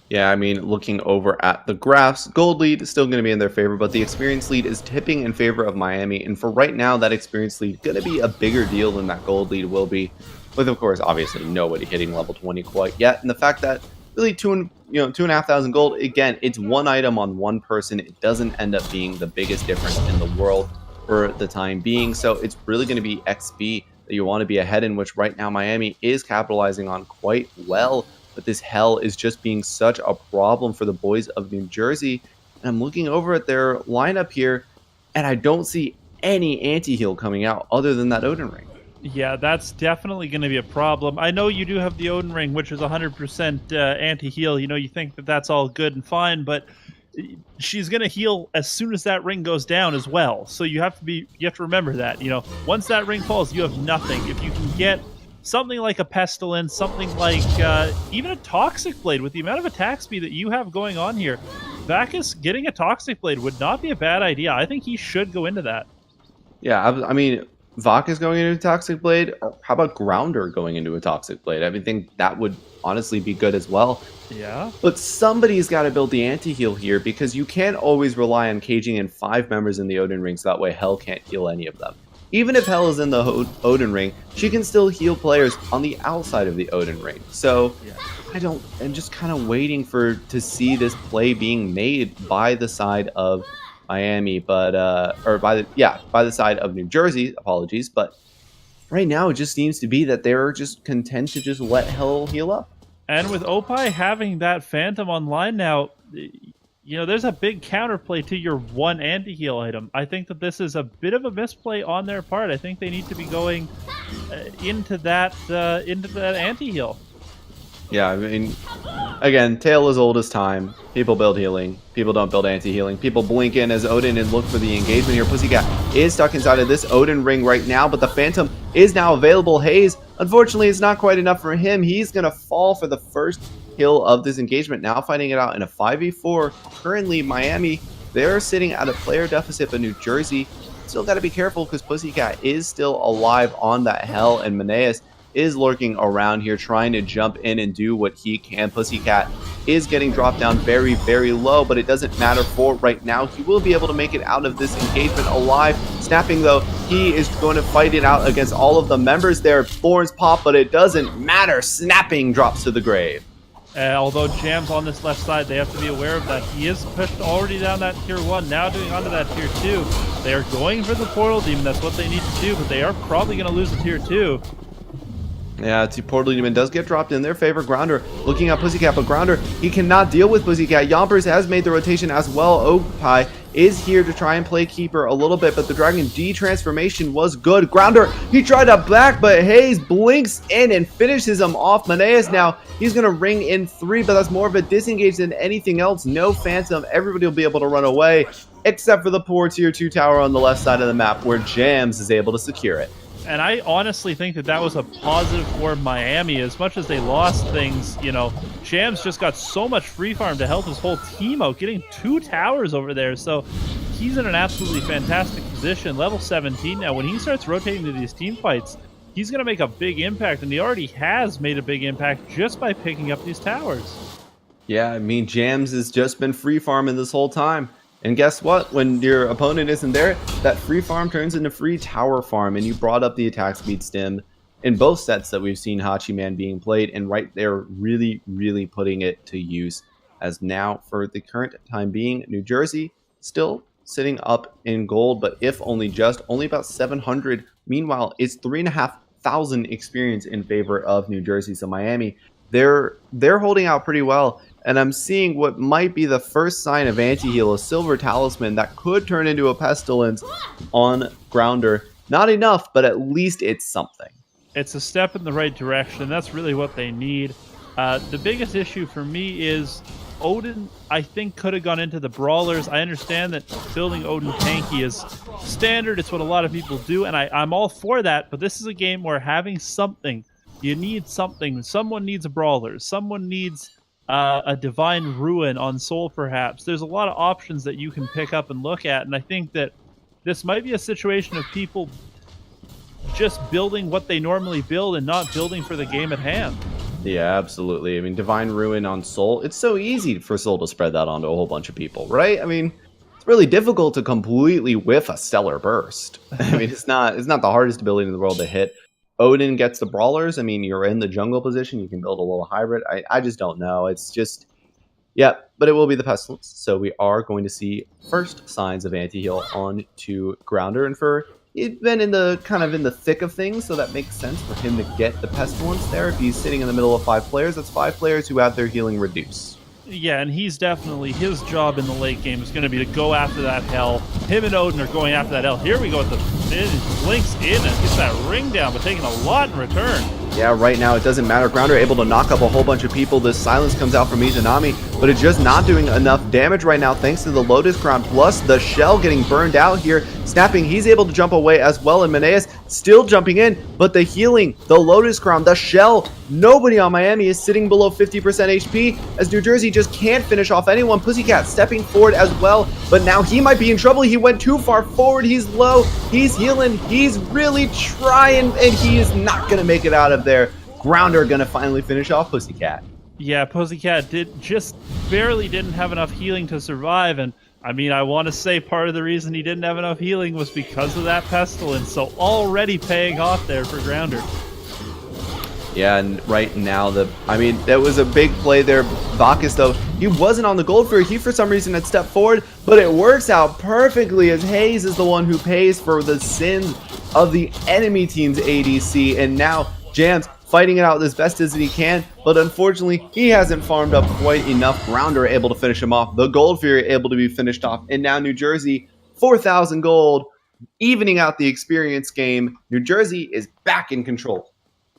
Yeah, I mean, looking over at the graphs, gold lead is still going to be in their favor, but the experience lead is tipping in favor of Miami. And for right now, that experience lead going to be a bigger deal than that gold lead will be, with, of course, obviously nobody hitting level 20 quite yet. And the fact that really 2,500 gold, again, it's one item on one person. It doesn't end up being the biggest difference in the world for the time being. So it's really going to be XP that you want to be ahead in, which right now Miami is capitalizing on quite well. But this hell is just being such a problem for the boys of New Jersey. And I'm looking over at their lineup here. and I don't see any anti-heal coming out other than that Odin Ring. Yeah, that's definitely going to be a problem. I know you do have the Odin Ring, which is 100% anti-heal. You know, you think that that's all good and fine, but she's going to heal as soon as that ring goes down as well. So you have to remember that. You know, once that ring falls, you have nothing. If you can get something like a Pestilence, something like even a Toxic Blade, with the amount of attack speed that you have going on here, Bacchus getting a Toxic Blade would not be a bad idea. I think he should go into that. Yeah, I mean, Vaka's going into a Toxic Blade, or how about Grounder going into a Toxic Blade? I think that would honestly be good as well. Yeah. But somebody's got to build the anti-heal here, because you can't always rely on caging in 5 members in the Odin Ring, so that way Hell can't heal any of them. Even if Hell is in the Odin Ring, she can still heal players on the outside of the Odin Ring. So Yeah. I'm just kind of waiting to see this play being made by the side of Miami, but by the side of New Jersey. Apologies, but right now it just seems to be that they're just content to just let Hell heal up. And with Opie having that Phantom online now, you know, there's a big counterplay to your one anti-heal item. I think that this is a bit of a misplay on their part. I think they need to be going into that anti-heal. Yeah, I mean, again, tale as old as time. People build healing. People don't build anti-healing. People blink in as Odin and look for the engagement here. Pussycat is stuck inside of this Odin ring right now, but the Phantom is now available. Hayes, unfortunately, it's not quite enough for him. He's going to fall for the first kill of this engagement. Now fighting it out in a 5v4. Currently, Miami, they're sitting at a player deficit, but New Jersey still got to be careful because Pussycat is still alive on that Hell, and Meneas is lurking around here trying to jump in and do what he can. Pussycat is getting dropped down very, very low, but it doesn't matter for right now. He will be able to make it out of this engagement alive. Snapping, though, he is going to fight it out against all of the members there. Thorns pop, but it doesn't matter. Snapping drops to the grave. Although Jam's on this left side, they have to be aware of that. He is pushed already down that tier 1, now doing onto that tier 2. They are going for the Portal Demon. That's what they need to do, but they are probably going to lose the tier 2. Yeah, Portal Demon does get dropped in their favor. Grounder looking at Pussycat, but Grounder, he cannot deal with Pussycat. Yompers has made the rotation as well. Opie is here to try and play keeper a little bit, but the Dragon D transformation was good. Grounder, he tried to back, but Hayes blinks in and finishes him off. Meneas now, he's going to ring in 3, but that's more of a disengage than anything else. No Phantom. Everybody will be able to run away, except for the poor tier 2 tower on the left side of the map, where Jams is able to secure it. And I honestly think that was a positive for Miami. As much as they lost things, you know, Jams just got so much free farm to help his whole team out, getting 2 towers over there. So he's in an absolutely fantastic position. Level 17 now. When he starts rotating to these team fights, he's going to make a big impact. And he already has made a big impact just by picking up these towers. Yeah, I mean, Jams has just been free farming this whole time. And guess what? When your opponent isn't there, that free farm turns into free tower farm. And you brought up the attack speed stim in both sets that we've seen Hachiman being played. And right there, really, really putting it to use. As now, for the current time being, New Jersey still sitting up in gold, but if only about 700. Meanwhile, it's 3,500 experience in favor of New Jersey. So Miami, they're holding out pretty well. And I'm seeing what might be the first sign of anti-heal, a Silver Talisman that could turn into a Pestilence on Grounder. Not enough, but at least it's something. It's a step in the right direction. That's really what they need. The biggest issue for me is Odin, I think, could have gone into the Brawlers. I understand that building Odin tanky is standard. It's what a lot of people do, and I'm all for that. But this is a game where having something, you need something. Someone needs a Brawler. Someone needs a Divine Ruin on Soul, perhaps. There's a lot of options that you can pick up and look at, and I think that this might be a situation of people just building what they normally build and not building for the game at hand. Yeah, absolutely. I mean, Divine Ruin on Soul, it's so easy for Soul to spread that onto a whole bunch of people, right? I mean, it's really difficult to completely whiff a Stellar Burst. I mean, it's not the hardest ability in the world to hit. Odin gets the Brawlers. I mean, you're in the jungle position. You can build a little hybrid. I just don't know. It's just, yeah, but it will be the Pestilence. So we are going to see first signs of anti-heal on to Grounder. And for, he's been in the thick of things, so that makes sense for him to get the Pestilence there. If he's sitting in the middle of 5 players, that's 5 players who have their healing reduced. Yeah, and he's definitely, his job in the late game is going to be to go after that hell. Him and Odin are going after that hell. Here we go with the blinks in and gets that ring down, but taking a lot in return. Yeah, right now it doesn't matter. Grounder able to knock up a whole bunch of people. This silence comes out from Izanami, but it's just not doing enough damage right now thanks to the Lotus Crown plus the shell getting burned out here. Snapping, he's able to jump away as well, and Meneas still jumping in, but the healing, the Lotus Crown, the shell, nobody on Miami is sitting below 50% HP as New Jersey just can't finish off anyone. Pussycat stepping forward as well, but now he might be in trouble. He went too far forward. He's low. He's healing. He's really trying, and he is not going to make it out of there. Grounder going to finally finish off Pussycat. Yeah, Pussycat just barely didn't have enough healing to survive, and I mean, I want to say part of the reason he didn't have enough healing was because of that pestilence, so already paying off there for Grounder. Yeah, and right now, that was a big play there. Bacchus, though, he wasn't on the gold Fury. He, for some reason, had stepped forward, but it works out perfectly as Hayes is the one who pays for the sins of the enemy team's ADC, and now Jams fighting it out as best as he can, but unfortunately, he hasn't farmed up quite enough. Grounder able to finish him off. The Gold Fury able to be finished off, and now New Jersey, 4,000 gold, evening out the experience game. New Jersey is back in control.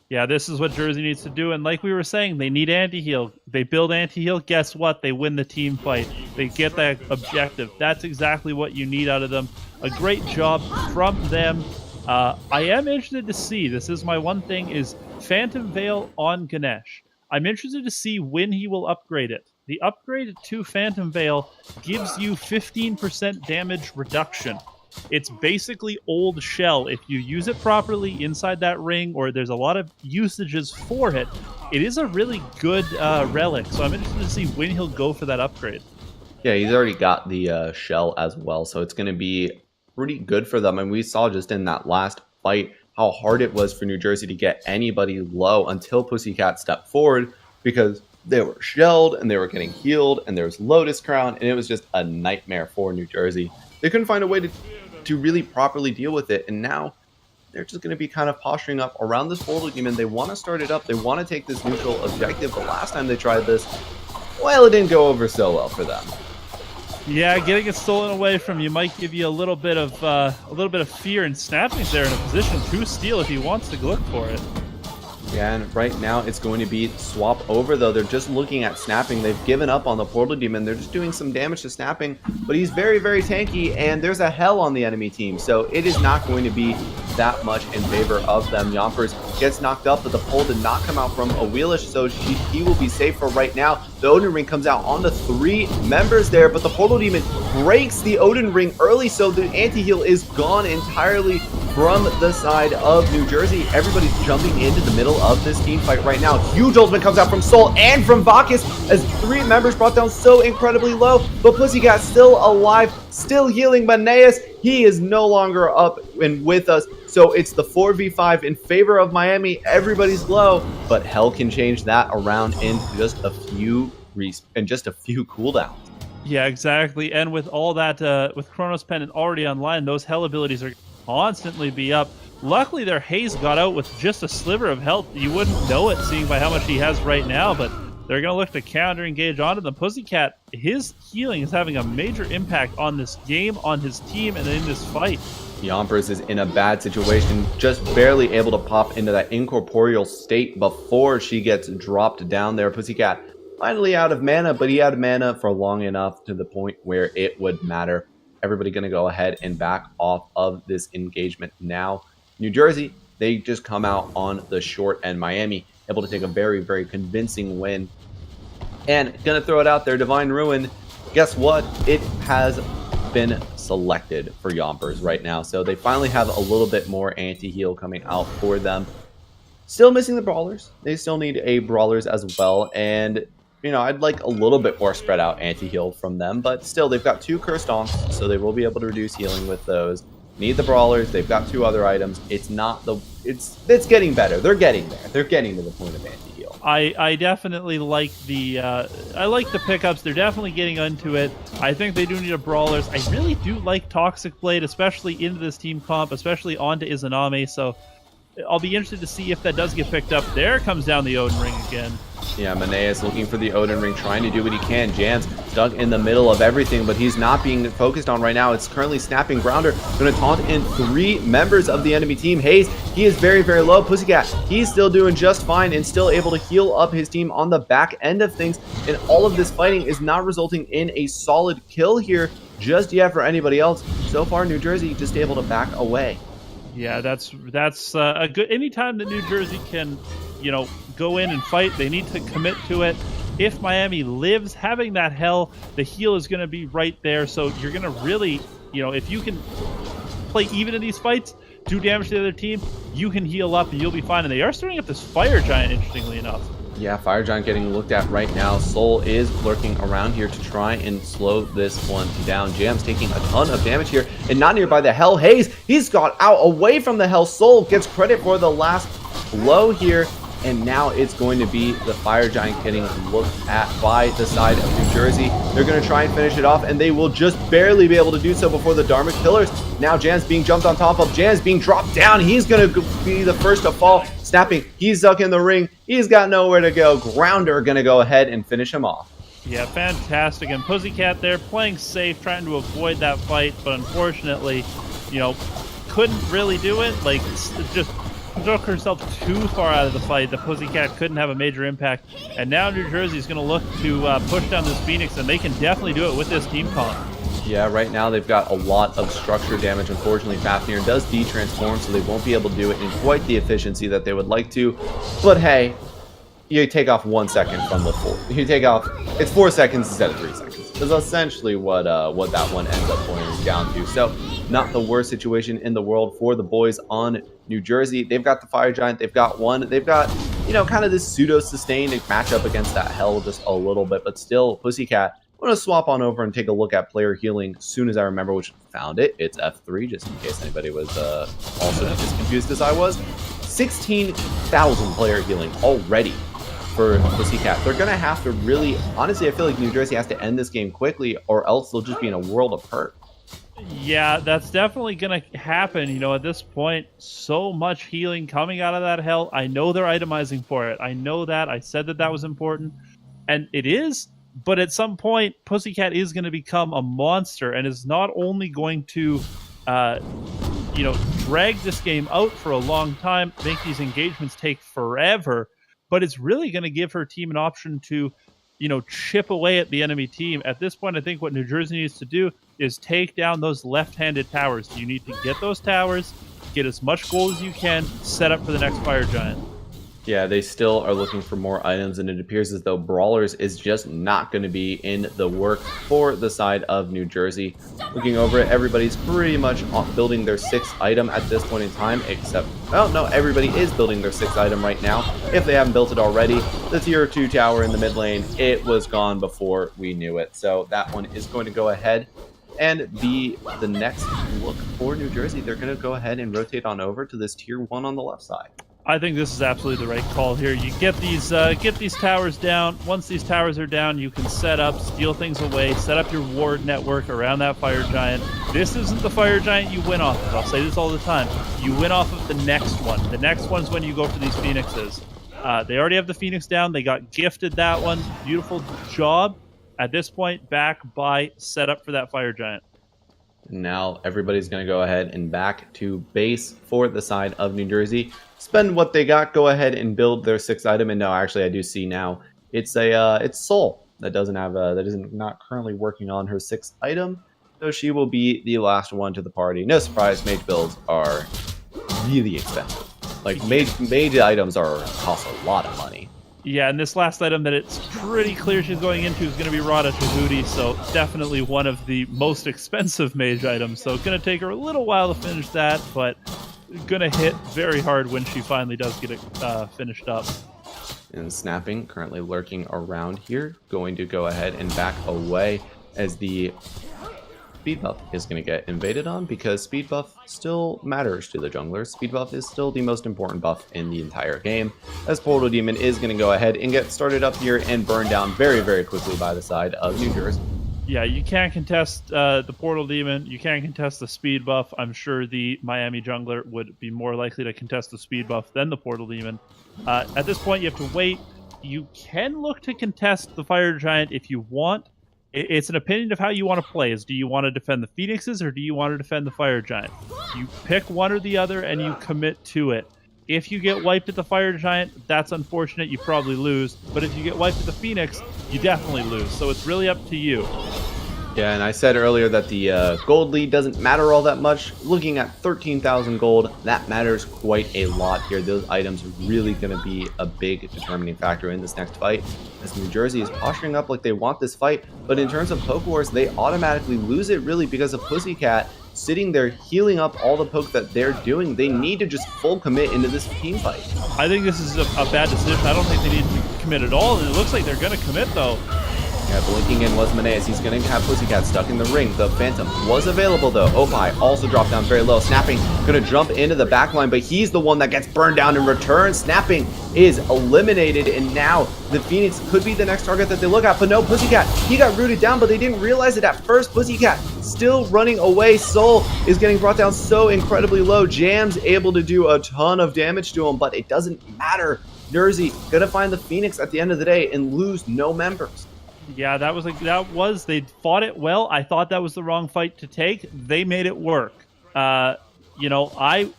Yeah, this is what Jersey needs to do, and like we were saying, they need anti-heal. They build anti-heal, guess what? They win the team fight. They get that objective. That's exactly what you need out of them. A great job from them. I am interested to see, this is my one thing, is Phantom Veil on Ganesh. I'm interested to see when he will upgrade it. The upgrade to Phantom Veil gives you 15% damage reduction. It's basically old shell. If you use it properly inside that ring, or there's a lot of usages for it, it is a really good relic. So I'm interested to see when he'll go for that upgrade. Yeah, he's already got the shell as well, so it's going to be pretty good for them. And we saw just in that last fight how hard it was for New Jersey to get anybody low until Pussycat stepped forward, because they were shelled and they were getting healed and there was Lotus Crown, and it was just a nightmare for New Jersey. They couldn't find a way to really properly deal with it, and now they're just going to be kind of posturing up around this Portal Demon. They want to start it up. They want to take this neutral objective, but last time they tried this, well, it didn't go over so well for them. Yeah, getting it stolen away from you might give you a little bit of fear, and Snapping's there in a position to steal if he wants to look for it. Yeah, and right now it's going to be swap over, though. They're just looking at Snapping. They've given up on the Portal Demon. They're just doing some damage to Snapping, but he's very, very tanky, and there's a Hell on the enemy team, so it is not going to be that much in favor of them. Yompers gets knocked up, but the pole did not come out from a Wheelish, so he will be safe for right now. The Odin Ring comes out on the 3 members there, but the Portal Demon breaks the Odin Ring early, so the anti-heal is gone entirely from the side of New Jersey. Everybody's jumping into the middle of this team fight right now. Huge ultimate comes out from Soul and from Bacchus as 3 members brought down so incredibly low, but Pussycat still alive, still healing. Meneas, he is no longer up and with us, so it's the 4v5 in favor of Miami. Everybody's low, but Hell can change that around in just a few cooldowns. Yeah, exactly. And with all that, with Chronos Pendant already online, those Hell abilities are constantly be up. Luckily, their Haze got out with just a sliver of health. You wouldn't know it, seeing by how much he has right now, but they're going to look to counter-engage onto them. Pussycat, his healing is having a major impact on this game, on his team, and in this fight. Yompers is in a bad situation, just barely able to pop into that incorporeal state before she gets dropped down there. Pussycat finally out of mana, but he had mana for long enough to the point where it would matter. Everybody going to go ahead and back off of this engagement now. New Jersey, they just come out on the short end. Miami able to take a very, very convincing win. And going to throw it out there, Divine Ruin, guess what? It has been selected for Yompers right now. So they finally have a little bit more anti-heal coming out for them. Still missing the Brawlers. They still need a Brawlers as well. And, you know, I'd like a little bit more spread out anti-heal from them. But still, they've got 2 Cursed Donks, so they will be able to reduce healing with those. Need the Brawlers. They've got 2 other items. It's getting better. They're getting there. They're getting to the point of anti-heal. I definitely like the pickups. They're definitely getting into it. I think they do need a Brawlers. I really do like Toxic Blade, especially into this team comp, especially onto Izanami. So I'll be interested to see if that does get picked up. There comes down the Odin Ring again. Yeah, Maneus looking for the Odin Ring, trying to do what he can. Jan's stuck in the middle of everything, but he's not being focused on right now. It's currently snapping Grounder. Going to taunt in 3 members of the enemy team. Hayes, he is very, very low. Pussycat, he's still doing just fine and still able to heal up his team on the back end of things. And all of this fighting is not resulting in a solid kill here just yet for anybody else. So far, New Jersey just able to back away. Yeah, that's a good. Anytime that New Jersey can, go in and fight, they need to commit to it. If Miami lives, having that hell, the heal is going to be right there. So you're going to really, if you can play even in these fights, do damage to the other team, you can heal up and you'll be fine. And they are starting up this Fire Giant, interestingly enough. Yeah, Fire Giant getting looked at right now. Soul is lurking around here to try and slow this one down. Jam's taking a ton of damage here and not nearby the Hell. Hayes, he's got out away from the Hell. Soul gets credit for the last blow here. And now it's going to be the Fire Giant getting looked at by the side of New Jersey. They're going to try and finish it off, and they will just barely be able to do so before the Dharmic Pillars. Now Jan's being jumped on top of. Jan's being dropped down. He's going to be the first to fall. Snapping. He's stuck in the ring. He's got nowhere to go. Grounder going to go ahead and finish him off. Yeah, fantastic. And Pussycat there playing safe, trying to avoid that fight, but unfortunately, couldn't really do it. Like, just took herself too far out of the fight. The Pussycat couldn't have a major impact. And now New Jersey's going to look to push down this Phoenix, and they can definitely do it with this team comp. Yeah, right now they've got a lot of structure damage. Unfortunately, Fafnir does de-transform, so they won't be able to do it in quite the efficiency that they would like to. But hey, you take off 1 second from the 4. You take off, it's 4 seconds instead of 3 seconds. That's essentially what that one ends up boiling down to. So, not the worst situation in the world for the boys on New Jersey. They've got the Fire Giant. They've got one. They've got, kind of this pseudo-sustained matchup against that Hell just a little bit. But still, Pussycat, I'm going to swap on over and take a look at player healing as soon as I remember which found it. It's F3, just in case anybody was also as confused as I was. 16,000 player healing already for Pussycat. They're going to have to really, honestly, I feel like New Jersey has to end this game quickly or else they'll just be in a world of hurt. Yeah, that's definitely going to happen. At this point, so much healing coming out of that Hell. I know they're itemizing for it. I know that. I said that was important. And it is. But at some point, Pussycat is going to become a monster and is not only going to, drag this game out for a long time, make these engagements take forever, but it's really going to give her team an option to, chip away at the enemy team. At this point, I think what New Jersey needs to do is take down those left-handed towers. You need to get those towers, get as much gold as you can, set up for the next Fire Giant. Yeah, they still are looking for more items, and it appears as though Brawlers is just not going to be in the work for the side of New Jersey. Looking over it, everybody's pretty much building their 6th item at this point in time, except, well, no, everybody is building their 6th item right now. If they haven't built it already, the tier 2 tower in the mid lane, it was gone before we knew it. So that one is going to go ahead and be the next look for New Jersey. They're going to go ahead and rotate on over to this tier 1 on the left side. I think this is absolutely the right call here. You get these towers down. Once these towers are down, you can set up, steal things away, set up your ward network around that Fire Giant. This isn't the Fire Giant you win off of. I'll say this all the time. You win off of the next one. The next one's when you go for these Phoenixes. They already have the Phoenix down. They got gifted that one. Beautiful job. At this point, back by set up for that Fire Giant. Now everybody's going to go ahead and back to base for the side of New Jersey. Spend what they got, go ahead and build their 6th item. And no, actually I do see now it's it's Soul that doesn't have that is not currently working on her 6th item. So she will be the last one to the party. No surprise, mage builds are really expensive. Like mage items cost a lot of money. Yeah, and this last item that it's pretty clear she's going into is going to be Rada Tahuti, so definitely one of the most expensive mage items. So it's going to take her a little while to finish that, but going to hit very hard when she finally does get it finished up. And Snapping, currently lurking around here, going to go ahead and back away as the speed buff is going to get invaded on, because speed buff still matters to the junglers. Speed buff is still the most important buff in the entire game, as Portal Demon is going to go ahead and get started up here and burned down very, very quickly by the side of New Jersey. Yeah, you can't contest the Portal Demon. You can't contest the speed buff. I'm sure the Miami jungler would be more likely to contest the speed buff than the Portal Demon. At this point, you have to wait. You can look to contest the Fire Giant if you want. It's an opinion of how you want to play. Is do you want to defend the Phoenixes or do you want to defend the Fire Giant? You pick one or the other and you commit to it. If you get wiped at the Fire Giant, that's unfortunate. You probably lose. But if you get wiped at the Phoenix, you definitely lose. So it's really up to you. Yeah, and I said earlier that the gold lead doesn't matter all that much. Looking at 13,000 gold, that matters quite a lot here. Those items are really going to be a big determining factor in this next fight, as New Jersey is posturing up like they want this fight. But in terms of Poke Wars, they automatically lose it really because of Pussycat sitting there healing up all the poke that they're doing. They need to just full commit into this team fight. I think this is a bad decision. I don't think they need to commit at all. It looks like they're going to commit, though. Yeah, blinking in was Maneas. He's going to have Pussycat stuck in the ring. The Phantom was available, though. Opie also dropped down very low. Snapping going to jump into the backline, but he's the one that gets burned down in return. Snapping is eliminated, and now the Phoenix could be the next target that they look at. But no, Pussycat, he got rooted down, but they didn't realize it at first. Pussycat still running away. Soul is getting brought down so incredibly low. Jam's able to do a ton of damage to him, but it doesn't matter. Jersey going to find the Phoenix at the end of the day and lose no members. Yeah, they fought it well. I thought that was the wrong fight to take. They made it work. I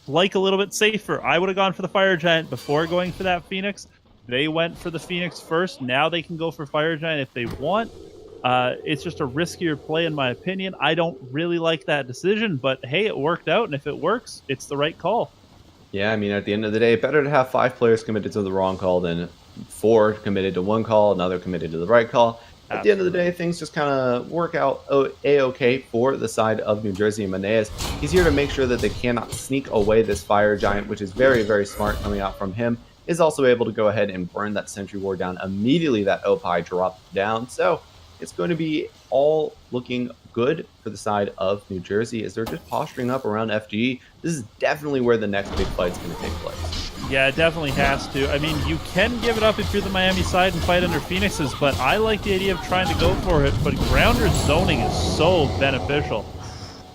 like a little bit safer. I would have gone for the Fire Giant before going for that Phoenix. They went for the Phoenix first. Now they can go for Fire Giant if they want. It's just a riskier play in my opinion. I don't really like that decision, but hey, it worked out, and if it works, it's the right call. Yeah, I mean, at the end of the day, better to have 5 players committed to the wrong call than 4 committed to one call, another committed to the right call. At the end of the day, things just kind of work out a-okay for the side of New Jersey and Maneas. He's here to make sure that they cannot sneak away this Fire Giant, which is very, very smart coming out from him. Is also able to go ahead and burn that Sentry Ward down immediately that Opie dropped down. So it's going to be all looking good for the side of New Jersey as they're just posturing up around FGE. This is definitely where the next big fight's going to take place. Yeah, it definitely has to. I mean, you can give it up if you're the Miami side and fight under Phoenixes, but I like the idea of trying to go for it. But Grounder's zoning is so beneficial.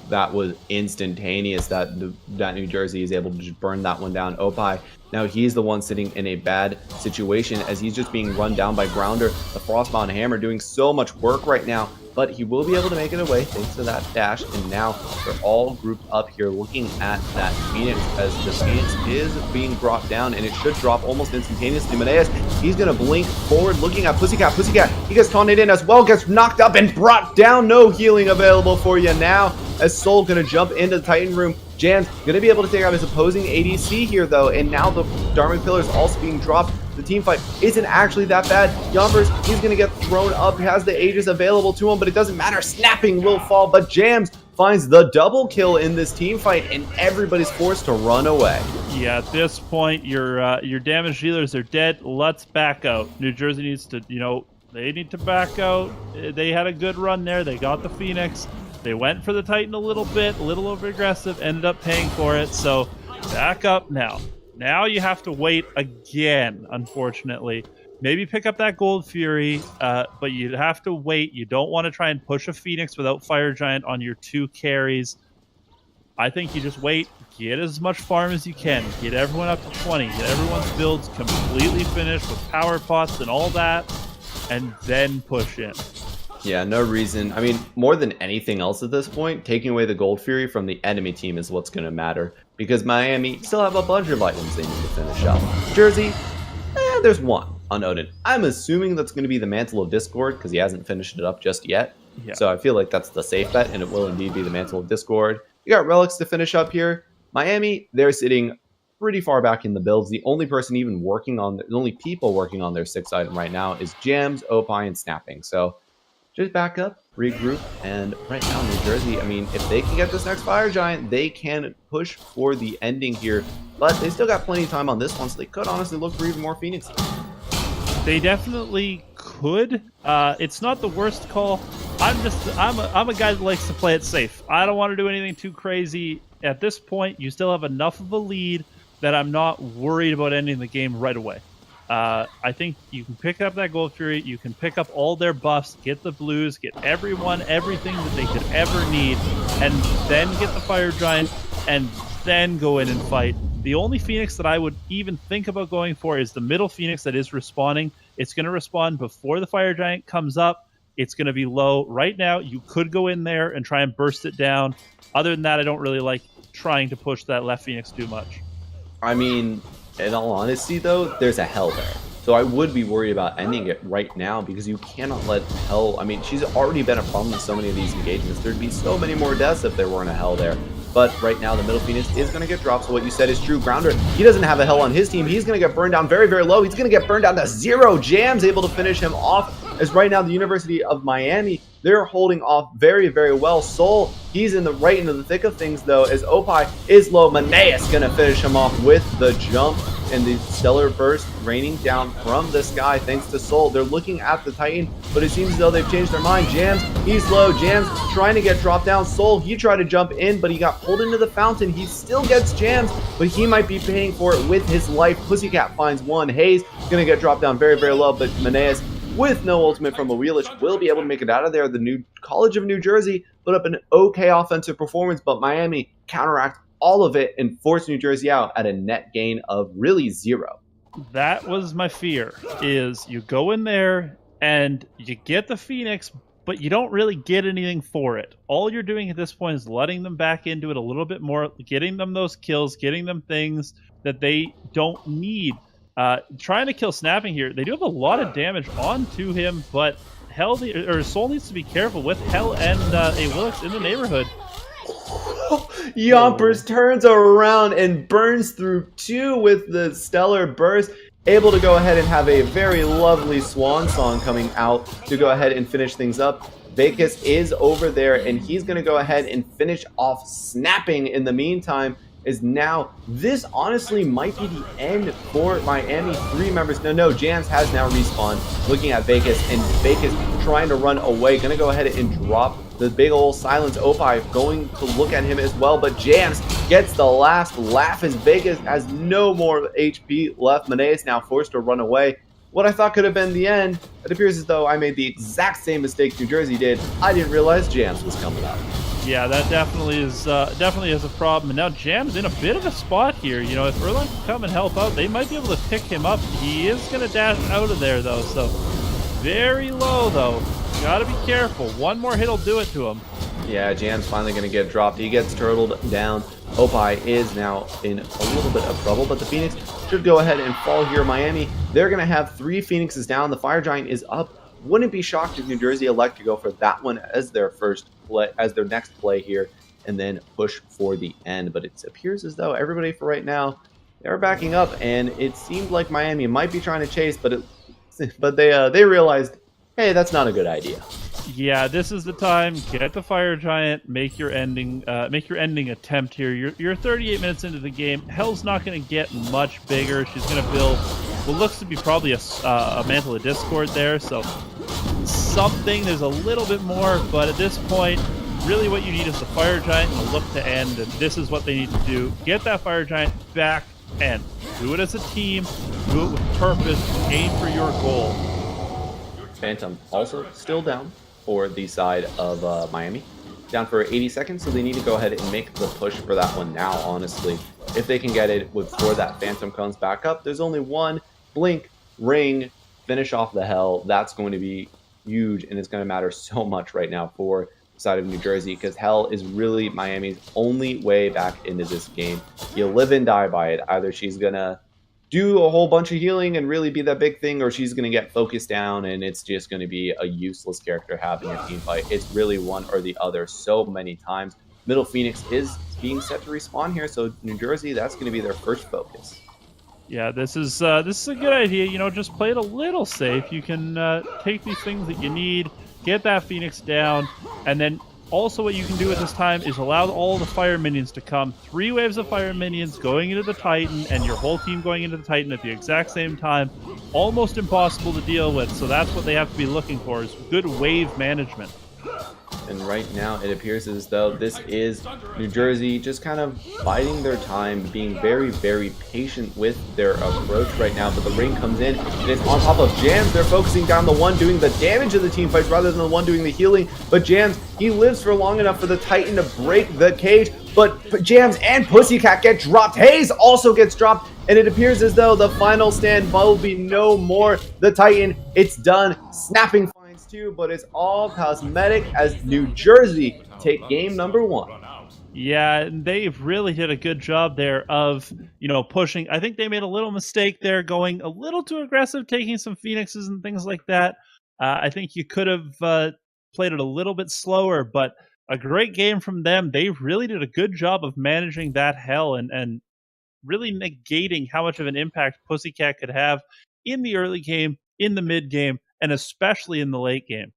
That was instantaneous that New Jersey is able to just burn that one down. Opie, now he's the one sitting in a bad situation as he's just being run down by Grounder. The Frostbound Hammer doing so much work right now, but he will be able to make it away thanks to that dash. And now they're all grouped up here looking at that Phoenix as the Phoenix is being brought down, and it should drop almost instantaneously. Maneas, he's going to blink forward looking at Pussycat. Pussycat, he gets taunted in as well, gets knocked up and brought down. No healing available for you now as Soul going to jump into the Titan room. Jan's going to be able to take out his opposing ADC here, though, and now the Dharmic Pillar is also being dropped. The team fight isn't actually that bad. Yombers, he's going to get thrown up, has the Aegis available to him, but it doesn't matter. Snapping will fall, but Jams finds the double kill in this team fight, and everybody's forced to run away. Yeah, at this point, your damage dealers are dead. Let's back out. New Jersey needs to, they need to back out. They had a good run there. They got the Phoenix. They went for the Titan a little bit, a little over aggressive, ended up paying for it. So back up now. Now you have to wait again, unfortunately. Maybe pick up that Gold Fury, but you have to wait. You don't want to try and push a Phoenix without Fire Giant on your 2 carries. I think you just wait, get as much farm as you can, get everyone up to 20, get everyone's builds completely finished with power pots and all that, and then push in. Yeah, no reason. I mean, more than anything else at this point, taking away the Gold Fury from the enemy team is what's going to matter. Because Miami still have a bunch of items they need to finish up. Jersey, there's one on Odin. I'm assuming that's going to be the Mantle of Discord because he hasn't finished it up just yet. Yeah. So I feel like that's the safe bet, and it will indeed be the Mantle of Discord. You got Relics to finish up here. Miami, they're sitting pretty far back in the builds. The only person even working on, the only people working on their 6th item right now is Jams, Opie, and Snapping. So just back up, regroup, and right now New Jersey, I mean, if they can get this next Fire Giant, they can push for the ending here, but they still got plenty of time on this one, so they could honestly look for even more Phoenixes. They definitely could. It's not the worst call. I'm a guy that likes to play it safe. I don't want to do anything too crazy. At this point, you still have enough of a lead that I'm not worried about ending the game right away. I think you can pick up that Gold Fury, you can pick up all their buffs, get the blues, get everyone, everything that they could ever need, and then get the Fire Giant, and then go in and fight. The only Phoenix that I would even think about going for is the middle Phoenix that is respawning. It's going to respawn before the Fire Giant comes up. It's going to be low. Right now, you could go in there and try and burst it down. Other than that, I don't really like trying to push that left Phoenix too much. I mean, in all honesty, though, there's a Hell there. So I would be worried about ending it right now because you cannot let Hell... I mean, she's already been a problem in so many of these engagements. There'd be so many more deaths if there weren't a Hell there. But right now, the middle Phoenix is going to get dropped. So what you said is true. Grounder, he doesn't have a Hell on his team. He's going to get burned down very, very low. He's going to get burned down to 0. Jam's able to finish him off. As right now, the University of Miami, they're holding off very, very well. Soul, he's right into the thick of things, though, as Opie is low. Maneus going to finish him off with the jump and the stellar burst raining down from the sky thanks to Soul. They're looking at the Titan, but it seems as though they've changed their mind. Jams, he's low. Jams trying to get dropped down. Soul, he tried to jump in, but he got pulled into the fountain. He still gets Jams, but he might be paying for it with his life. Pussycat finds one. Hayes going to get dropped down very, very low, but Maneus, with no ultimate from a Wheelish, will be able to make it out of there. The new College of New Jersey put up an okay offensive performance, but Miami counteract all of it and force New Jersey out at a net gain of really 0. That was my fear, is you go in there and you get the Phoenix, but you don't really get anything for it. All you're doing at this point is letting them back into it a little bit more, getting them those kills, getting them things that they don't need. Trying to kill Snapping here. They do have a lot of damage onto him, but Soul needs to be careful with Hell and a Willix in the neighborhood. Yompers turns around and burns through 2 with the stellar burst, able to go ahead and have a very lovely swan song coming out to go ahead and finish things up. Vegas is over there, and he's going to go ahead and finish off Snapping in the meantime. Is now, this honestly might be the end for Miami. 3 members. No, Jams has now respawned. Looking at Vegas, and Vegas trying to run away. Going to go ahead and drop the big old silence. Opie going to look at him as well, but Jams gets the last laugh as Vegas has no more HP left. Maneus is now forced to run away. What I thought could have been the end, it appears as though I made the exact same mistake New Jersey did. I didn't realize Jams was coming up. Yeah, that definitely is a problem. And now Jam's in a bit of a spot here. You know, if Erlang can come and help out, they might be able to pick him up. He is going to dash out of there, though. So very low, though. Got to be careful. One more hit will do it to him. Yeah, Jam's finally going to get dropped. He gets turtled down. Opie is now in a little bit of trouble, but the Phoenix should go ahead and fall here. Miami, they're going to have 3 Phoenixes down. The Fire Giant is up. Wouldn't be shocked if New Jersey elect to go for that one as their first play, as their next play here, and then push for the end. But it appears as though everybody for right now, they're backing up, and it seemed like Miami might be trying to chase, but they realized, hey, that's not a good idea. Yeah, this is the time. Get the Fire Giant. Make your ending attempt here. You're 38 minutes into the game. Hell's not going to get much bigger. She's going to build what looks to be probably a Mantle of Discord there. So something. There's a little bit more, but at this point, really what you need is the Fire Giant and the look to end. And this is what they need to do. Get that Fire Giant back and do it as a team. Do it with purpose. Aim for your goal. Phantom also still down for the side of Miami. Down for 80 seconds, so they need to go ahead and make the push for that one now, honestly. If they can get it before that Phantom comes back up, there's only one blink, ring, finish off the Hell. That's going to be huge, and it's going to matter so much right now for the side of New Jersey, because Hell is really Miami's only way back into this game. You live and die by it. Either she's going to do a whole bunch of healing and really be that big thing, or she's going to get focused down and it's just going to be a useless character having a team fight. It's really one or the other so many times. Middle Phoenix is being set to respawn here, so New Jersey, that's going to be their first focus. Yeah, this is a good idea. You know, just play it a little safe. You can take these things that you need, get that Phoenix down, and then also what you can do at this time is allow all the fire minions to come. 3 waves of fire minions going into the Titan, and your whole team going into the Titan at the exact same time. Almost impossible to deal with, so that's what they have to be looking for, is good wave management. And right now, it appears as though this is New Jersey just kind of biding their time, being very, very patient with their approach right now. But the rain comes in, and it's on top of Jams. They're focusing down the one doing the damage of the team fights rather than the one doing the healing. But Jams, he lives for long enough for the Titan to break the cage. But Jams and Pussycat get dropped. Hayes also gets dropped. And it appears as though the final stand will be no more. The Titan, it's done. Snapping fines too, but it's all cosmetic as New Jersey take game number 1. Yeah, and they've really did a good job there of, pushing. I think they made a little mistake there, going a little too aggressive, taking some Phoenixes and things like that. I think you could have played it a little bit slower, but a great game from them. They really did a good job of managing that hell and really negating how much of an impact Pussycat could have in the early game, in the mid game, and especially in the late game.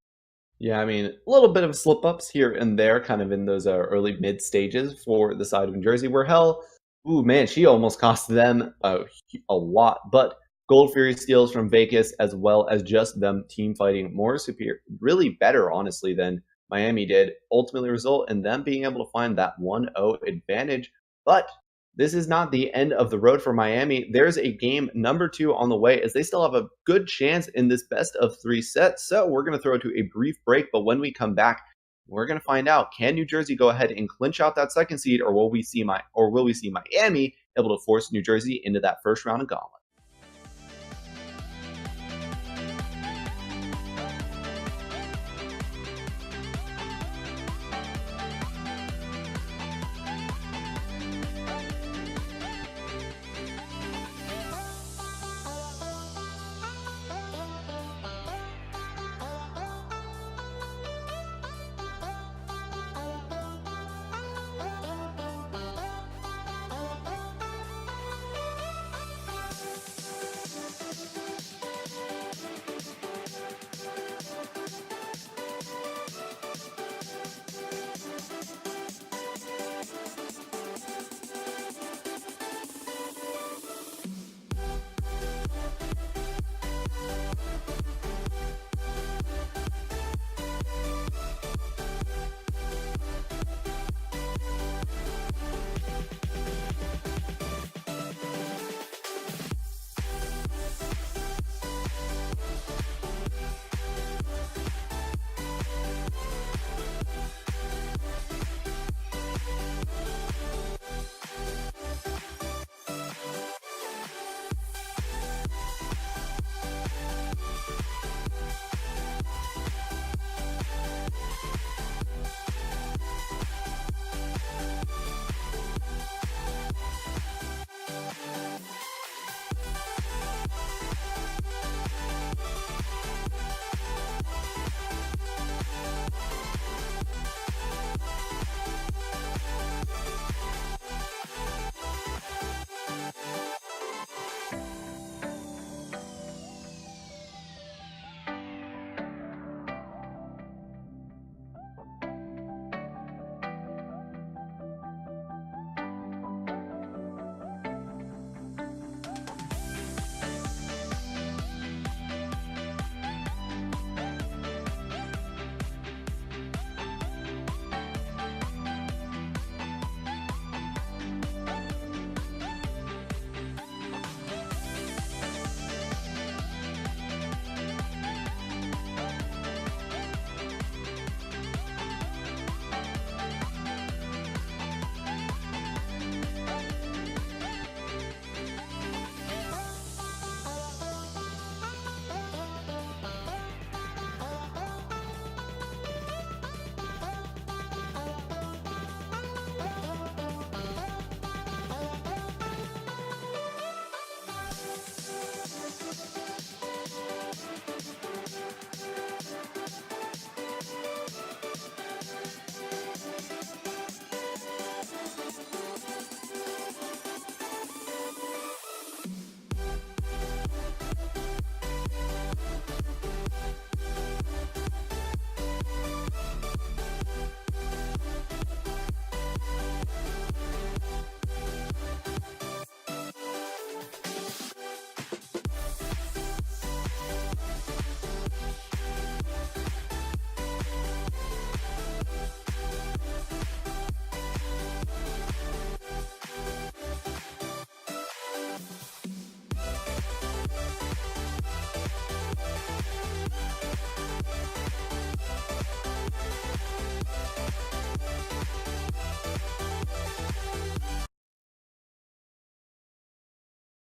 Yeah, I mean, a little bit of slip-ups here and there, kind of in those early mid stages for the side of New Jersey, where Hell, ooh man, she almost cost them a lot. But Gold Fury steals from Vegas, as well as just them team fighting more superior, really better, honestly, than Miami did, ultimately result in them being able to find that 1-0 advantage. But this is not the end of the road for Miami. There's a game number 2 on the way as they still have a good chance in this best of 3 set. So we're going to throw to a brief break, but when we come back, we're going to find out, can New Jersey go ahead and clinch out that second seed, or will we see Miami able to force New Jersey into that first round of gauntlet?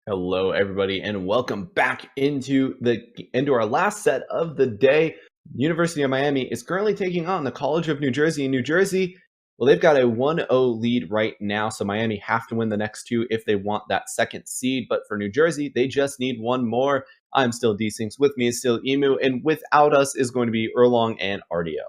Hello, everybody, and welcome back into our last set of the day. University of Miami is currently taking on the College of New Jersey. In New Jersey, well, they've got a 1-0 lead right now, so Miami have to win the next two if they want that second seed. But for New Jersey, they just need one more. I'm still D-Sinks. With me is still Emu, and without us is going to be Erlong and RDO.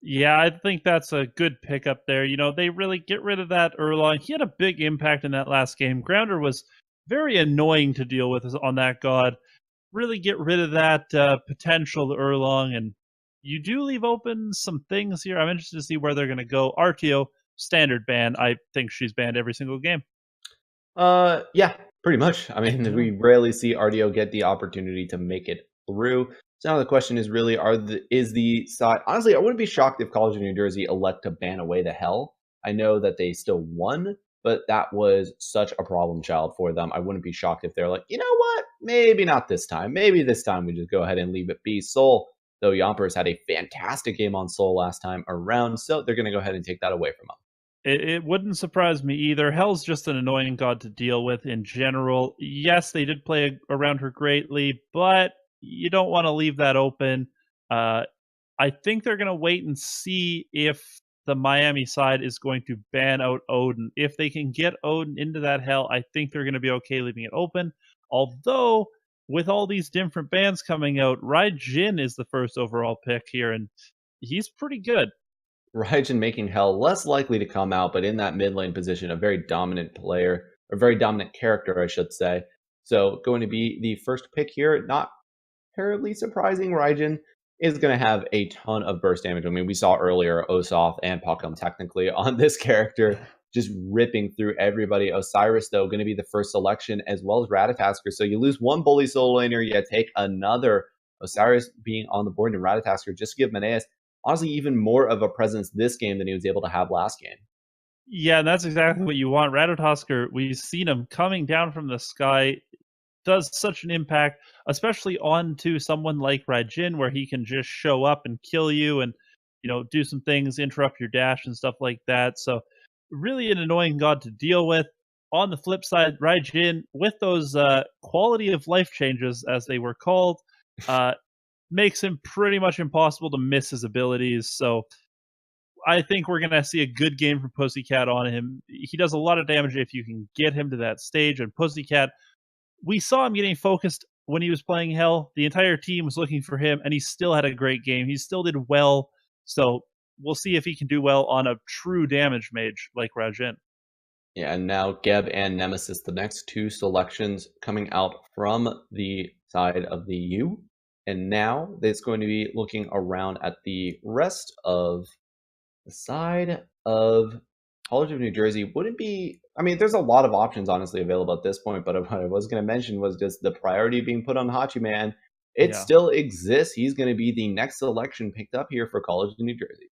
Yeah, I think that's a good pickup there. They really get rid of that Erlong. He had a big impact in that last game. Grounder was very annoying to deal with on that god. Really get rid of that potential Erlong, and you do leave open some things here. I'm interested to see where they're going to go. RTO, standard ban. I think she's banned every single game. Yeah, pretty much. I mean, we rarely see RDO get the opportunity to make it through. So now the question is really, is the side? Honestly, I wouldn't be shocked if College of New Jersey elect to ban away the hell. I know that they still won, but that was such a problem child for them. I wouldn't be shocked if they're like, you know what? Maybe not this time. Maybe this time we just go ahead and leave it be. Soul, though, Yompers had a fantastic game on Soul last time around, so they're going to go ahead and take that away from them. It wouldn't surprise me either. Hell's just an annoying god to deal with in general. Yes, they did play around her greatly, but you don't want to leave that open. I think they're going to wait and see if the Miami side is going to ban out Odin. If they can get Odin into that Hell, I think they're going to be okay leaving it open. Although, with all these different bans coming out, Jin is the first overall pick here, and he's pretty good. Raijin making Hell less likely to come out, but in that mid lane position, a very dominant player, or very dominant character, I should say. So going to be the first pick here, not terribly surprising. Raijin is going to have a ton of burst damage. I mean, we saw earlier Osoth and Pakam technically on this character just ripping through everybody. Osiris, though, going to be the first selection, as well as Ratatasker. So you lose one bully solo laner, you take another. Osiris being on the board and Ratatasker just give Meneas honestly even more of a presence this game than he was able to have last game. Yeah, that's exactly what you want. Ratatosker, we've seen him coming down from the sky, does such an impact, especially onto someone like Raijin, where he can just show up and kill you and, do some things, interrupt your dash and stuff like that. So really an annoying god to deal with. On the flip side, Raijin, with those quality of life changes, as they were called, makes him pretty much impossible to miss his abilities. So I think we're going to see a good game from Pussycat on him. He does a lot of damage if you can get him to that stage. And Pussycat, we saw him getting focused when he was playing Hell. The entire team was looking for him, and he still had a great game. He still did well. So we'll see if he can do well on a true damage mage like Raijin. Yeah, and now Geb and Nemesis, the next two selections coming out from the side of the U. And now it's going to be looking around at the rest of the side of College of New Jersey. Wouldn't be, I mean, there's a lot of options honestly available at this point, but what I was going to mention was just the priority being put on Hachiman. It still exists. He's going to be the next selection picked up here for College of New Jersey.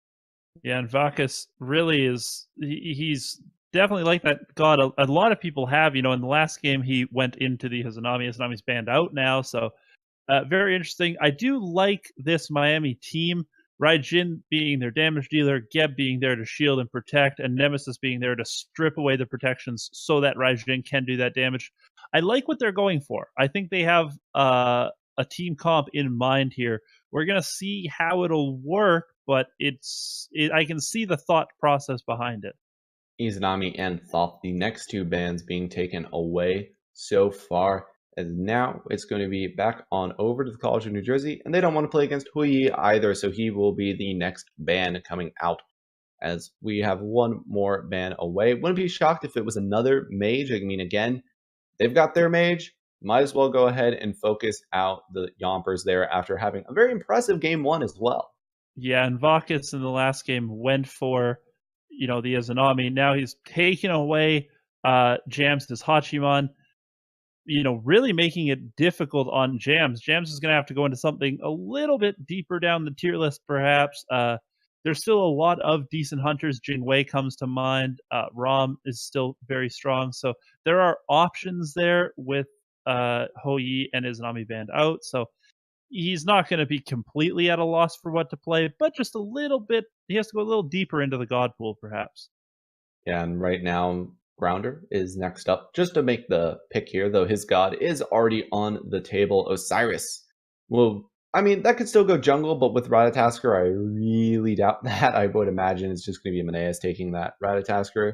Yeah, and Vakas really is, he's definitely like that god. A lot of people have, in the last game he went into the Izanami. Izanami's banned out now, so very interesting. I do like this Miami team. Raijin being their damage dealer, Geb being there to shield and protect, and Nemesis being there to strip away the protections so that Raijin can do that damage. I like what they're going for. I think they have a team comp in mind here. We're going to see how it'll work, but I can see the thought process behind it. Izanami and Thoth, the next two bans being taken away so far. And now it's going to be back on over to the College of New Jersey, and they don't want to play against Hui either, so he will be the next ban coming out, as we have one more ban away. Wouldn't be shocked if it was another mage. I mean, again, they've got their mage. Might as well go ahead and focus out the Yompers there after having a very impressive game one as well. Yeah, and Vakas in the last game went for, the Izanami. Now he's taken away Jams' Hachiman, really making it difficult on Jams. Jams is going to have to go into something a little bit deeper down the tier list, perhaps. There's still a lot of decent hunters. Jingwei comes to mind. Rom is still very strong. So there are options there with Hou-Yi and Izanami banned out. So he's not going to be completely at a loss for what to play, but just a little bit. He has to go a little deeper into the God pool, perhaps. Yeah, and right now, Grounder is next up. Just to make the pick here, though, his god is already on the table. Osiris. Well, I mean, that could still go jungle, but with Ratatasker, I really doubt that. I would imagine it's just going to be Meneas taking that Ratatasker.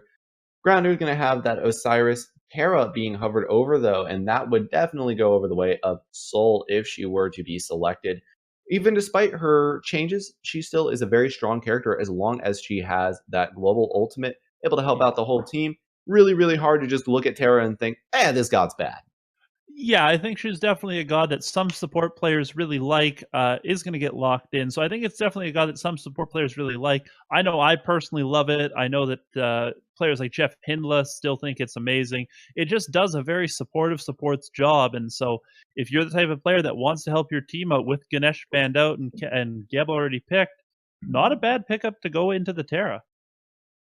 Grounder is going to have that Osiris. Terra being hovered over, though, and that would definitely go over the way of Soul if she were to be selected. Even despite her changes, she still is a very strong character as long as she has that global ultimate, able to help out the whole team. Really, really hard to just look at Terra and think, this god's bad. Yeah, I think she's definitely a god that some support players really like, is going to get locked in. So I think it's definitely a god that some support players really like. I know I personally love it. I know that players like Jeff Hindla still think it's amazing. It just does a very supportive support's job. And so if you're the type of player that wants to help your team out with Ganesh banned out and Geb already picked, not a bad pickup to go into the Terra.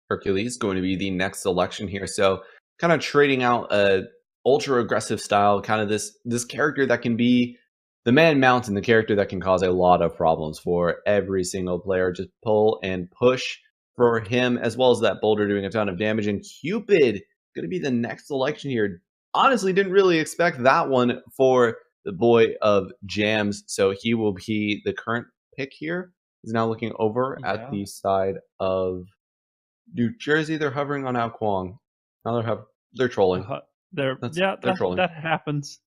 Hercules going to be the next selection here. So kind of trading out a ultra aggressive style, kind of this character that can be the man mountain, the character that can cause a lot of problems for every single player. Just pull and push for him, as well as that boulder doing a ton of damage. And Cupid going to be the next selection here. Honestly, didn't really expect that one for the boy of Jams. So he will be the current pick here. He's now looking over at the side of New Jersey. They're hovering on Ao Kwong. Now they're trolling. They're trolling. That happens.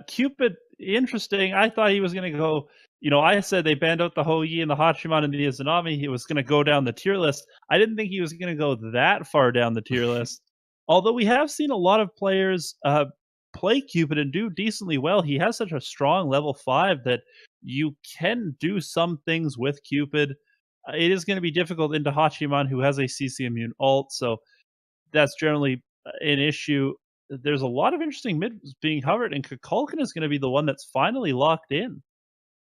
Cupid, interesting. I thought he was going to go. I said they banned out the Hou Yi and the Hachiman and the Izanami. He was going to go down the tier list. I didn't think he was going to go that far down the tier list. Although we have seen a lot of players play Cupid and do decently well. He has such a strong level 5 that you can do some things with Cupid. It is going to be difficult into Hachiman, who has a CC immune ult, so that's generally an issue. There's a lot of interesting mids being hovered, and Kukulkan is going to be the one that's finally locked in.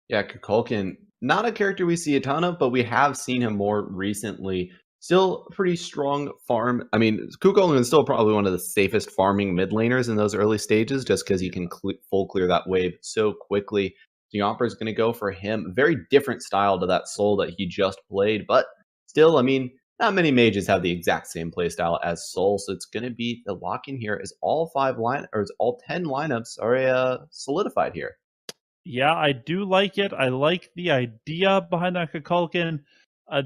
Yeah, Kukulkan, not a character we see a ton of, but we have seen him more recently. Still a pretty strong farm. I mean, Kukulkan is still probably one of the safest farming mid laners in those early stages, just because you can full clear that wave so quickly. Diomper is going to go for him. Very different style to that Soul that he just played, but still, I mean, not many mages have the exact same playstyle as Soul, so it's going to be the lock-in here as all 10 lineups are solidified here. Yeah, I do like it. I like the idea behind that Kukulkan.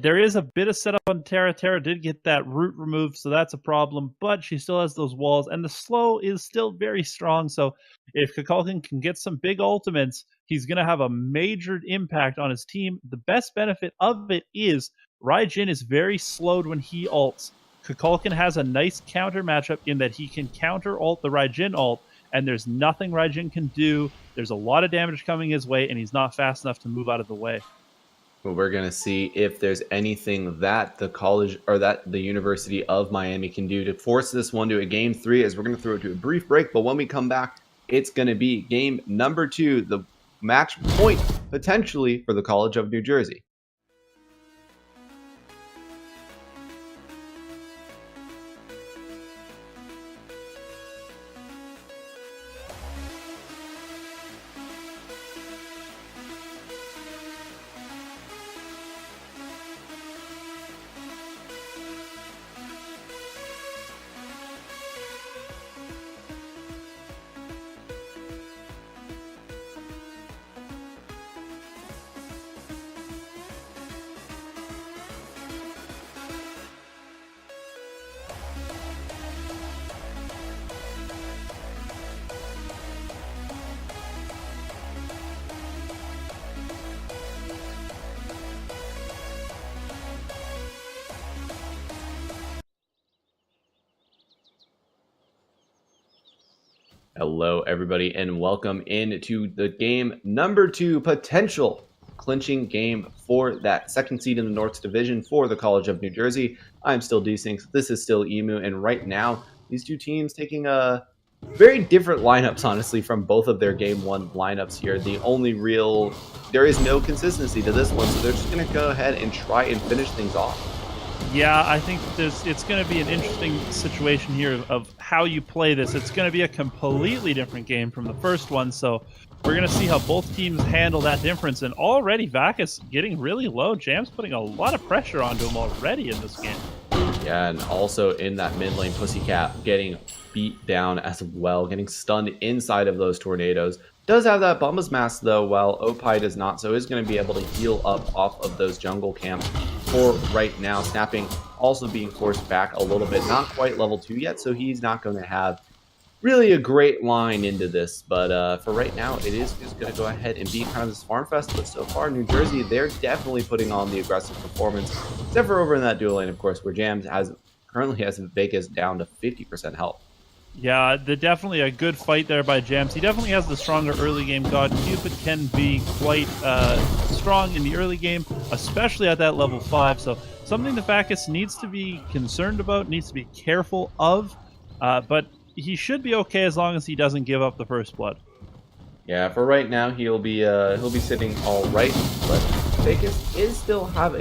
There is a bit of setup on Terra. Terra did get that root removed, so that's a problem, but she still has those walls, and the slow is still very strong, so if Kukulkan can get some big ultimates, he's going to have a major impact on his team. The best benefit of it is Raijin is very slowed when he ults. Kukulkan has a nice counter matchup in that he can counter ult the Raijin ult, and there's nothing Raijin can do. There's a lot of damage coming his way, and he's not fast enough to move out of the way. Well, we're going to see if there's anything that the college or that the University of Miami can do to force this one to a game 3, as we're going to throw it to a brief break. But when we come back, it's going to be game number 2, the match point potentially for the College of New Jersey. Hello, everybody, and welcome into the game number 2, potential clinching game for that second seed in the North Division for the College of New Jersey. I'm still D-Syncs, this is still Emu, and right now, these two teams taking a very different lineups, honestly, from both of their Game 1 lineups here. There is no consistency to this one, so they're just going to go ahead and try and finish things off. Yeah, I think it's going to be an interesting situation here of how you play this. It's going to be a completely different game from the first one, so we're going to see how both teams handle that difference. And already Vac is getting really low. Jam's putting a lot of pressure onto him already in this game. Yeah, and also in that mid lane, Pussycat getting beat down as well, getting stunned inside of those tornadoes. Does have that Bumba's Mask though, while Opie does not, so is going to be able to heal up off of those jungle camps for right now. Snapping also being forced back a little bit, not quite level 2 yet, so he's not going to have really a great line into this, but for right now, it is just going to go ahead and be kind of this farm fest. But so far, New Jersey, they're definitely putting on the aggressive performance, except for over in that dual lane, of course, where Jams currently has Vegas down to 50% health. Yeah, definitely a good fight there by Jams. He definitely has the stronger early game god. Cupid can be quite strong in the early game, especially at that level 5. So something the Bacchus needs to be concerned about, needs to be careful of, but he should be okay as long as he doesn't give up the first blood. Yeah, for right now he'll be sitting all right, but Vegas does still have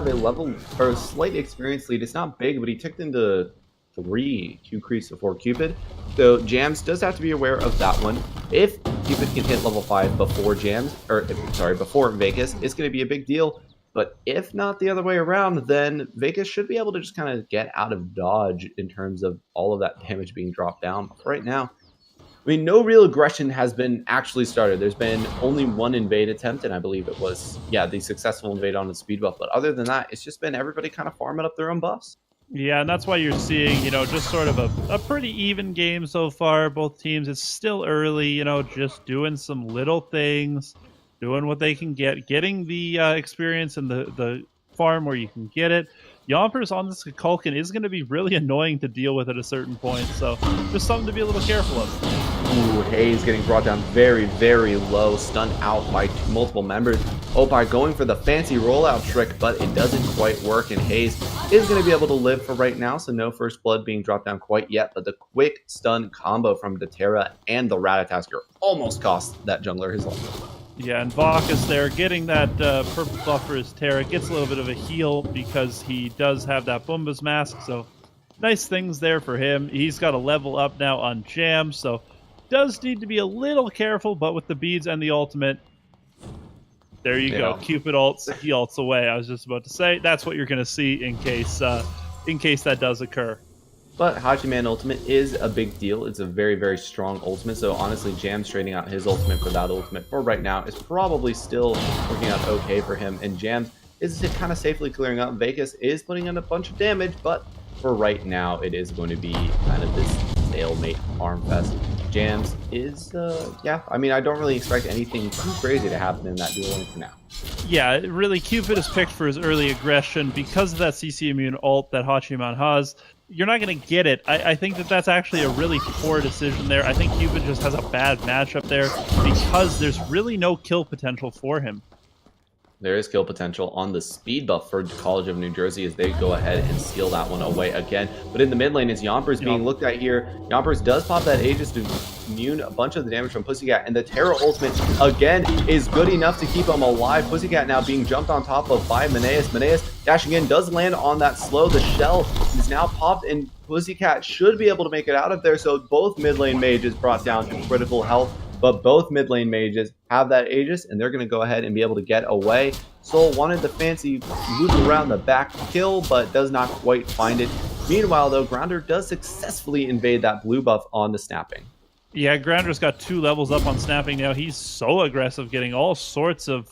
a level or a slight experience lead. It's not big, but he ticked into 3 Q creeps before Cupid, so Jams does have to be aware of that one. If Cupid can hit level 5 before before Vegas, it's going to be a big deal. But if not the other way around, then Vegas should be able to just kind of get out of dodge in terms of all of that damage being dropped down. But right now, I mean, no real aggression has been actually started. There's been only one invade attempt, and I believe it was, the successful invade on the speed buff. But other than that, it's just been everybody kind of farming up their own buffs. Yeah, and that's why you're seeing, just sort of a pretty even game so far. Both teams, it's still early, just doing some little things, doing what they can getting the experience in the farm where you can get it. Yompers on this Kukulkan is going to be really annoying to deal with at a certain point, so just something to be a little careful of. Ooh, Hayes getting brought down very, very low, stunned out by multiple members. Opie going for the fancy rollout trick, but it doesn't quite work, and Hayes is going to be able to live for right now, so no first blood being dropped down quite yet, but the quick stun combo from the Terra and the Ratatasker almost cost that jungler his life. Yeah, and Bacchus there getting that purple buff for his Terra, gets a little bit of a heal because he does have that Bumba's Mask, so nice things there for him. He's got a level up now on Jam, so does need to be a little careful, but with the beads and the ultimate, there you go. Cupid ults, he ults away. I was just about to say, that's what you're going to see in case that does occur. But Hachiman ultimate is a big deal. It's a very, very strong ultimate. So honestly, Jam trading out his ultimate for that ultimate for right now is probably still working out okay for him. And Jam is kind of safely clearing up. Vegas is putting in a bunch of damage, but for right now, it is going to be kind of this stalemate farm fest. Jams is, I mean, I don't really expect anything too crazy to happen in that duel lane for now. Yeah, really, Cupid is picked for his early aggression because of that CC immune ult that Hachiman has. You're not going to get it. I think that's actually a really poor decision there. I think Cupid just has a bad matchup there because there's really no kill potential for him. There is kill potential on the speed buff for College of New Jersey as they go ahead and steal that one away again. But in the mid lane, as Yompers being looked at here, Yompers does pop that Aegis to immune a bunch of the damage from Pussycat, and the Terra ultimate again is good enough to keep him alive. Pussycat now being jumped on top of by Meneas. Meneas dashing in, does land on that slow. The shell is now popped, and Pussycat should be able to make it out of there. So both mid lane mages brought down to critical health. But both mid lane mages have that Aegis, and they're going to go ahead and be able to get away. Soul wanted the fancy loop around the back kill, but does not quite find it. Meanwhile, though, Grounder does successfully invade that blue buff on the snapping. Yeah, Grounder's got 2 levels up on snapping now. He's so aggressive, getting all sorts of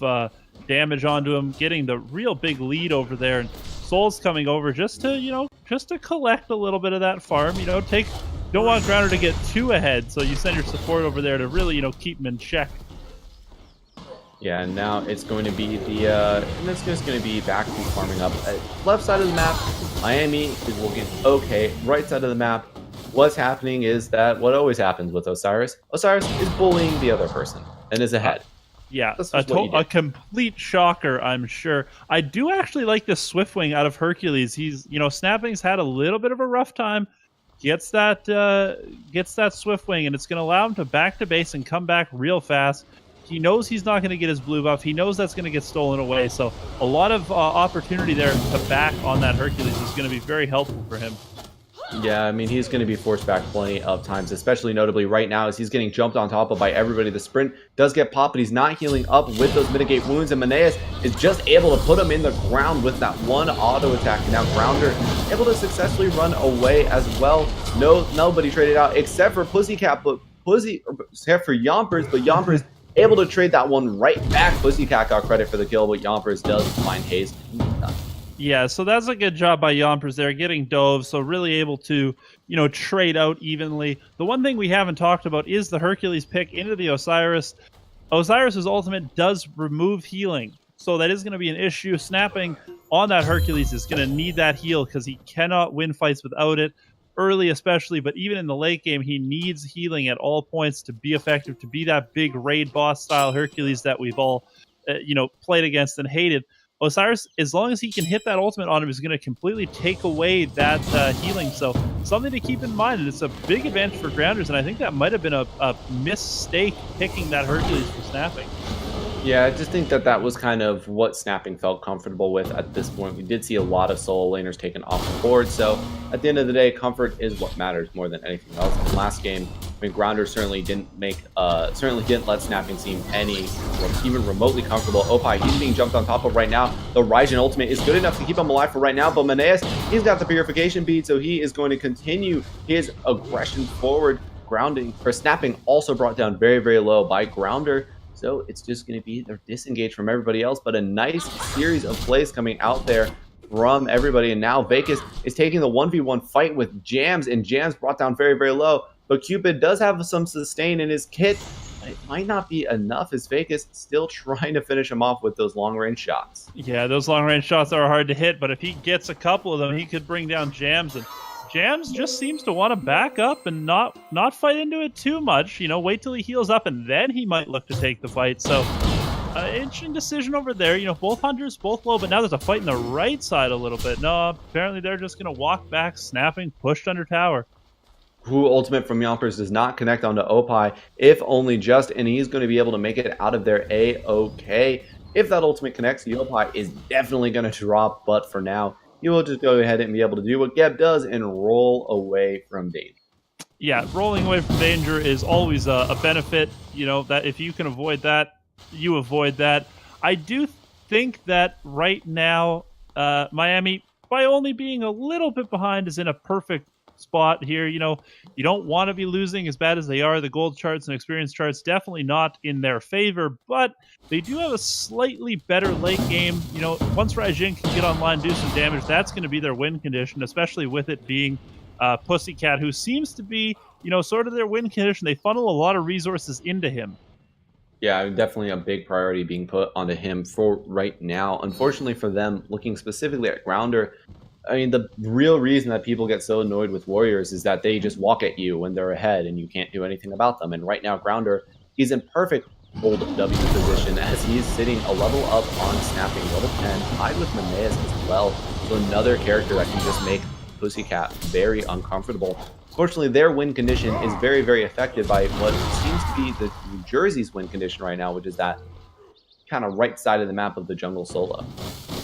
damage onto him, getting the real big lead over there. And Soul's coming over just to collect a little bit of that farm. Don't want Grounder to get too ahead, so you send your support over there to really, keep him in check. Yeah, and now it's going to be it's just going to be back to farming up. Left side of the map, Miami is looking okay. Right side of the map, what's happening is that what always happens with Osiris. Osiris is bullying the other person and is ahead. Yeah, a complete shocker, I'm sure. I do actually like the Swiftwing out of Hercules. He's, Snapping's had a little bit of a rough time. Gets that Swiftwing, and it's going to allow him to back to base and come back real fast. He knows he's not going to get his blue buff. He knows that's going to get stolen away. So a lot of opportunity there to back on that Hercules is going to be very helpful for him. Yeah, I mean, he's going to be forced back plenty of times, especially notably right now as he's getting jumped on top of by everybody. The sprint does get popped, but he's not healing up with those mitigate wounds, and Maneus is just able to put him in the ground with that one auto attack. Now Grounder able to successfully run away as well. Nobody traded out except for Pussycat, but except for Yompers, but Yompers able to trade that one right back. Pussycat got credit for the kill, but Yompers does find Hayes. Yeah, so that's a good job by Yompers there, getting Dove, so really able to, trade out evenly. The one thing we haven't talked about is the Hercules pick into the Osiris. Osiris's ultimate does remove healing, so that is going to be an issue. Snapping on that Hercules is going to need that heal because he cannot win fights without it, early especially, but even in the late game, he needs healing at all points to be effective, to be that big raid boss style Hercules that we've all, played against and hated. Osiris, as long as he can hit that ultimate on him, is going to completely take away that healing. So something to keep in mind, and it's a big advantage for Grounders, and I think that might have been a mistake picking that Hercules for snapping. Yeah, I just think that was kind of what snapping felt comfortable with at this point. We did see a lot of solo laners taken off the board, so at the end of the day, comfort is what matters more than anything else. In the last game, I mean, Grounder certainly didn't let snapping seem even remotely comfortable. Opie, he's being jumped on top of right now. The Raijin ultimate is good enough to keep him alive for right now, but Maneus, he's got the purification bead, so he is going to continue his aggression forward. Snapping also brought down very, very low by Grounder. So it's just going to be they're disengaged from everybody else, but a nice series of plays coming out there from everybody. And now Vegas is taking the 1v1 fight with Jams, and Jams brought down very, very low. But Cupid does have some sustain in his kit. It might not be enough as Vegas still trying to finish him off with those long-range shots. Yeah, those long-range shots are hard to hit, but if he gets a couple of them, he could bring down Jams. And Jams just seems to want to back up and not fight into it too much. Wait till he heals up, and then he might look to take the fight. So, interesting decision over there. Both hunters, both low, but now there's a fight in the right side a little bit. No, apparently they're just going to walk back, snapping, pushed under tower. Who ultimate from Yompers does not connect onto Opie, if only just, and he's going to be able to make it out of there A-okay. If that ultimate connects, the Opie is definitely going to drop, but for now, you will just go ahead and be able to do what Geb does and roll away from danger. Yeah, rolling away from danger is always a benefit. That if you can avoid that, you avoid that. I do think that right now, Miami, by only being a little bit behind, is in a perfect spot here. You don't want to be losing as bad as they are. The gold charts and experience charts definitely not in their favor, but they do have a slightly better late game. Once Raijin can get online, do some damage, that's going to be their win condition, especially with it being Pussycat, who seems to be, sort of their win condition. They funnel a lot of resources into him. Yeah, definitely a big priority being put onto him for right now. Unfortunately for them, looking specifically at Grounder, I mean, the real reason that people get so annoyed with Warriors is that they just walk at you when they're ahead and you can't do anything about them. And right now, Grounder, he's in perfect hold W position as he's sitting a level up on snapping, level 10, tied with Maneus as well. So another character that can just make Pussycat very uncomfortable. Fortunately, their win condition is very, very affected by what seems to be the New Jersey's win condition right now, which is that kind of right side of the map of the jungle solo.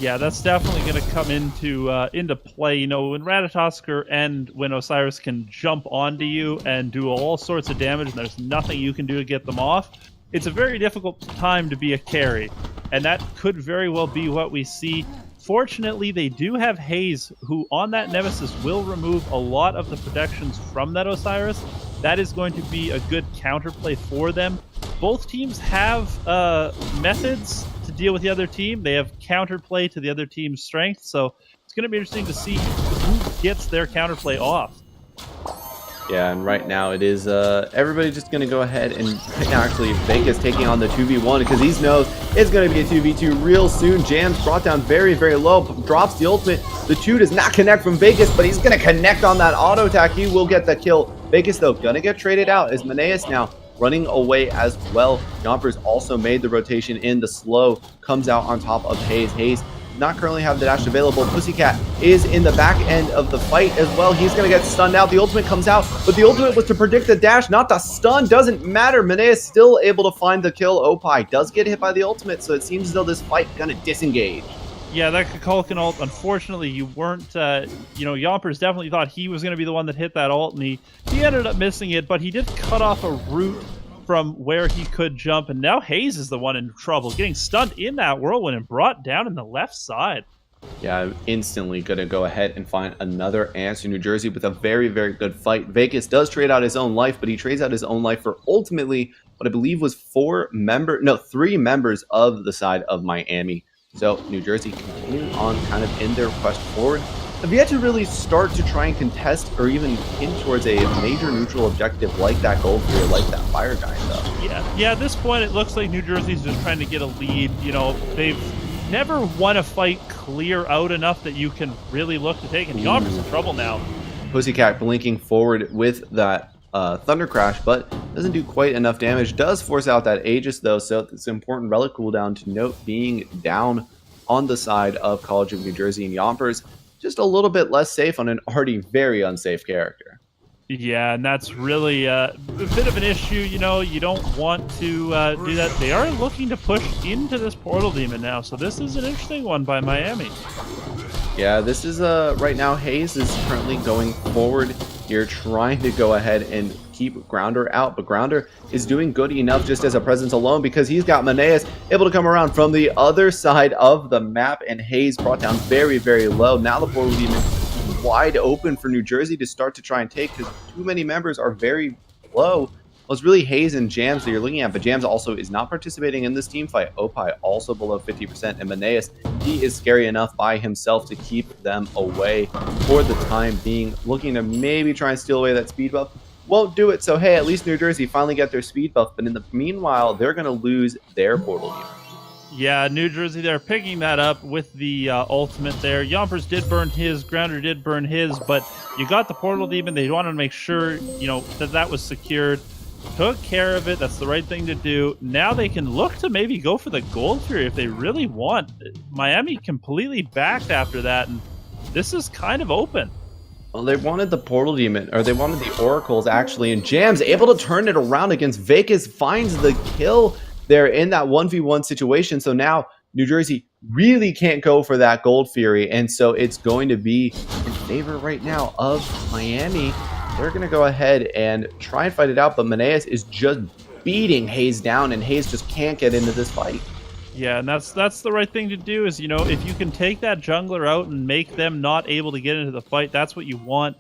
Yeah, that's definitely going to come into play. When Ratatosker and when Osiris can jump onto you and do all sorts of damage, and there's nothing you can do to get them off, it's a very difficult time to be a carry, and that could very well be what we see. Fortunately, they do have Hayes, who on that Nemesis will remove a lot of the protections from that Osiris. That is going to be a good counterplay for them. Both teams have methods to deal with the other team. They have counterplay to the other team's strength, so it's going to be interesting to see who gets their counterplay off. Yeah, and right now it is everybody just going to go ahead and right now actually Vegas taking on the 2v1 because he knows it's going to be a 2v2 real soon. Jams brought down very, very low, drops the ultimate. The 2 does not connect from Vegas, but he's going to connect on that auto attack. He will get the kill. Vegas, though, going to get traded out as Maneus now running away as well. Yompers also made the rotation in. The slow comes out on top of Hayes. Hayes not currently have the dash available. Pussycat is in the back end of the fight as well. He's going to get stunned out. The ultimate comes out, but the ultimate was to predict the dash, not the stun. Doesn't matter. Maneus still able to find the kill. Opie does get hit by the ultimate, so it seems as though this fight going to disengage. Yeah, that Kukulkan ult, unfortunately, you weren't, Yompers definitely thought he was going to be the one that hit that ult, and he ended up missing it, but he did cut off a route from where he could jump, and now Hayes is the one in trouble, getting stunned in that whirlwind and brought down in the left side. Yeah, I'm instantly going to go ahead and find another answer. New Jersey with a very, very good fight. Vegas does trade out his own life, but he trades out his own life for ultimately what I believe was 3 members of the side of Miami. So New Jersey continuing on kind of in their quest forward. Have yet to really start to try and contest or even hint towards a major neutral objective like that gold tier, like that fire giant though. Yeah, at this point, it looks like New Jersey's just trying to get a lead. They've never won a fight clear out enough that you can really look to take, and Yomper's in trouble now. Pussycat blinking forward with that Thunder Crash, but doesn't do quite enough damage. Does force out that Aegis though, so it's an important relic cooldown to note being down on the side of College of New Jersey, and Yompers just a little bit less safe on an already very unsafe character. Yeah, and that's really a bit of an issue. You don't want to do that. They are looking to push into this Portal Demon now, so this is an interesting one by Miami. Yeah, this is right now Hayes is currently going forward here, trying to go ahead and keep Grounder out, but Grounder is doing good enough just as a presence alone because he's got Maneas able to come around from the other side of the map, and Hayes brought down very, very low. Now the Portal Demon wide open for New Jersey to start to try and take because too many members are very low. Well, it's really Hayes and Jams that you're looking at, but Jams also is not participating in this team fight. Opie also below 50%, and Maneas, he is scary enough by himself to keep them away for the time being. Looking to maybe try and steal away that speed buff. Won't do it, so hey, at least New Jersey finally get their speed buff, but in the meanwhile, they're going to lose their Portal Demon. Yeah, New Jersey, they're picking that up with the ultimate there. Yompers did burn his, Grounder did burn his, but you got the Portal Demon. They wanted to make sure, that was secured. Took care of it. That's the right thing to do. Now they can look to maybe go for the Gold Fury if they really want. Miami completely backed after that, and this is kind of open. Well, they wanted the Portal Demon, or they wanted the Oracles actually, and Jams able to turn it around against Vegas, finds the kill there in that 1v1 situation. So now New Jersey really can't go for that Gold Fury, and so it's going to be in favor right now of Miami. They're going to go ahead and try and fight it out, but Maneas is just beating Hayes down, and Hayes just can't get into this fight. Yeah, and that's the right thing to do is, if you can take that jungler out and make them not able to get into the fight, that's what you want.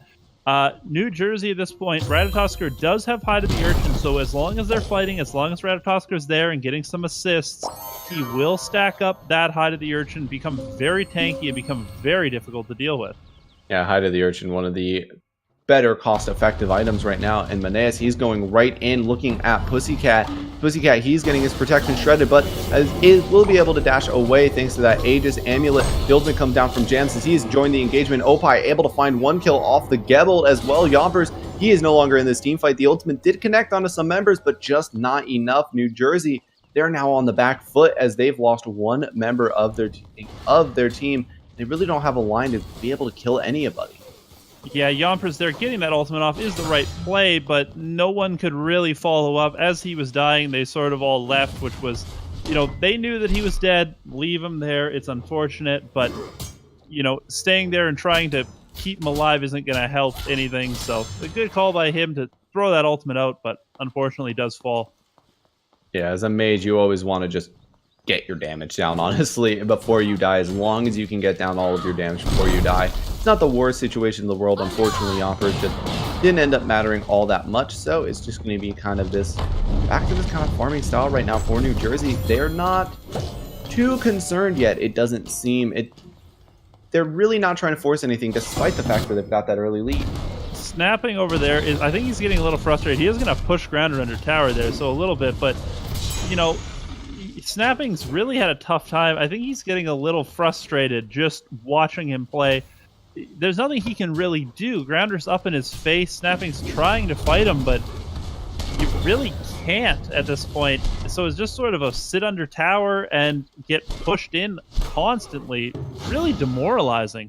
New Jersey at this point, Ratatosker does have Hide of the Urchin, so as long as they're fighting, as long as Ratatosker's there and getting some assists, he will stack up that Hide of the Urchin, become very tanky, and become very difficult to deal with. Yeah, Hide of the Urchin, one of the better cost-effective items right now, and Maneas, he's going right in looking at Pussycat. Pussycat, he's getting his protection shredded, but will be able to dash away thanks to that Aegis Amulet. The ultimate comes down from Jams as he's joined the engagement. Opie able to find one kill off the Gebel as well. Yompers, he is no longer in this team fight. The ultimate did connect onto some members, but just not enough. New Jersey, they're now on the back foot as they've lost one member of their team. They really don't have a line to be able to kill anybody. Yeah, Yompers there getting that ultimate off is the right play, but no one could really follow up. As he was dying, they sort of all left, which was, they knew that he was dead. Leave him there. It's unfortunate, but, staying there and trying to keep him alive isn't going to help anything. So a good call by him to throw that ultimate out, but unfortunately does fall. Yeah, as a mage, you always want to just get your damage down, honestly, before you die. As long as you can get down all of your damage before you die. It's not the worst situation in the world. Unfortunately, Yompers just didn't end up mattering all that much, so it's just going to be kind of back to this kind of farming style right now for New Jersey. They're not too concerned yet, it doesn't seem. They're really not trying to force anything, despite the fact that they've got that early lead. Snapping over there, I think he's getting a little frustrated. He is going to push Grounder under tower there, so a little bit, but, Snapping's really had a tough time. I think he's getting a little frustrated just watching him play. There's nothing he can really do. Grounder's up in his face. Snapping's trying to fight him, but you really can't at this point. So it's just sort of a sit under tower and get pushed in constantly. Really demoralizing.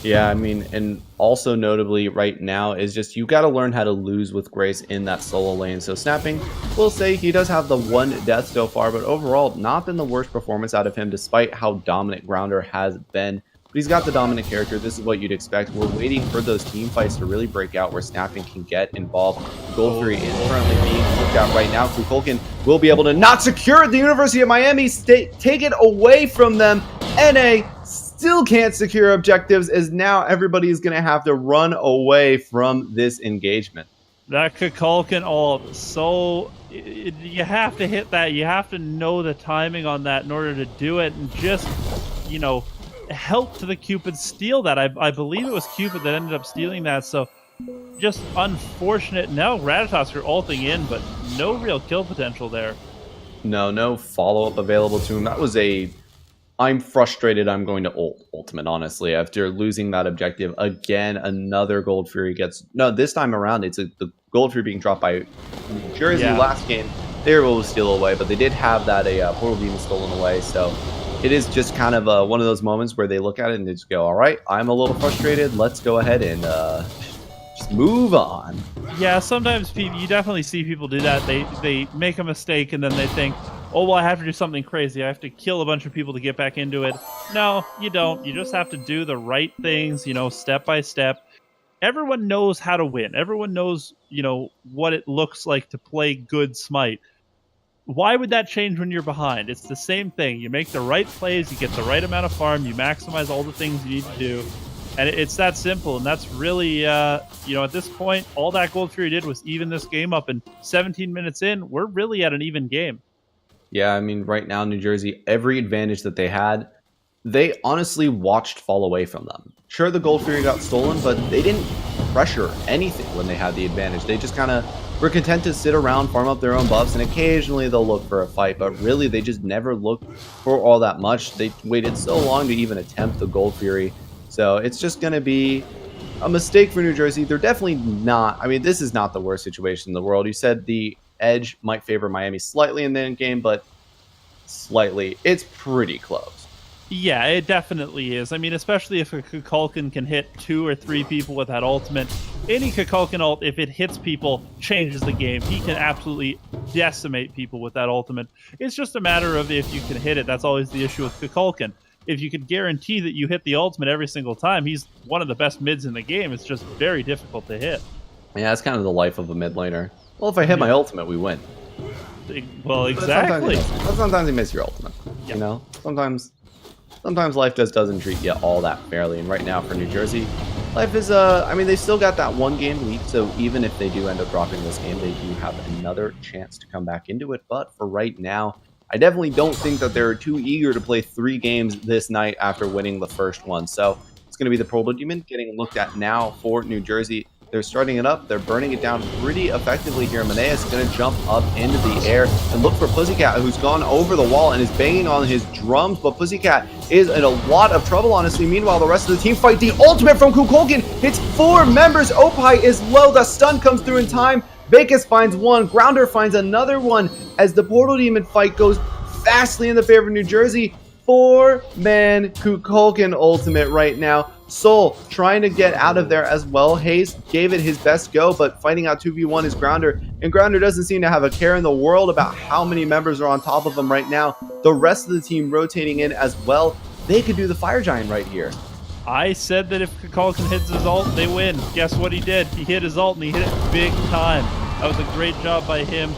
Yeah, I mean, and also notably right now is just you got to learn how to lose with grace in that solo lane. So snapping, we'll say he does have the one death so far, but overall not been the worst performance out of him despite how dominant Grounder has been. But he's got the dominant character. This is what you'd expect. We're waiting for those team fights to really break out where snapping can get involved. Gold Fury is currently being looked at right now. Kukulkan will be able to not secure the University of Miami, take it away from them. NA still can't secure objectives as now everybody is going to have to run away from this engagement. That Kukulkan ult, so you have to hit that. You have to know the timing on that in order to do it, and just, you know, help to the Cupid steal that. I believe it was Cupid that ended up stealing that, so just unfortunate. Now Ratatosk are ulting in, but no real kill potential there. No follow-up available to him. That was a I'm frustrated, I'm going to ult ultimate, honestly. After losing that objective again, another Gold Fury gets... No, this time around, it's the Gold Fury being dropped by New Jersey last game. They were able to steal away, but they did have that Portal Demon stolen away, so it is just kind of one of those moments where they look at it and they just go, all right, I'm a little frustrated, let's go ahead and just move on. Yeah, sometimes people, you definitely see people do that. They make a mistake and then they think, oh, well, I have to do something crazy. I have to kill a bunch of people to get back into it. No, you don't. You just have to do the right things, you know, step by step. Everyone knows how to win. Everyone knows, you know, what it looks like to play good Smite. Why would that change when you're behind? It's the same thing. You make the right plays, you get the right amount of farm, you maximize all the things you need to do. And it's that simple, and that's really, you know, at this point, all that Gold Fury did was even this game up, and 17 minutes in, we're really at an even game. Yeah, I mean, right now, New Jersey, every advantage that they had, they honestly watched fall away from them. Sure, the Gold Fury got stolen, but they didn't pressure anything when they had the advantage. They just kind of were content to sit around, farm up their own buffs, and occasionally they'll look for a fight, but really they just never looked for all that much. They waited so long to even attempt the Gold Fury. So it's just going to be a mistake for New Jersey. They're definitely not. I mean, this is not the worst situation in the world. You said the edge might favor Miami slightly in the end game, but slightly. It's pretty close. Yeah, it definitely is. I mean, especially if a Kukulkan can hit 2 or 3 people with that ultimate. Any Kukulkan ult, if it hits people, changes the game. He can absolutely decimate people with that ultimate. It's just a matter of if you can hit it. That's always the issue with Kukulkan. If you could guarantee that you hit the ultimate every single time, he's one of the best mids in the game. It's just very difficult to hit. Yeah, that's kind of the life of a mid laner. Well, if I hit my ultimate, we win. Well, exactly. But sometimes you miss your ultimate. Yeah. You know, sometimes life just doesn't treat you all that fairly. And right now for New Jersey, life is I mean, they still got that 1-game lead, so even if they do end up dropping this game, they do have another chance to come back into it. But for right now, I definitely don't think that they're too eager to play 3 games this night after winning the first one. So it's going to be the Portal Demon getting looked at now for New Jersey. They're starting it up. They're burning it down pretty effectively here. Manea is going to jump up into the air and look for Pussycat, who's gone over the wall and is banging on his drums. But Pussycat is in a lot of trouble, honestly. Meanwhile, the rest of the team fight. The ultimate from Kukulkan hits 4 members. Opie is low. The stun comes through in time. Vegas finds one. Grounder finds another one as the Portal Demon fight goes vastly in the favor of New Jersey. 4-man Kukulkan ultimate right now. Soul trying to get out of there as well. Hayes gave it his best go, but fighting out 2v1 is Grounder, and Grounder doesn't seem to have a care in the world about how many members are on top of him right now. The rest of the team rotating in as well. They could do the Fire Giant right here. I said that if Kukulkan hits his ult, they win. Guess what he did? He hit his ult, and he hit it big time. That was a great job by him.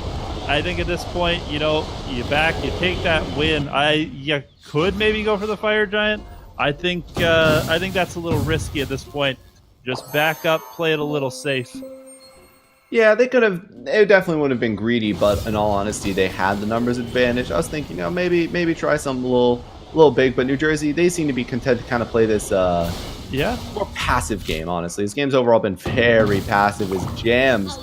I think at this point, you know, you take that win. You could maybe go for the Fire Giant. I think that's a little risky at this point. Just back up, play it a little safe. Yeah, they could have. It definitely would have been greedy, but in all honesty, they had the numbers advantage. I was thinking, you know, maybe try something a little big. But New Jersey, they seem to be content to kind of play this more passive game. Honestly, this game's overall been very passive. As Jams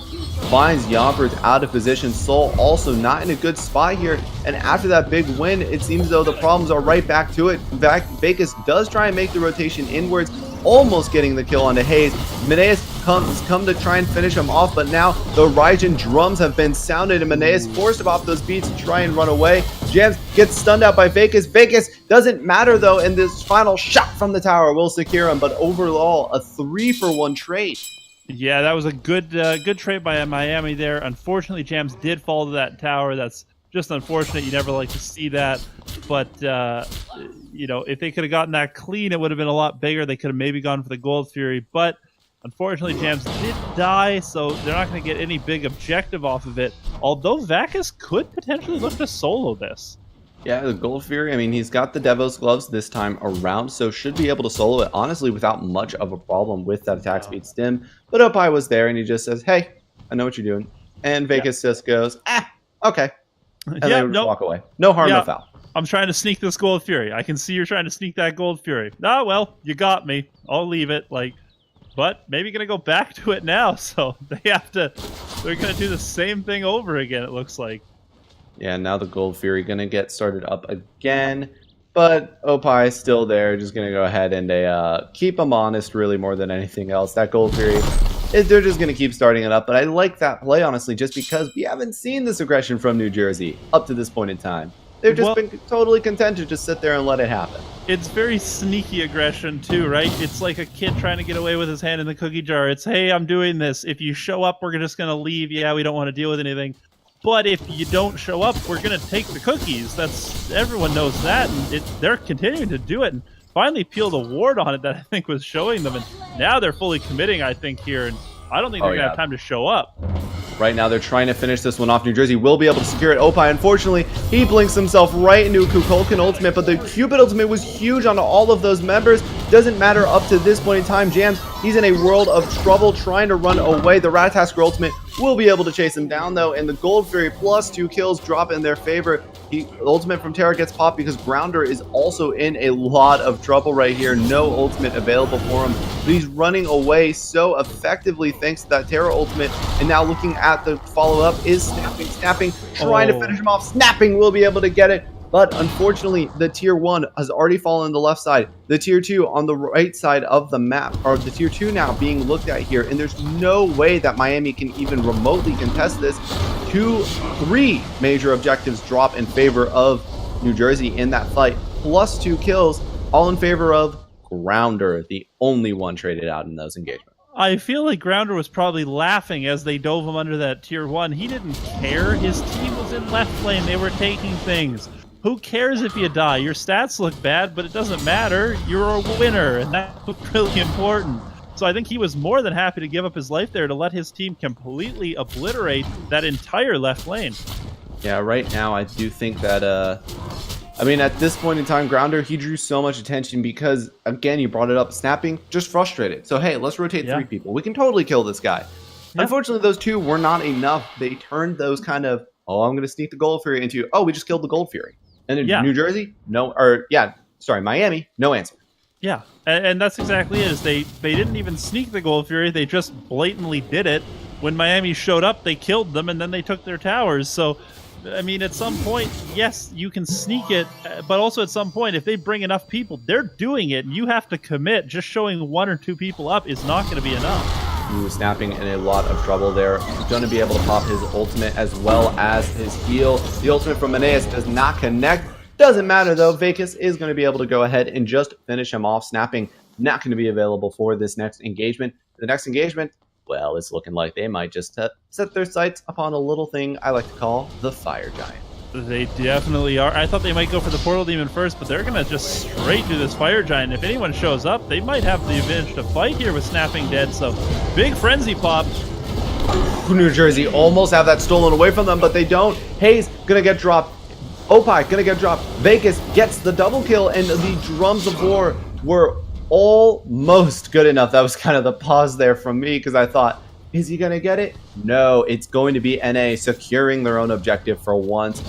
finds Yompers out of position. Soul also not in a good spot here. And after that big win, it seems as though the problems are right back to it. Vegas does try and make the rotation inwards, almost getting the kill onto Hayes. Meneas come to try and finish him off, but now the Raijin drums have been sounded, and Meneas forced him off those beats to try and run away. Jams gets stunned out by Vegas. Vegas doesn't matter though, and this final shot from the tower will secure him, but overall a 3-for-1 trade. Yeah, that was a good trade by Miami there. Unfortunately, Jams did fall to that tower. That's just unfortunate. You never like to see that. But, if they could have gotten that clean, it would have been a lot bigger. They could have maybe gone for the Gold Fury. But unfortunately, Jams did die, so they're not going to get any big objective off of it. Although Vacus could potentially look to solo this. Yeah, the Gold Fury, I mean, he's got the Devos gloves this time around, so should be able to solo it, honestly, without much of a problem with that attack speed stim. But Opie was there, and he just says, hey, I know what you're doing. And Vegas just goes, okay. And they would just walk away. No harm, no foul. I'm trying to sneak this Gold Fury. I can see you're trying to sneak that Gold Fury. Ah, well, you got me. I'll leave it. But maybe going to go back to it now, so they're going to do the same thing over again, it looks like. Yeah, now the Gold Fury going to get started up again. But Opie is still there, just going to go ahead and keep him honest, really, more than anything else. That Gold Fury, they're just going to keep starting it up. But I like that play, honestly, just because we haven't seen this aggression from New Jersey up to this point in time. They've just been totally content to just sit there and let it happen. It's very sneaky aggression, too, right? It's like a kid trying to get away with his hand in the cookie jar. It's, hey, I'm doing this. If you show up, we're just going to leave. Yeah, we don't want to deal with anything. But if you don't show up, we're going to take the cookies. Everyone knows that, and they're continuing to do it, and finally peeled a ward on it that I think was showing them, and now they're fully committing, I think, here, and I don't think they're going to have time to show up. Right now, they're trying to finish this one off. New Jersey will be able to secure it. Opie, unfortunately, he blinks himself right into a Kukulkan ultimate, but the Cupid ultimate was huge on all of those members. Doesn't matter up to this point in time. Jams, he's in a world of trouble trying to run away. The Ratatasker ultimate will be able to chase him down, though, and the Gold Fury plus 2 kills drop in their favor. The ultimate from Tarrant gets popped because Grounder is also in a lot of trouble right here. No ultimate available for him, but he's running away so effectively thanks to that Terra ultimate. And now looking at the follow-up is Snapping, trying to finish him off. Snapping will be able to get it, but unfortunately, the Tier 1 has already fallen on the left side. The Tier 2 on the right side of the map, or the Tier 2 now being looked at here, and there's no way that Miami can even remotely contest this. 3 major objectives drop in favor of New Jersey in that fight, plus 2 kills, all in favor of Grounder, the only one traded out in those engagements. I feel like Grounder was probably laughing as they dove him under that Tier 1. He didn't care. His team was in left lane. They were taking things. Who cares if you die? Your stats look bad, but it doesn't matter. You're a winner, and that's really important. So I think he was more than happy to give up his life there to let his team completely obliterate that entire left lane. Yeah, right now I do think that, at this point in time, Grounder, he drew so much attention because, again, you brought it up, Snapping, just frustrated. So, hey, let's rotate 3 people. We can totally kill this guy. Yeah. Unfortunately, those 2 were not enough. They turned those kind of, I'm going to sneak the Gold Fury into, we just killed the Gold Fury. And in New Jersey, Miami, no answer. Yeah, and that's exactly it. Is they didn't even sneak the Gold Fury. They just blatantly did it. When Miami showed up, they killed them, and then they took their towers. So, at some point, yes, you can sneak it, but also at some point, if they bring enough people, they're doing it, and you have to commit. Just showing 1 or 2 people up is not going to be enough. He was Snapping in a lot of trouble there. He's going to be able to pop his ultimate as well as his heal. The ultimate from Meneas does not connect. Doesn't matter, though. Vacus is going to be able to go ahead and just finish him off. Snapping not going to be available for this next engagement. The next engagement, well, it's looking like they might just set their sights upon a little thing I like to call the Fire Giant. They definitely are. I thought they might go for the Portal Demon first, but they're going to just straight do this Fire Giant. If anyone shows up, they might have the advantage to fight here with Snapping dead, so big Frenzy pop. New Jersey almost have that stolen away from them, but they don't. Hayes going to get dropped. Opie going to get dropped. Vegas gets the double kill, and the Drums of War were almost good enough. That was kind of the pause there from me because I thought, is he going to get it? No, it's going to be NA securing their own objective for once.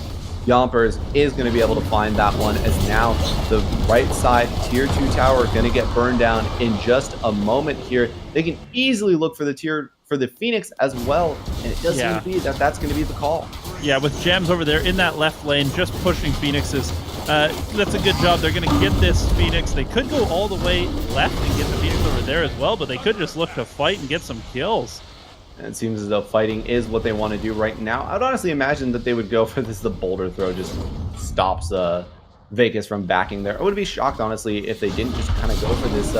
Yompers is going to be able to find that one as now the right side Tier 2 tower going to get burned down in just a moment here. They can easily look for the Phoenix as well, and it does seem to be that's going to be the call. Yeah, with Jams over there in that left lane, just pushing Phoenixes. That's a good job. They're going to get this Phoenix. They could go all the way left and get the Phoenix over there as well, but they could just look to fight and get some kills. And it seems as though fighting is what they want to do right now. I'd honestly imagine that they would go for this. The boulder throw just stops Vegas from backing there. I would be shocked, honestly, if they didn't just kind of go for this.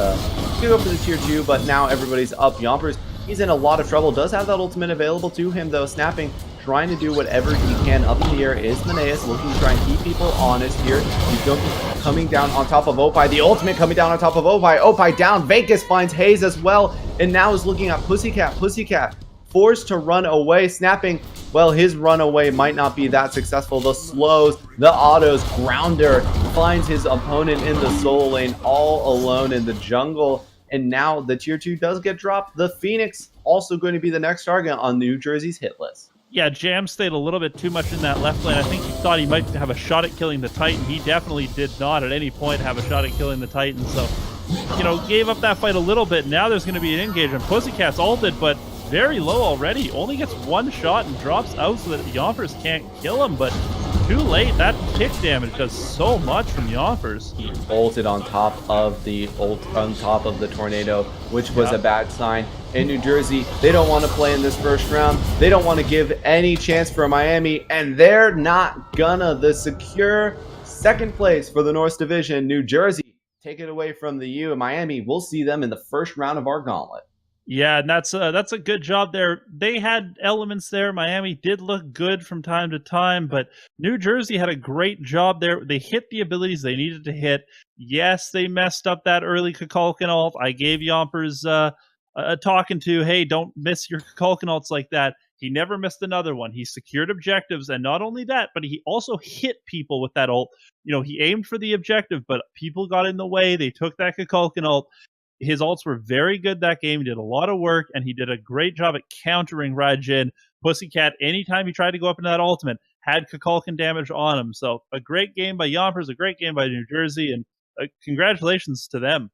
Go for the tier 2, but now everybody's up. Yompers, he's in a lot of trouble. Does have that ultimate available to him, though. Snapping, trying to do whatever he can. Up in the air is Maneus, looking to try and keep people honest here. He's coming down on top of Opie. The ultimate coming down on top of Opie. Opie down. Vegas finds Hayes as well, and now is looking at Pussycat. Pussycat forced to run away. Snapping, well, his runaway might not be that successful. The slows, the autos, Grounder finds his opponent in the soul lane all alone in the jungle. And now the tier 2 does get dropped. The Phoenix also going to be the next target on New Jersey's hit list. Yeah, Jam stayed a little bit too much in that left lane. I think he thought he might have a shot at killing the Titan. He definitely did not at any point have a shot at killing the Titan. So, gave up that fight a little bit. Now there's going to be an engagement. Pussycat's ulted, but very low already. Only gets one shot and drops out so that Yompers can't kill him, but too late. That tick damage does so much from Yompers. He ulted on top of the tornado, which was a bad sign. In New Jersey, they don't want to play in this first round. They don't want to give any chance for Miami, and they're not gonna. The secure second place for the North Division, New Jersey, take it away from the U. Miami, we'll see them in the first round of our gauntlet. Yeah, and that's a good job there. They had elements there. Miami did look good from time to time, but New Jersey had a great job there. They hit the abilities they needed to hit. Yes, they messed up that early Kukulkan ult. I gave Yompers a talking to, hey, don't miss your Kukulkan ults like that. He never missed another one. He secured objectives, and not only that, but he also hit people with that ult. He aimed for the objective, but people got in the way. They took that Kukulkan ult. His ults were very good that game. He did a lot of work, and he did a great job at countering Rajin. Pussycat, anytime he tried to go up into that ultimate, had Kukulkan damage on him. So a great game by Yompers, a great game by New Jersey, and congratulations to them.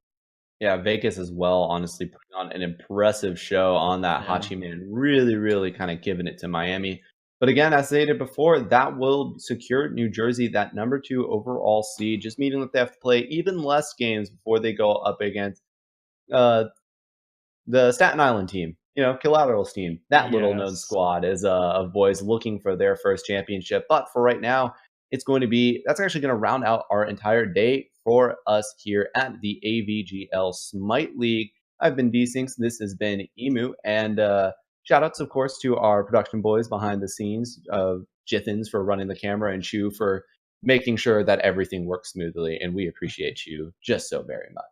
Yeah, Vegas as well, honestly, putting on an impressive show on that Hachi Man. Really, really kind of giving it to Miami. But again, as stated before, that will secure New Jersey that number 2 overall seed, just meaning that they have to play even less games before they go up against the Staten Island team, Collateral's team, that little known squad is of boys looking for their first championship. But for right now, that's actually going to round out our entire day for us here at the AVGL Smite League. I've been D-Sinks. This has been Emu, and shout outs, of course, to our production boys behind the scenes, Jithins for running the camera and Chu for making sure that everything works smoothly. And we appreciate you just so very much.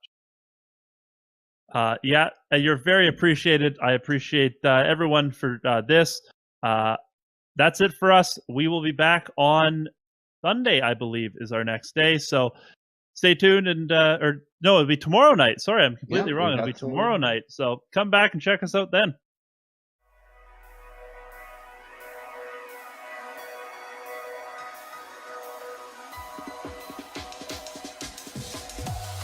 You're very appreciated. I appreciate everyone for this. That's it for us. We will be back on Sunday, I believe, is our next day. So stay tuned and it'll be tomorrow night. Sorry, I'm completely wrong. It'll be tomorrow night. So come back and check us out then.